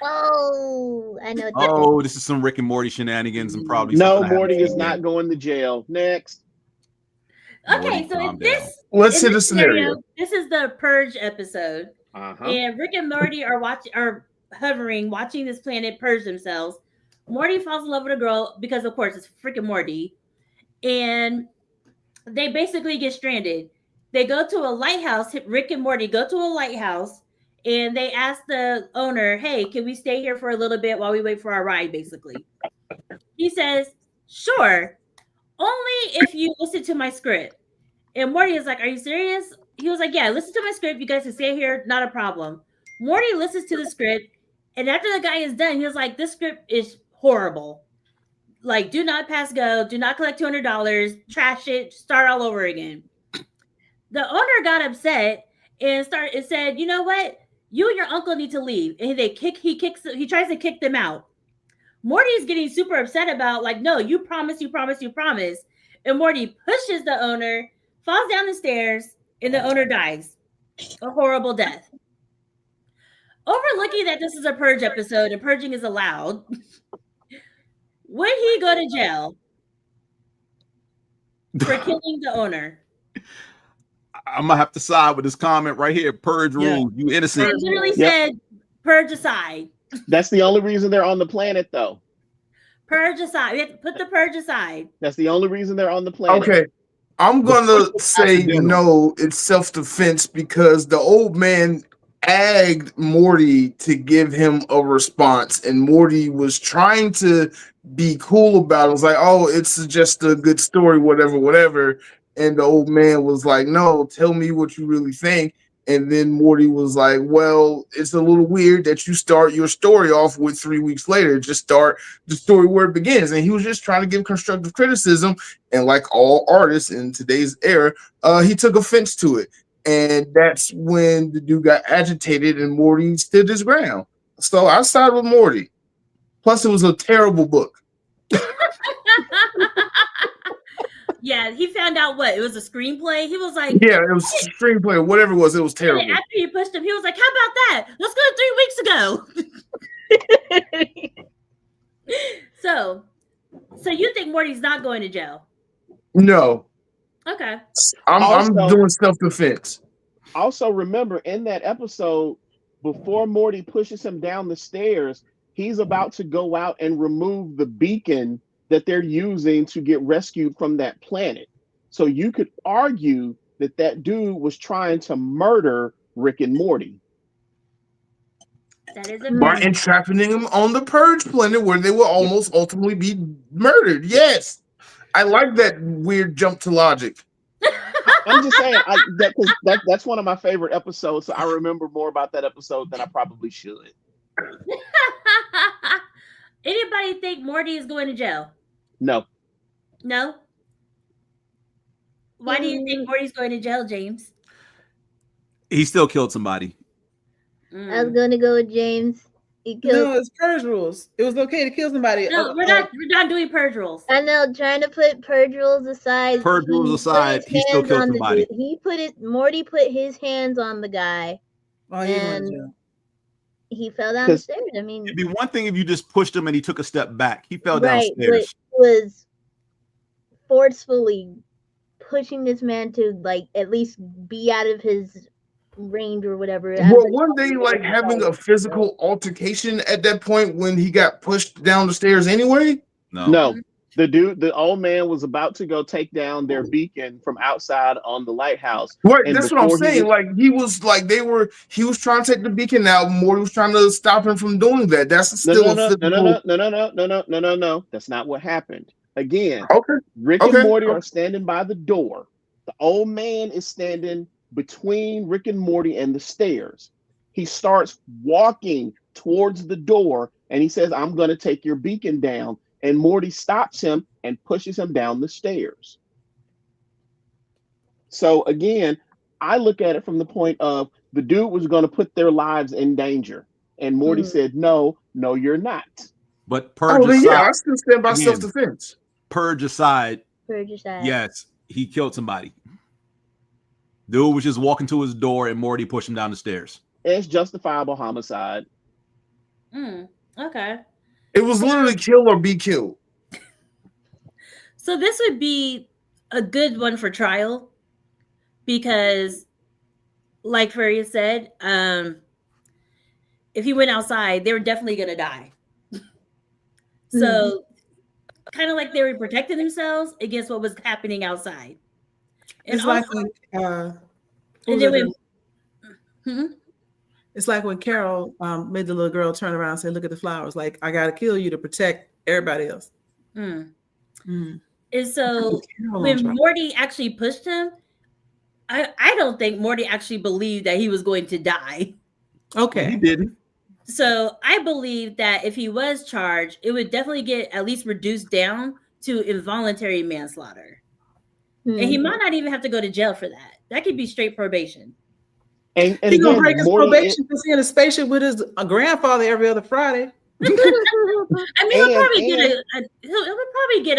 Oh, I know. Oh, this is some Rick and Morty shenanigans and probably Morty is not going to jail. Next. Okay, so let's hit a scenario. This is the Purge episode, and Rick and Morty are hovering, watching this planet purge themselves. Morty falls in love with a girl because, of course, it's freaking Morty, and they basically get stranded. They go to a lighthouse. Rick and Morty go to a lighthouse, and they ask the owner, "Hey, can we stay here for a little bit while we wait for our ride?" Basically, he says, "Sure. Only if you listen to my script." And Morty is like, "Are you serious?" He was like, "Yeah, listen to my script. You guys can stay here. Not a problem." Morty listens to the script. And after the guy is done, he was like, "This script is horrible. Like, do not pass go. Do not collect $200. Trash it. Start all over again." The owner got upset and said, "You know what? You and your uncle need to leave." And he tries to kick them out. Morty is getting super upset about, like, no, you promise. And Morty pushes the owner, falls down the stairs, and the owner dies. A horrible death. Overlooking that this is a purge episode and purging is allowed, would he go to jail for killing the owner? I'm gonna have to side with this comment right here. Purge rule. You innocent. I literally said purge aside. That's the only reason they're on the planet, though. Purge aside. We have to put the purge aside. That's the only reason they're on the planet. Okay. I'm gonna say no, it's self-defense because the old man agged Morty to give him a response, and Morty was trying to be cool about it. It was like, oh, it's just a good story, whatever. And the old man was like, no, tell me what you really think. And then Morty was like, well, it's a little weird that you start your story off with 3 weeks later. Just start the story where it begins. And he was just trying to give constructive criticism. And like all artists in today's era, he took offense to it. And that's when the dude got agitated and Morty stood his ground. So I sided with Morty. Plus, it was a terrible book. Yeah, he found out what? It was a screenplay. He was like, yeah, it was a screenplay or whatever it was. It was terrible. After he pushed him, he was like, how about that? Let's go 3 weeks ago. So you think Morty's not going to jail? No. Okay. I'm doing self-defense. Also, remember in that episode, before Morty pushes him down the stairs, he's about to go out and remove the beacon that they're using to get rescued from that planet. So you could argue that that dude was trying to murder Rick and Morty. That is a By entrapping them on the purge planet where they will almost ultimately be murdered. Yes. I like that weird jump to logic. I'm just saying that's one of my favorite episodes. So I remember more about that episode than I probably should. Anybody think Morty is going to jail? No. No? Why do you think Morty's going to jail, James? He still killed somebody. I was gonna go with James. He killed. No, it's purge rules. It was okay to kill somebody. No, we're not doing purge rules. I know, trying to put purge rules aside. Purge rules aside, he still killed somebody. Morty put his hands on the guy. And he fell down the stairs. I mean, it'd be one thing if you just pushed him and he took a step back. He fell right, downstairs. But was forcefully pushing this man to like at least be out of his range or whatever. Well, one day, like having a physical altercation at that point when he got pushed down the stairs anyway? No. The old man was about to go take down their beacon from outside on the lighthouse. Right, that's what I'm saying. He was trying to take the beacon out. Morty was trying to stop him from doing that. That's still no. That's not what happened. Again, okay. Rick and Morty are standing by the door. The old man is standing between Rick and Morty and the stairs. He starts walking towards the door and he says, I'm going to take your beacon down. And Morty stops him and pushes him down the stairs. So again, I look at it from the point of the dude was going to put their lives in danger. And Morty said, no, you're not. But purge aside, I still stand by self-defense. Purge aside. Yes, he killed somebody. Dude was just walking to his door and Morty pushed him down the stairs. It's justifiable homicide. Okay. It was literally kill or be killed. So this would be a good one for trial because, like Furia said, if he went outside, they were definitely going to die. So kind of like they were protecting themselves against what was happening outside. And it's also, it's like when Carol made the little girl turn around and say, look at the flowers. Like, I got to kill you to protect everybody else. And so when Morty actually pushed him, I don't think Morty actually believed that he was going to die. Okay. He didn't. So I believe that if he was charged, it would definitely get at least reduced down to involuntary manslaughter. And he might not even have to go to jail for that. That could be straight probation. And he's gonna break his probation because he's in a spaceship with his grandfather every other Friday. I mean, he'll probably get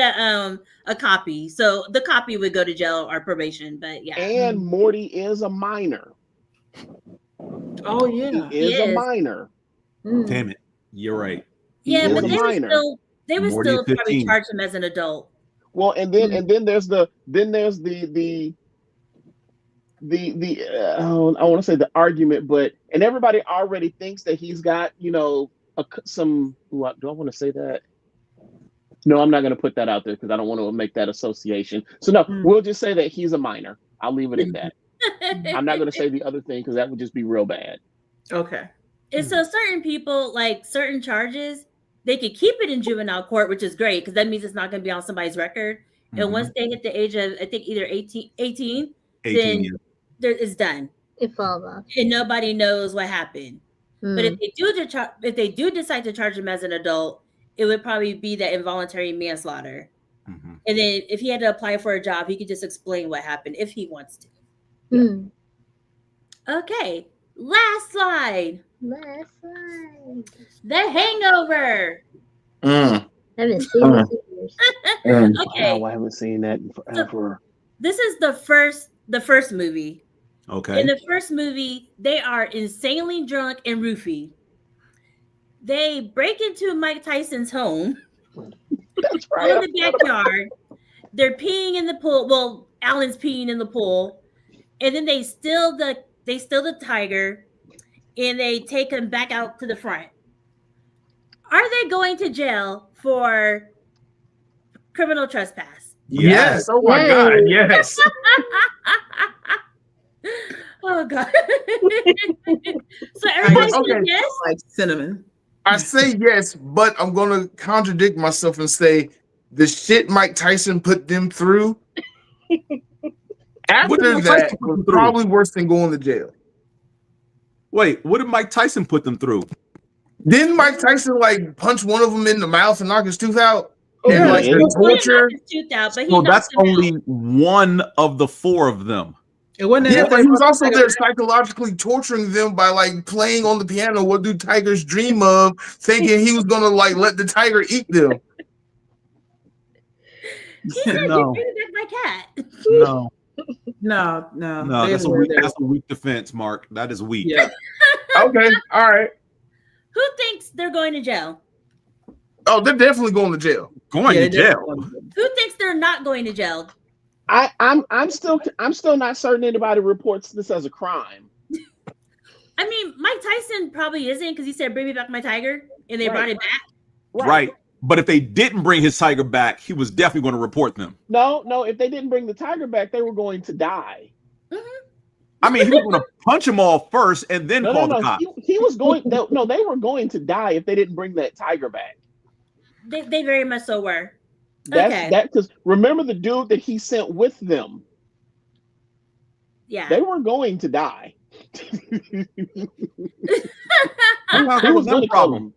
a copy. So the copy would go to jail or probation. But yeah. And Morty is a minor. Oh yeah, He is a minor. Damn it, you're right. Yeah, is but a minor. they would Morty still is probably 15. charge him as an adult. Well, and then there's the I want to say the argument, and everybody already thinks that he's got, you know, do I want to say that? No, I'm not going to put that out there because I don't want to make that association. So no, we'll just say that he's a minor. I'll leave it at that. I'm not going to say the other thing because that would just be real bad. okay. And so certain people, like certain charges, they could keep it in juvenile court, which is great because that means it's not going to be on somebody's record. And once they hit the age of, I think, either 18 then it's done. It falls off. And nobody knows what happened. But if they do decide to charge him as an adult, it would probably be that involuntary manslaughter. And then if he had to apply for a job, he could just explain what happened if he wants to. Okay, last slide. The Hangover. I haven't seen this in years. Okay. Wow, I haven't seen that in forever. This is the first movie. Okay. In the first movie, they are insanely drunk and roofied. They break into Mike Tyson's home. That's right. In the backyard. They're peeing in the pool. Well, Alan's peeing in the pool. And then they steal the tiger and they take him back out to the front. Are they going to jail for criminal trespass? Yes. Oh my God. Yes. Oh God. So everybody says yes? Like cinnamon. I say yes, but I'm gonna contradict myself and say the shit Mike Tyson put them through. After that, was probably worse than going to jail. Wait, what did Mike Tyson put them through? Didn't Mike Tyson like punch one of them in the mouth and knock his tooth out? Yeah, And like the torture. So that's only one of the four of them. It wasn't. Yeah, but he was also there psychologically torturing them by like playing on the piano. What do tigers dream of? Thinking he was gonna like let the tiger eat them. No. My cat. No. No. That's a weak defense, Mark. That is weak. Yeah. Okay. All right. Who thinks they're going to jail? Oh, they're definitely going to jail. Going to jail. Who thinks they're not going to jail? I'm still not certain anybody reports this as a crime. I mean, Mike Tyson probably isn't because he said, "Bring me back my tiger," and they brought it back. Right. But if they didn't bring his tiger back, he was definitely going to report them. No. If they didn't bring the tiger back, they were going to die. I mean, he was going to punch them all first and then call the cops. He was going. No, they were going to die if they didn't bring that tiger back. They very much so were. That because remember the dude that he sent with them. Yeah, they were going to die. There was no problem.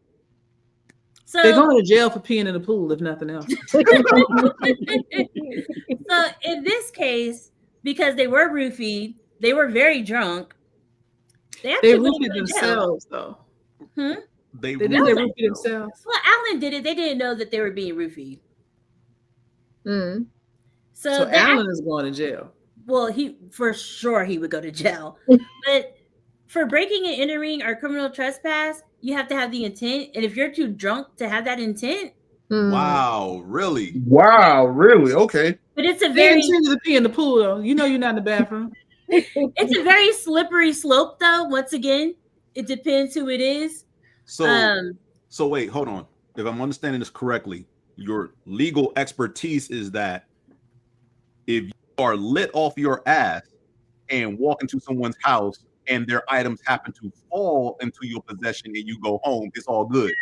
So they're going to jail for peeing in the pool, if nothing else. So in this case, because they were roofied, they were very drunk. They roofied themselves, though. They roofied themselves. Well, Alan did it. They didn't know that they were being roofied. So Alan is going to jail. Well, for sure he would go to jail. But for breaking and entering or criminal trespass, you have to have the intent. And if you're too drunk to have that intent. Wow, really? Wow, really? Okay. But it's a very intended to pee in the pool, though. You know you're not in the bathroom. It's a very slippery slope, though. Once again, it depends who it is. So wait, hold on. If I'm understanding this correctly, your legal expertise is that if you are lit off your ass and walk into someone's house and their items happen to fall into your possession and you go home, it's all good.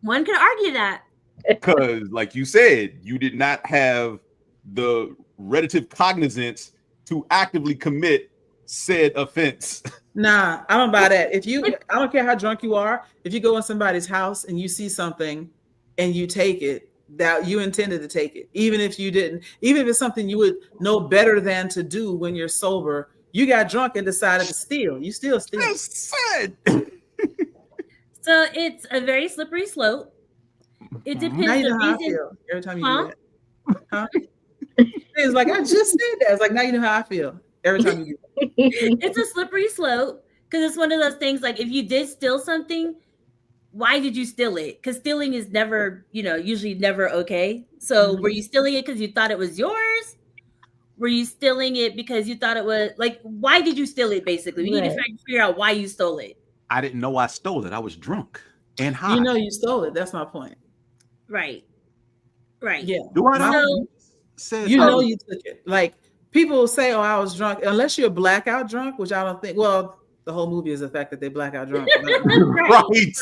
One could argue that. Because, like you said, you did not have the relative cognizance to actively commit said offense. Nah, I don't buy that. I don't care how drunk you are, if you go in somebody's house and you see something and you take it, that you intended to take it, even if you didn't, even if it's something you would know better than to do when you're sober, you got drunk and decided to steal. You still steal. So So it's a very slippery slope. It depends. Now you the know how I reason, feel every time you Huh? do that. Huh? It's like I just said that. It's like now you know how I feel every time you do that. it's a slippery slope because it's one of those things. Like if you did steal something, why did you steal it? Because stealing is never, usually never okay. So were you stealing it because you thought it was yours? Were you stealing it because you thought it was like? Why did you steal it? Basically, we need to figure out why you stole it. I didn't know I stole it. I was drunk and high. You know you stole it. That's my point. Right. Yeah. Do I know? You know you took it. Like people will say, "Oh, I was drunk," unless you're blackout drunk, which I don't think. Well, the whole movie is the fact that they blackout drunk. Right.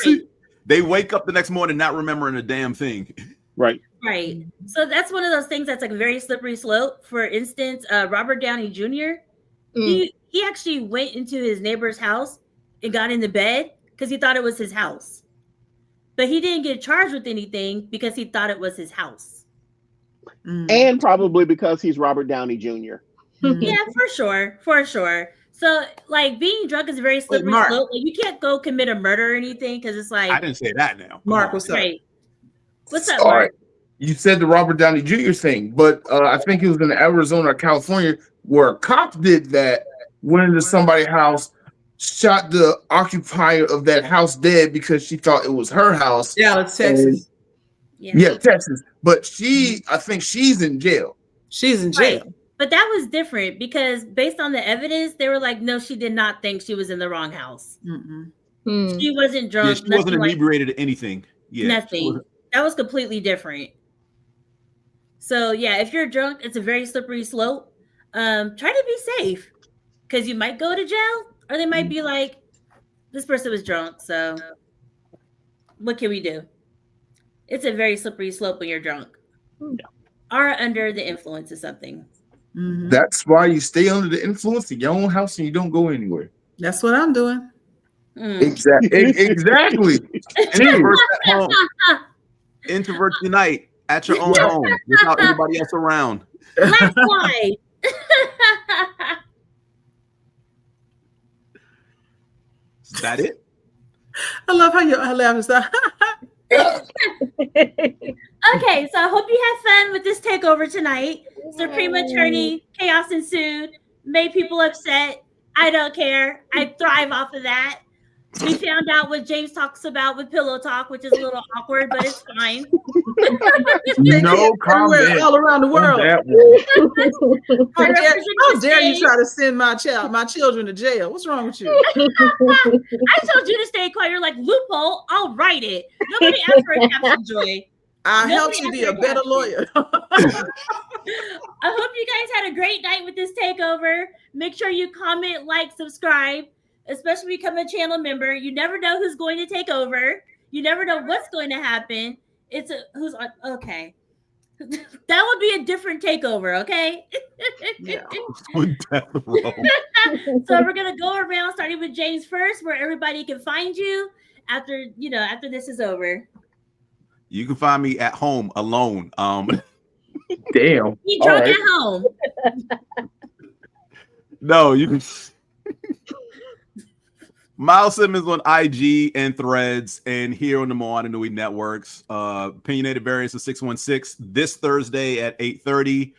They wake up the next morning not remembering a damn thing. Right. Right. So that's one of those things that's like a very slippery slope. For instance, Robert Downey Jr. He actually went into his neighbor's house and got in the bed because he thought it was his house. But he didn't get charged with anything because he thought it was his house. And probably because he's Robert Downey Jr. Yeah, for sure. So, like, being drunk is a very slippery slope. Like, you can't go commit a murder or anything because it's like. I didn't say that now. Mark, what's up? Right. What's up, All Mark? right. You said the Robert Downey Jr. thing, but I think it was in Arizona or California where a cop did that, went into somebody's house, shot the occupier of that house dead because she thought it was her house. Yeah, it's Texas. Yeah, Texas. But I think she's in jail. She's in jail. Right. But that was different because based on the evidence, they were like, no, she did not think she was in the wrong house. She wasn't drunk. Yeah, she wasn't inebriated or anything. Yeah, nothing. That was completely different. So yeah, if you're drunk, it's a very slippery slope. Try to be safe because you might go to jail or they might be like, this person was drunk. So what can we do? It's a very slippery slope when you're drunk or under the influence of something. That's why you stay under the influence of your own house and you don't go anywhere. That's what I'm doing. Exactly. Introverts at home. Introverts unite at your own home without anybody else around. Let's fly. Is that it? I love how you laugh and stuff. Okay, so I hope you had fun with this takeover tonight. Supreme Attorney, chaos ensued, made people upset. I don't care. I thrive off of that. We found out what James talks about with Pillow Talk, which is a little awkward, but it's fine. No comment. All around the world. How dare you try to send my children to jail? What's wrong with you? I told you to stay quiet. You're like, loophole, I'll write it. Nobody asked for a caption, Joy. I help you be a better lawyer. I hope you guys had a great night with this takeover. Make sure you comment, like, subscribe, especially become a channel member. You never know who's going to take over. You never know what's going to happen. Who's on? Okay. That would be a different takeover, okay? Yeah. So we're gonna go around starting with James first, where everybody can find you after this is over. You can find me at home alone. Damn. Be drunk at home. No, you can. Miles Simmons on IG and Threads and here on the Moana Nui networks. Opinionated Variants of 616 this Thursday at 8:30.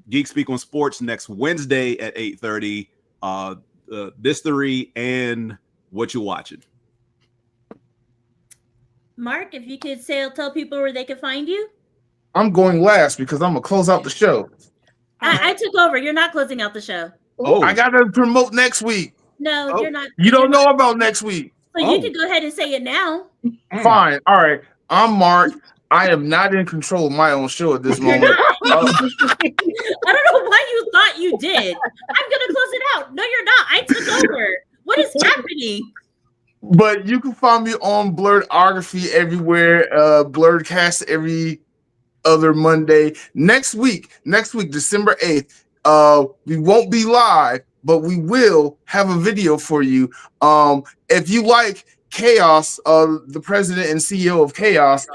Geek Speak on Sports next Wednesday at 8:30. This three and what you watching. Mark, if you could tell people where they can find you. I'm going last because I'm gonna close out the show. I took over. You're not closing out the show. Oh, I gotta promote next week. No, you're not. You don't know about next week. So you can go ahead and say it now. Fine. All right. I'm Mark. I am not in control of my own show at this moment. I don't know why you thought you did. I'm gonna close it out. No, you're not. I took over. What is happening? But you can find me on Blerdography everywhere. Blerdkast every other Monday. Next week, December 8th. We won't be live, but we will have a video for you. If you like Chaos, the president and CEO of Chaos,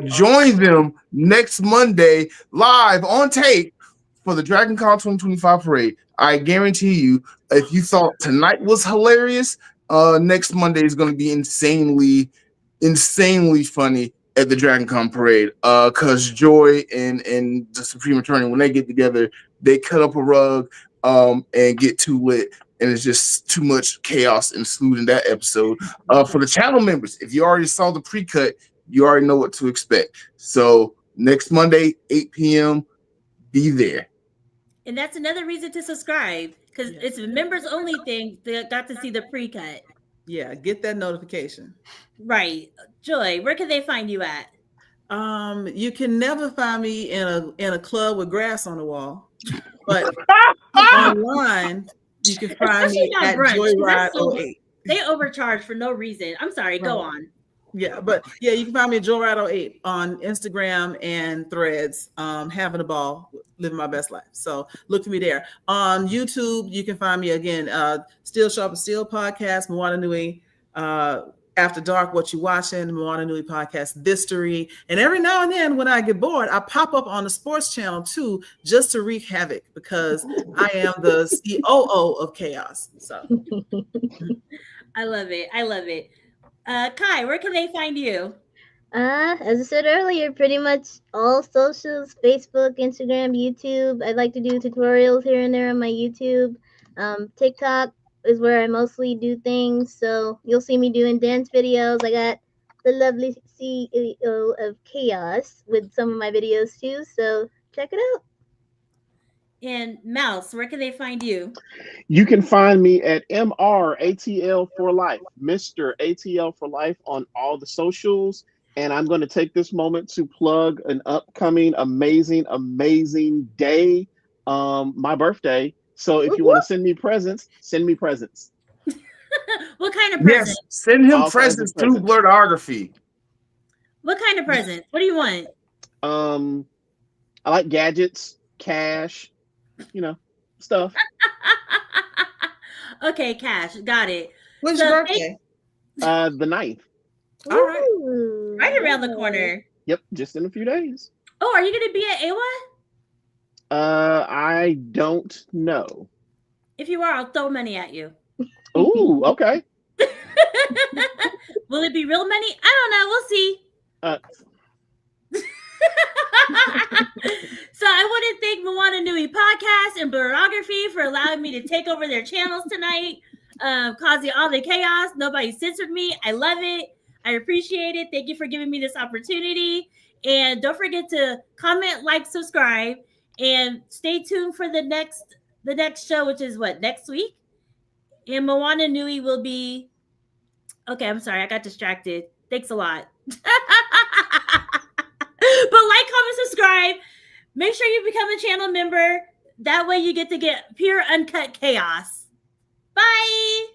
join them next Monday live on tape for the DragonCon 2025 parade. I guarantee you, if you thought tonight was hilarious, Next Monday is going to be insanely funny at the DragonCon parade. Cause Joy and the Supreme Attorney, when they get together, they cut up a rug and get too lit. And it's just too much chaos ensued in that episode. For the channel members, if you already saw the pre-cut, you already know what to expect. So next Monday, 8 p.m., be there. And that's another reason to subscribe, because it's a members only thing that got to see the pre-cut. Yeah, get that notification. Right. Joy, where can they find you at? You can never find me in a club with grass on the wall, but online you can find me at Joyride08. They overcharge for no reason. I'm sorry. Go on. Yeah, but yeah, you can find me at Joyride08 on Instagram and Threads. Having a ball, living my best life. So look for me there. On YouTube, you can find me again. Still Sharp and Steel podcast, Moana Nui. After Dark, What You Watching, Moana Nui podcast, Thistory. And every now and then when I get bored, I pop up on the sports channel too, just to wreak havoc, because I am the COO of chaos. So I love it. I love it. Khy, where can they find you? As I said earlier, pretty much all socials, Facebook, Instagram, YouTube. I like to do tutorials here and there on my YouTube. TikTok is where I mostly do things. So you'll see me doing dance videos. I got the lovely CEO of Chaos with some of my videos too. So check it out. And Mouse, where can they find you? You can find me at MrATL for Life, Mr. ATL for Life on all the socials. And I'm going to take this moment to plug an upcoming amazing day, my birthday. So if you want to send me presents, send me presents. What kind of presents? Yes, send him presents through Blerdography. What kind of presents? What do you want? I like gadgets, cash, stuff. Okay, cash. Got it. When's your birthday? The 9th. All right. Right around the corner. Yep, just in a few days. Oh, are you going to be at AWA? I don't know. If you are, I'll throw money at you. Ooh, okay. Will it be real money? I don't know. We'll see. So I want to thank Moana Nui Podcast and Blerdography for allowing me to take over their channels tonight, causing all the chaos. Nobody censored me. I love it. I appreciate it. Thank you for giving me this opportunity. And don't forget to comment, like, subscribe, and stay tuned for the next show, which is what, next week? And Moana Nui will be. Okay, I'm sorry, I got distracted. Thanks a lot. But like, comment, subscribe. Make sure you become a channel member. That way you get to get pure uncut chaos. Bye.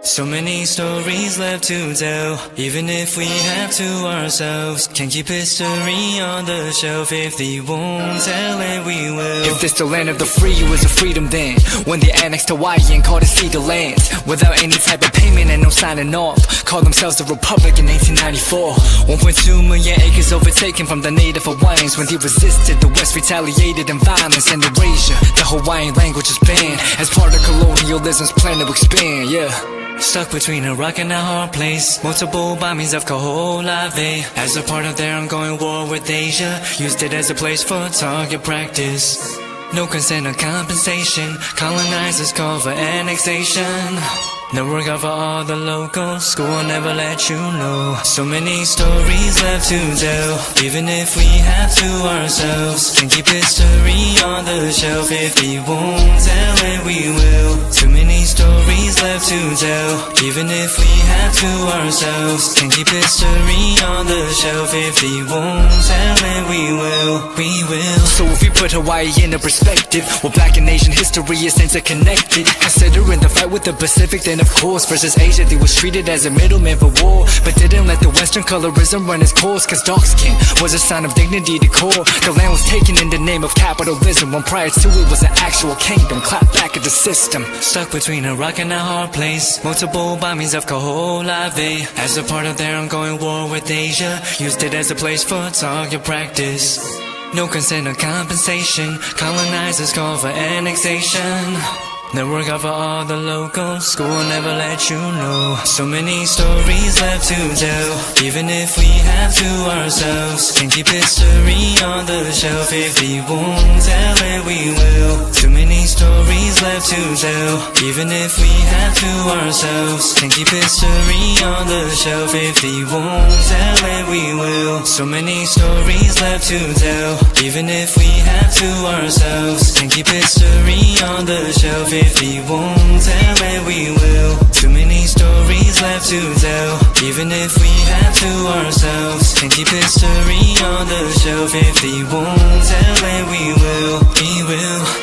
So many stories left to tell, even if we have to ourselves. Can't keep history on the shelf. If they won't tell it, we will. If this the land of the free, it was a freedom then, when they annexed Hawaii and called it Cedar Land, without any type of payment and no signing off. Called themselves the Republic in 1894. 1.2 million acres overtaken from the native Hawaiians. When they resisted, the West retaliated in violence and erasure. The Hawaiian language is banned as part of colonialism's plan to expand, yeah. Stuck between a rock and a hard place. Multiple bombings of Kaho'olawe as a part of their ongoing war with Asia. Used it as a place for target practice. No consent or compensation. Colonizers call for annexation. No regard for all the locals. School will never let you know. So many stories left to tell, even if we have to ourselves. Can keep history on the shelf. If we won't tell it, we will. Too many stories left to tell, even if we have to ourselves. Can keep history on the shelf. If we won't tell it, we will. We will. So if we put Hawaii into perspective, well, Black and Asian history is interconnected. Considering the fight with the Pacific, then of course. Versus Asia, they was treated as a middleman for war, but didn't let the Western colorism run its course. Cause dark skin was a sign of dignity to core. The land was taken in the name of capitalism, when prior to it was an actual kingdom. Clap back at the system. Stuck between a rock and a hard place. Multiple bombings of Kholave as a part of their ongoing war with Asia. Used it as a place for target practice. No consent or compensation. Colonizers call for annexation. The work out for all the locals. School will never let you know. So many stories left to tell, even if we have to ourselves. Can keep history on the shelf. If we won't tell it, we will. Too many stories left to tell, even if we have to ourselves. Can keep history on the shelf. If we won't tell it, we will. So many stories left to tell, even if we have to ourselves. Can keep history on the shelf. If we won't tell it, we will. Too many stories left to tell, even if we have to ourselves. Can keep history on the shelf. If we won't tell it, we will. We will.